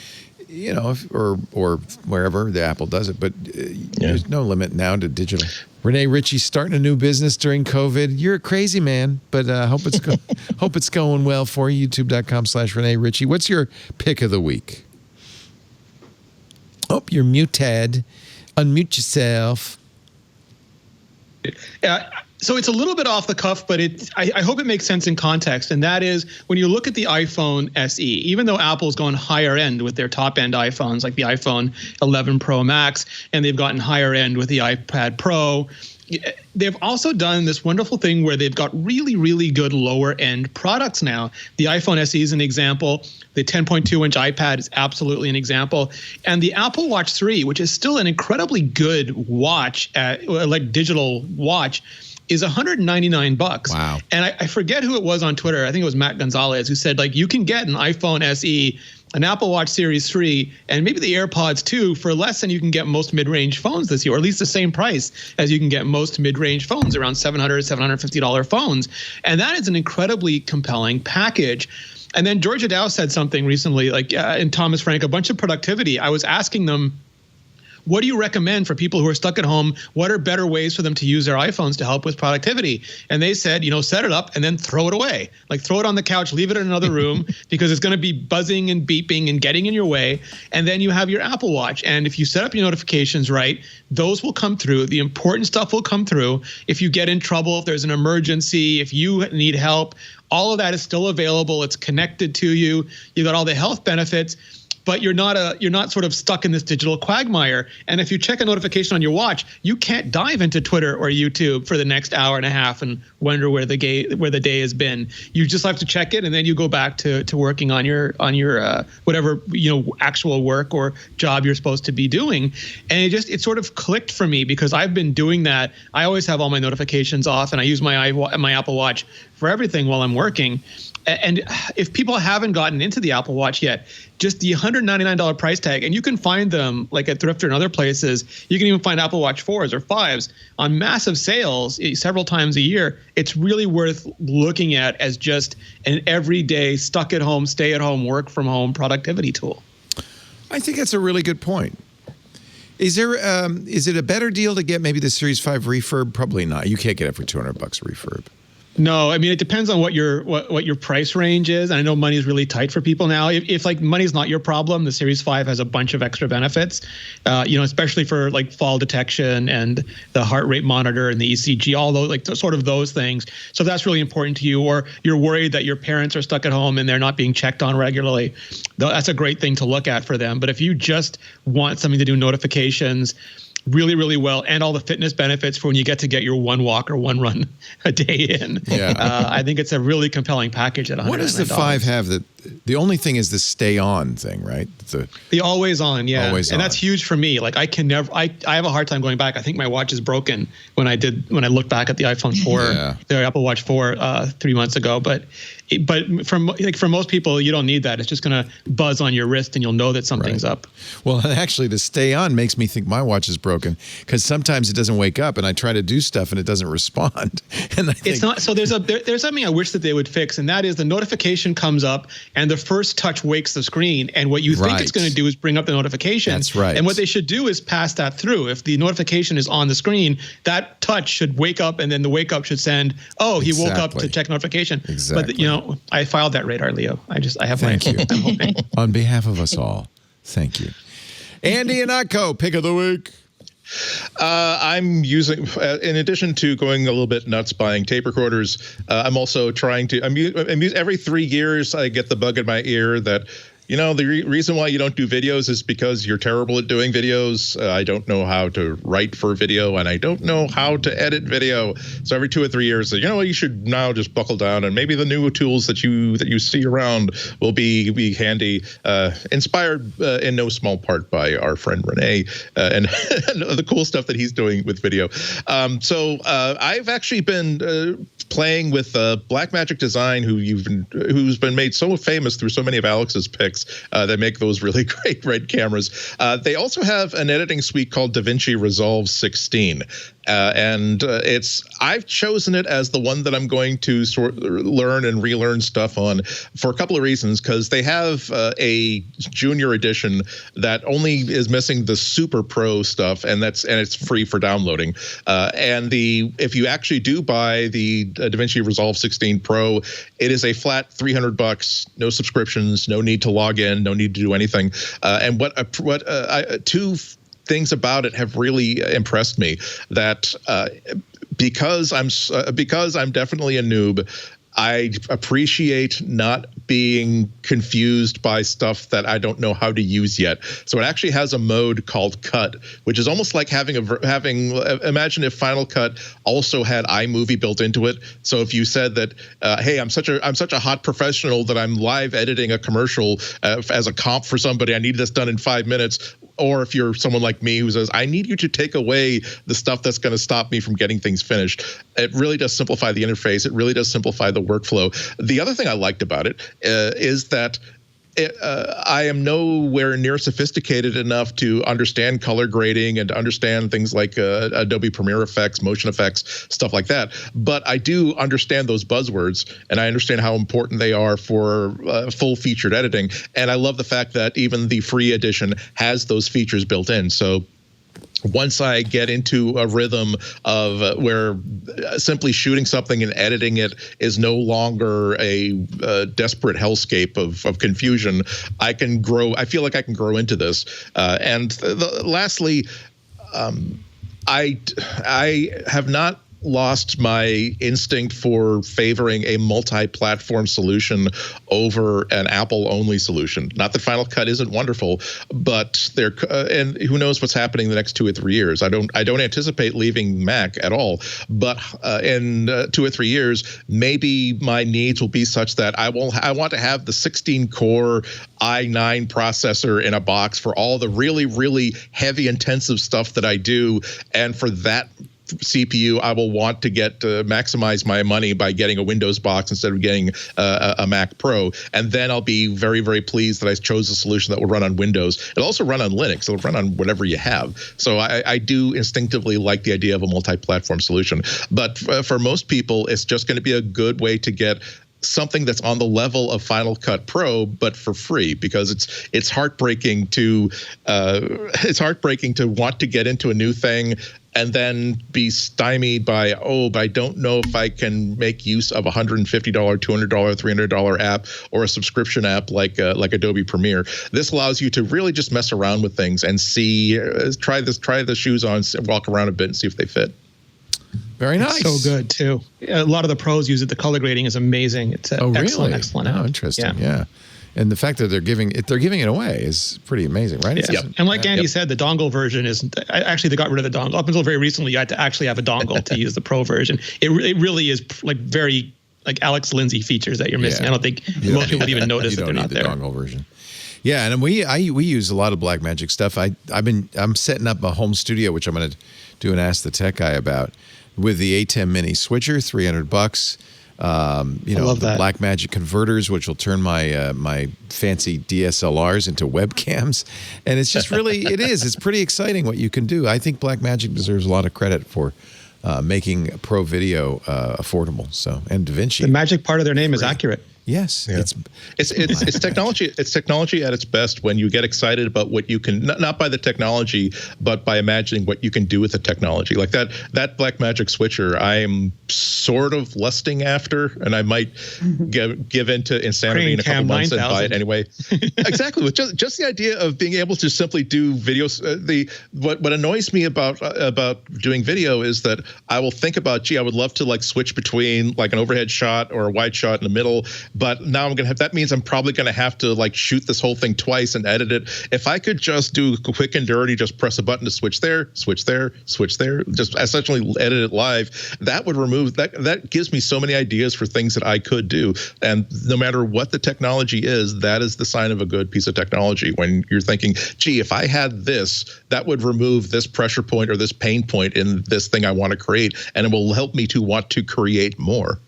Speaker 1: or wherever the Apple does it, but there's no limit now to digital. Rene, Ritchie starting a new business during COVID. You're a crazy man, but hope it's going well for you. YouTube.com/Rene Ritchie. What's your pick of the week? Oh, you're muted. Unmute yourself.
Speaker 5: So it's a little bit off the cuff, but I hope it makes sense in context. And that is when you look at the iPhone SE, even though Apple's gone higher end with their top end iPhones like the iPhone 11 Pro Max, and they've gotten higher end with the iPad Pro, they've also done this wonderful thing where they've got really, really good lower end products now. The iPhone SE is an example. The 10.2-inch iPad is absolutely an example. And the Apple Watch 3, which is still an incredibly good watch, like digital watch, is $199.
Speaker 1: Wow.
Speaker 5: And I forget who it was on Twitter. I think it was Matt Gonzalez who said, you can get an iPhone SE, an Apple Watch Series 3, and maybe the AirPods 2 for less than you can get most mid-range phones this year, or at least the same price as you can get most mid-range phones, around $700, $750 phones. And that is an incredibly compelling package. And then Georgia Dow said something recently, and Thomas Frank, a bunch of productivity. I was asking them, what do you recommend for people who are stuck at home? What are better ways for them to use their iPhones to help with productivity? And they said, set it up and then throw it away. Throw it on the couch, leave it in another room because it's going to be buzzing and beeping and getting in your way. And then you have your Apple Watch. And if you set up your notifications right, those will come through. The important stuff will come through. If you get in trouble, if there's an emergency, if you need help, all of that is still available. It's connected to you. You got all the health benefits. But you're not sort of stuck in this digital quagmire. And if you check a notification on your watch, you can't dive into Twitter or YouTube for the next hour and a half and wonder where the day has been. You just have to check it, and then you go back to working on your whatever actual work or job you're supposed to be doing. And it sort of clicked for me because I've been doing that. I always have all my notifications off, and I use my Apple Watch for everything while I'm working. And if people haven't gotten into the Apple Watch yet, just the $199 price tag, and you can find them at Thrifter and other places. You can even find Apple Watch 4s or 5s on massive sales several times a year. It's really worth looking at as just an everyday stuck at home, stay at home, work from home productivity tool.
Speaker 1: I think that's a really good point. Is it a better deal to get maybe the Series 5 refurb? Probably not. You can't get it for $200 refurb.
Speaker 5: No, I mean, it depends on what your price range is. And I know money is really tight for people now. If money's not your problem, the Series 5 has a bunch of extra benefits, especially for fall detection and the heart rate monitor and the ECG, all those sort of those things. So if that's really important to you, or you're worried that your parents are stuck at home and they're not being checked on regularly, that's a great thing to look at for them. But if you just want something to do notifications really, really well, and all the fitness benefits for when you get to get your one walk or one run a day in.
Speaker 1: Yeah.
Speaker 5: I think it's a really compelling package at $199.
Speaker 1: What does the 5 have? The only thing is the stay on thing, right?
Speaker 5: The always on, yeah.
Speaker 1: Always
Speaker 5: and
Speaker 1: on.
Speaker 5: That's huge for me. I can never. I have a hard time going back. I think my watch is broken when I looked back at the iPhone 4, the Apple Watch 4 3 months ago. But for most people, you don't need that. It's just going to buzz on your wrist, and you'll know that something's up.
Speaker 1: Well, actually, the stay on makes me think my watch is broken broken because sometimes it doesn't wake up, and I try to do stuff and it doesn't respond. And I think,
Speaker 5: it's not. So there's something I wish that they would fix, and that is the notification comes up, and the first touch wakes the screen, and what you think it's going to do is bring up the notification.
Speaker 1: That's right.
Speaker 5: And what they should do is pass that through. If the notification is on the screen, that touch should wake up, and then the wake up should send, "Oh, he woke up to check notification."
Speaker 1: Exactly.
Speaker 5: But I filed that radar, Leo. I have
Speaker 1: Thank
Speaker 5: my.
Speaker 1: you.
Speaker 5: I'm hoping.
Speaker 1: On behalf of us all, thank you. Andy Ihnatko, pick of the week.
Speaker 4: I'm using, in addition to going a little bit nuts buying tape recorders, I'm also trying to, every 3 years I get the bug in my ear that, the reason why you don't do videos is because you're terrible at doing videos. I don't know how to write for video, and I don't know how to edit video. So every 2 or 3 years, you should now just buckle down, and maybe the new tools that you see around will be handy. Inspired in no small part by our friend Rene and the cool stuff that he's doing with video. So I've actually been playing with Blackmagic Design, who's been made so famous through so many of Alex's picks. That make those really great red cameras. They also have an editing suite called DaVinci Resolve 16. And I've chosen it as the one that I'm going to learn and relearn stuff on for a couple of reasons, because they have a junior edition that only is missing the super pro stuff, and it's free for downloading. If you actually do buy the DaVinci Resolve 16 Pro, it is a flat $300, no subscriptions, no need to log in, no need to do anything. And two things about it have really impressed me. That because I'm definitely a noob, I appreciate not being confused by stuff that I don't know how to use yet. So it actually has a mode called Cut, which is almost like imagine if Final Cut also had iMovie built into it. So if you said that, hey, I'm such a hot professional that I'm live editing a commercial as a comp for somebody, I need this done in 5 minutes. Or if you're someone like me who says, I need you to take away the stuff that's going to stop me from getting things finished. It really does simplify the interface. It really does simplify the workflow. The other thing I liked about it is that I am nowhere near sophisticated enough to understand color grading and to understand things like Adobe Premiere effects, motion effects, stuff like that. But I do understand those buzzwords, and I understand how important they are for full-featured editing. And I love the fact that even the free edition has those features built in. So once I get into a rhythm of where simply shooting something and editing it is no longer a desperate hellscape of confusion, I can grow. I feel like I can grow into this. Lastly, I have not lost my instinct for favoring a multi-platform solution over an Apple-only solution. Not that Final Cut isn't wonderful, but and who knows what's happening the next 2 or 3 years. I don't anticipate leaving Mac at all, but in 2 or 3 years, maybe my needs will be such that I want to have the 16-core i9 processor in a box for all the really, really heavy, intensive stuff that I do, and for that CPU, I will want to maximize my money by getting a Windows box instead of getting a Mac Pro. And then I'll be very, very pleased that I chose a solution that will run on Windows. It'll also run on Linux. It'll run on whatever you have. So I do instinctively like the idea of a multi-platform solution. But for most people, it's just going to be a good way to get something that's on the level of Final Cut Pro, but for free, because it's heartbreaking to want to get into a new thing and then be stymied by, but I don't know if I can make use of a $150, $200, $300 app or a subscription app like Adobe Premiere. This allows you to really just mess around with things and try the shoes on, walk around a bit and see if they fit.
Speaker 1: Very nice.
Speaker 5: It's so good too. A lot of the pros use it. The color grading is amazing. It's an excellent app.
Speaker 1: Oh, interesting. Yeah. And the fact that they're giving it away is pretty amazing, right?
Speaker 5: Yeah. And like Andy said, the dongle version actually they got rid of the dongle. Up until very recently, you had to actually have a dongle to use the Pro version. It really is like very like Alex Lindsay features that you're missing. I don't think most people would even notice that they're not there.
Speaker 1: Dongle version. Yeah, and we use a lot of Blackmagic stuff. I'm setting up a home studio, which I'm going to do an Ask the Tech Guy about, with the A10 Mini switcher, $300. The Blackmagic converters, which will turn my my fancy DSLRs into webcams. And it's just really, it's pretty exciting what you can do. I think Blackmagic deserves a lot of credit for making pro video affordable. So, and DaVinci.
Speaker 5: The magic part of their name is accurate.
Speaker 1: Yes,
Speaker 4: yeah. It's technology. It's technology at its best when you get excited about what you can, not by the technology, but by imagining what you can do with the technology. Like that Blackmagic switcher, I am sort of lusting after, and I might give into insanity in a couple months and buy it anyway. Exactly, with just the idea of being able to simply do videos. What annoys me about doing video is that I will think about, I would love to like switch between like an overhead shot or a wide shot in the middle. But now I'm going to have, that means I'm probably going to have to like shoot this whole thing twice and edit it. If I could just do quick and dirty, just press a button to switch there, switch there, switch there, just essentially edit it live, that would remove, that gives me so many ideas for things that I could do. And no matter what the technology is, that is the sign of a good piece of technology. When you're thinking, gee, if I had this, that would remove this pressure point or this pain point in this thing I want to create, and it will help me to want to create more.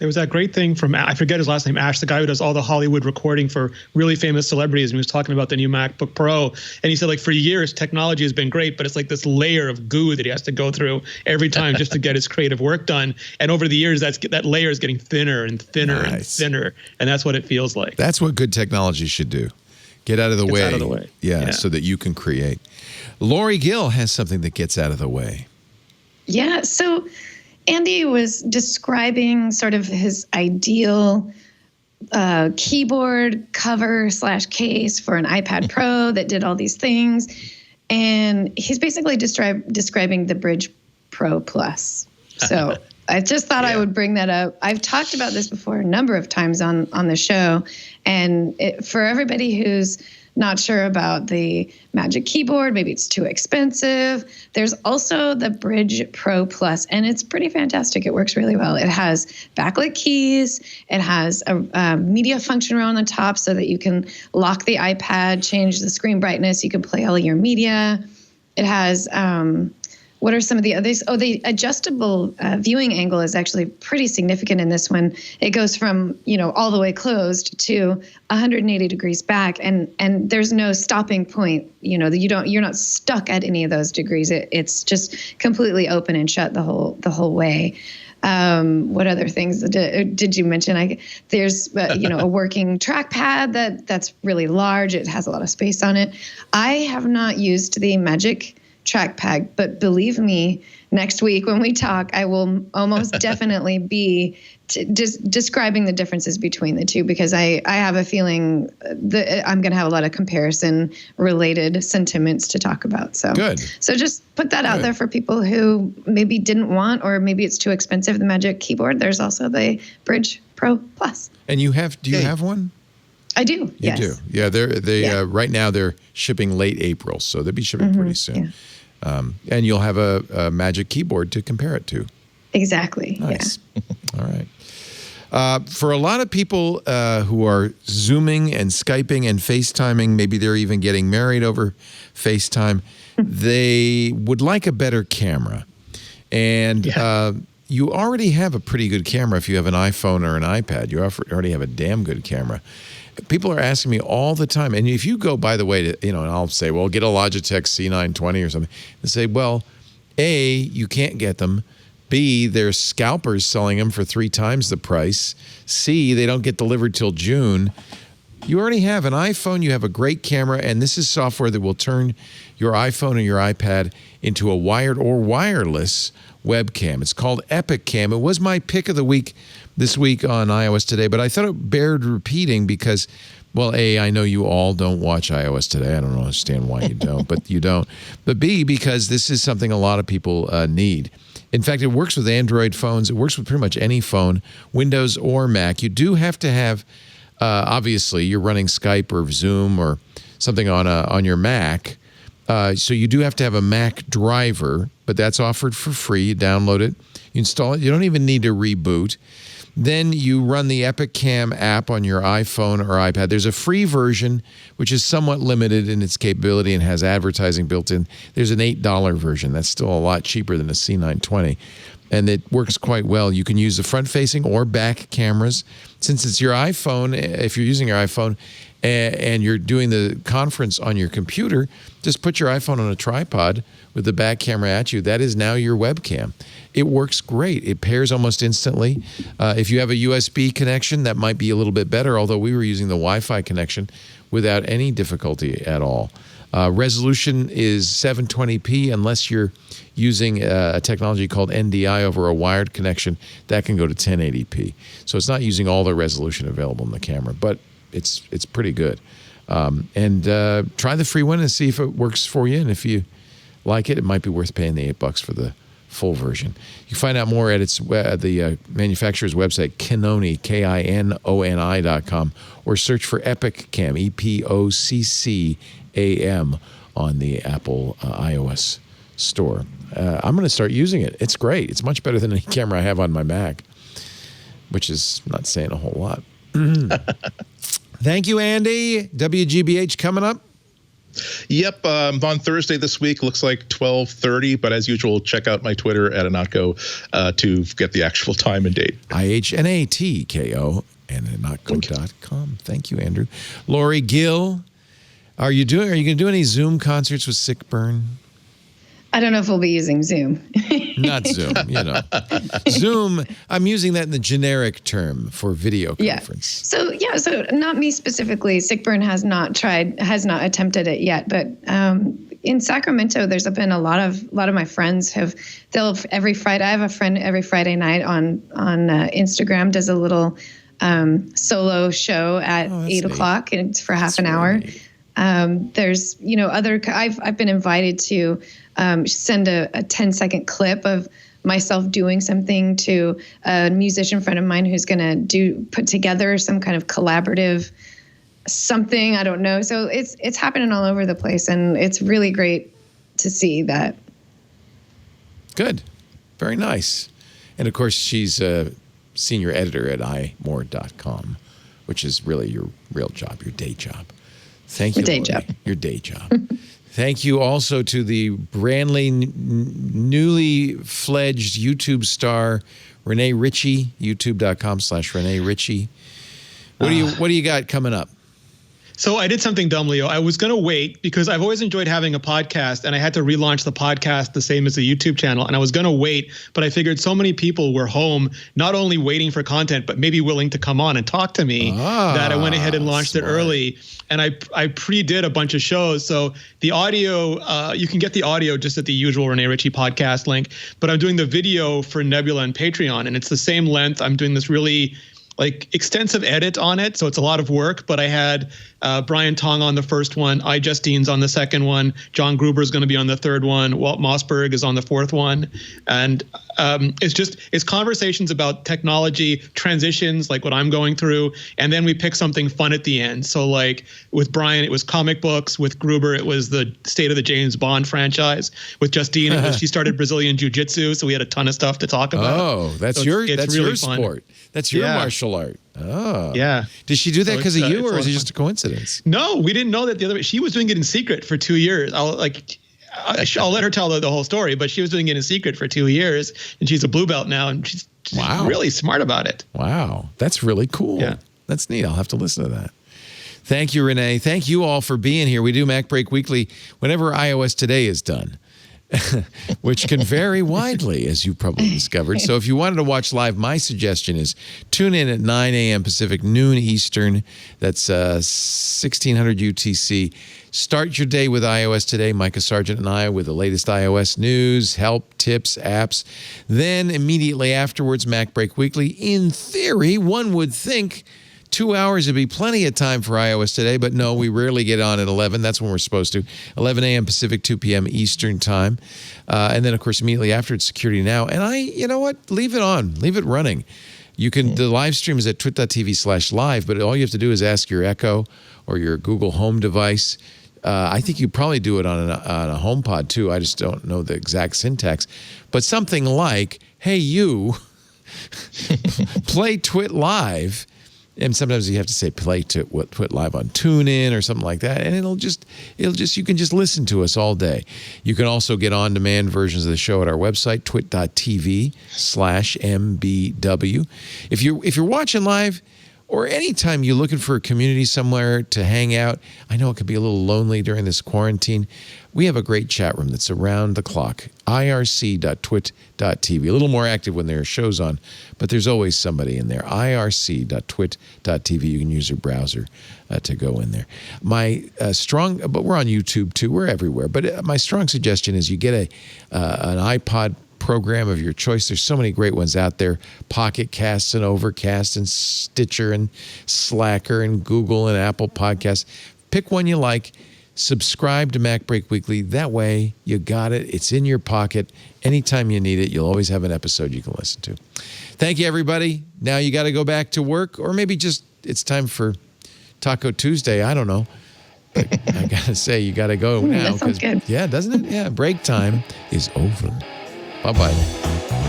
Speaker 5: There was that great thing from, I forget his last name, Ash, the guy who does all the Hollywood recording for really famous celebrities. And he was talking about the new MacBook Pro. And he said, like, for years, technology has been great, but it's like this layer of goo that he has to go through every time just to get his creative work done. And over the years, that layer is getting thinner and thinner and thinner. And that's what it feels like.
Speaker 1: That's what good technology should do. Get out of the way.
Speaker 5: Out of the way.
Speaker 1: Yeah, so that you can create. Lory Gill has something that gets out of the way.
Speaker 6: Yeah, so Andy was describing sort of his ideal keyboard cover / case for an iPad Pro that did all these things. And he's basically describing the Brydge Pro Plus. So I just thought I would bring that up. I've talked about this before a number of times on the show. And for everybody who's not sure about the Magic Keyboard, maybe it's too expensive, there's also the Brydge Pro Plus, and it's pretty fantastic. It works really well. It has backlit keys. It has a media function around the top so that you can lock the iPad, change the screen brightness. You can play all of your media. It has, what are some of the others? Oh, the adjustable viewing angle is actually pretty significant in this one. It goes from, all the way closed to 180 degrees back, and there's no stopping point. You're not stuck at any of those degrees. It's just completely open and shut the whole way. What other things did you mention? There's a working trackpad that's really large. It has a lot of space on it. I have not used the Magic trackpad, but believe me, next week when we talk, I will almost definitely be just describing the differences between the two, because I have a feeling that I'm going to have a lot of comparison-related sentiments to talk about. So
Speaker 1: good.
Speaker 6: So just put that out there for people who maybe didn't want, or maybe it's too expensive, the Magic Keyboard. There's also the Brydge Pro Plus.
Speaker 1: And do you have one?
Speaker 6: I do.
Speaker 1: You do. Yeah, they right now they're shipping late April, so they'll be shipping pretty soon. Yeah. And you'll have a Magic Keyboard to compare it to.
Speaker 6: Exactly.
Speaker 1: Nice. Yeah. All right. For a lot of people who are Zooming and Skyping and FaceTiming, maybe they're even getting married over FaceTime, they would like a better camera. And you already have a pretty good camera if you have an iPhone or an iPad. You already have a damn good camera. People are asking me all the time, and if you go, by the way, and I'll say, well, get a Logitech C920 or something. They say, well, A, you can't get them. B, there's scalpers selling them for 3 times the price. C, they don't get delivered till June. You already have an iPhone, you have a great camera, and this is software that will turn your iPhone or your iPad into a wired or wireless webcam. It's called EpocCam. It was my pick of the week this week on iOS Today, but I thought it bared repeating because, well, A, I know you all don't watch iOS Today. I don't understand why you don't, but you don't. But B, because this is something a lot of people need. In fact, it works with Android phones. It works with pretty much any phone, Windows or Mac. You do have to have, obviously, you're running Skype or Zoom or something on your Mac. So you do have to have a Mac driver, but that's offered for free. You download it, you install it. You don't even need to reboot. Then you run the EpocCam app on your iPhone or iPad. There's a free version, which is somewhat limited in its capability and has advertising built in. There's an $8 version. That's still a lot cheaper than a C920. and it works quite well. You can use the front-facing or back cameras. Since it's your iPhone, if you're using your iPhone and you're doing the conference on your computer, just put your iPhone on a tripod with the back camera at you. That is now your webcam. It works great. It pairs almost instantly. If you have a USB connection, that might be a little bit better, although we were using the Wi-Fi connection without any difficulty at all. Resolution is 720p unless you're using a technology called NDI over a wired connection. That can go to 1080p. So it's not using all the resolution available in the camera, but it's pretty good. And try the free one and see if it works for you. And if you like it, it might be worth paying the $8 for the full version. You can find out more at the manufacturer's website, Kinoni, KINONI.com, or search for EpocCam, EPOCCAM, on the Apple iOS store. I'm going to start using it. It's great. It's much better than any camera I have on my Mac, which is not saying a whole lot. Thank you, Andy. WGBH coming up.
Speaker 4: Yep, on Thursday this week, looks like 12:30. But as usual, check out my Twitter at Ihnatko to get the actual time and date.
Speaker 1: IHNATKO and Ihnatko.com. Thank you, Andrew. Lory Gill, are you going to do any Zoom concerts with Sickburn?
Speaker 6: I don't know if we'll be using Zoom.
Speaker 1: Not Zoom, Zoom, I'm using that in the generic term for video conference.
Speaker 6: Yeah. So not me specifically. Sickburn has not attempted it yet. But in Sacramento, there's been a lot of my friends they'll every Friday. I have a friend every Friday night on Instagram does a little solo show at 8 o'clock, and it's for half an hour. There's I've been invited to send a 10-second clip of myself doing something to a musician friend of mine who's going to put together some kind of collaborative something. I don't know. So it's happening all over the place, and it's really great to see that.
Speaker 1: Good. Very nice. And of course, she's a senior editor at imore.com, which is really your real job, your day job. Thank you. Your day job. Thank you also to the newly fledged YouTube star, Rene Ritchie, youtube.com/Rene Ritchie. What do you got coming up?
Speaker 5: So I did something dumb, Leo. I was going to wait because I've always enjoyed having a podcast, and I had to relaunch the podcast the same as the YouTube channel. And I was going to wait, but I figured so many people were home, not only waiting for content, but maybe willing to come on and talk to me, that I went ahead and launched it early. And I pre-did a bunch of shows. So the audio, you can get the audio just at the usual Rene Ritchie podcast link. But I'm doing the video for Nebula and Patreon, and it's the same length. I'm doing this really extensive edit on it, so it's a lot of work. But I had Brian Tong on the first one, Justine's on the second one, John Gruber is going to be on the third one, Walt Mossberg is on the fourth one, and it's conversations about technology transitions, like what I'm going through, and then we pick something fun at the end. So with Brian, it was comic books. With Gruber, it was the state of the James Bond franchise. With Justine, she started Brazilian Jiu-Jitsu, so we had a ton of stuff to talk about.
Speaker 1: Oh, that's your sport. That's your martial art. Oh. Yeah. Did she do that because of you, or is it just a coincidence?
Speaker 5: No, we didn't know that she was doing it in secret for 2 years. I'll let her tell the whole story, but she was doing it in secret for 2 years, and she's a blue belt now, and she's really smart about it.
Speaker 1: Wow. That's really cool. Yeah. That's neat. I'll have to listen to that. Thank you, Rene. Thank you all for being here. We do MacBreak Weekly whenever iOS Today is done, which can vary widely, as you probably discovered. So if you wanted to watch live, my suggestion is tune in at 9 a.m. Pacific, noon Eastern. That's 1600 UTC. Start your day with iOS Today. Micah Sargent and I with the latest iOS news, help, tips, apps. Then immediately afterwards, MacBreak Weekly. In theory, one would think 2 hours would be plenty of time for iOS Today, but no, we rarely get on at 11. That's when we're supposed to. 11 a.m. Pacific, 2 p.m. Eastern time. And then, of course, immediately after, it's Security Now. And you know what? Leave it on. Leave it running. You can, the live stream is at twit.tv/live, but all you have to do is ask your Echo or your Google Home device. I think you probably do it on a HomePod, too. I just don't know the exact syntax. But something like, hey, you, play Twit Live. And sometimes you have to say play to put live on TuneIn or something like that, and you can just listen to us all day. You can also get on-demand versions of the show at our website, twit.tv/mbw. If you're watching live, or anytime you're looking for a community somewhere to hang out, I know it can be a little lonely during this quarantine. We have a great chat room that's around the clock, irc.twit.tv. A little more active when there are shows on, but there's always somebody in there, irc.twit.tv. You can use your browser to go in there. But we're on YouTube too. We're everywhere. But my strong suggestion is you get an iPod program of your choice. There's so many great ones out there. Pocket Casts and Overcast and Stitcher and Slacker and Google and Apple Podcasts. Pick one you like. Subscribe to MacBreak Weekly. That way, you got it. It's in your pocket. Anytime you need it, you'll always have an episode you can listen to. Thank you, everybody. Now you got to go back to work, or maybe just it's time for Taco Tuesday. I don't know. But I got to say, you got to go now.
Speaker 6: That sounds good.
Speaker 1: Yeah, doesn't it? Yeah, break time is over. Bye-bye.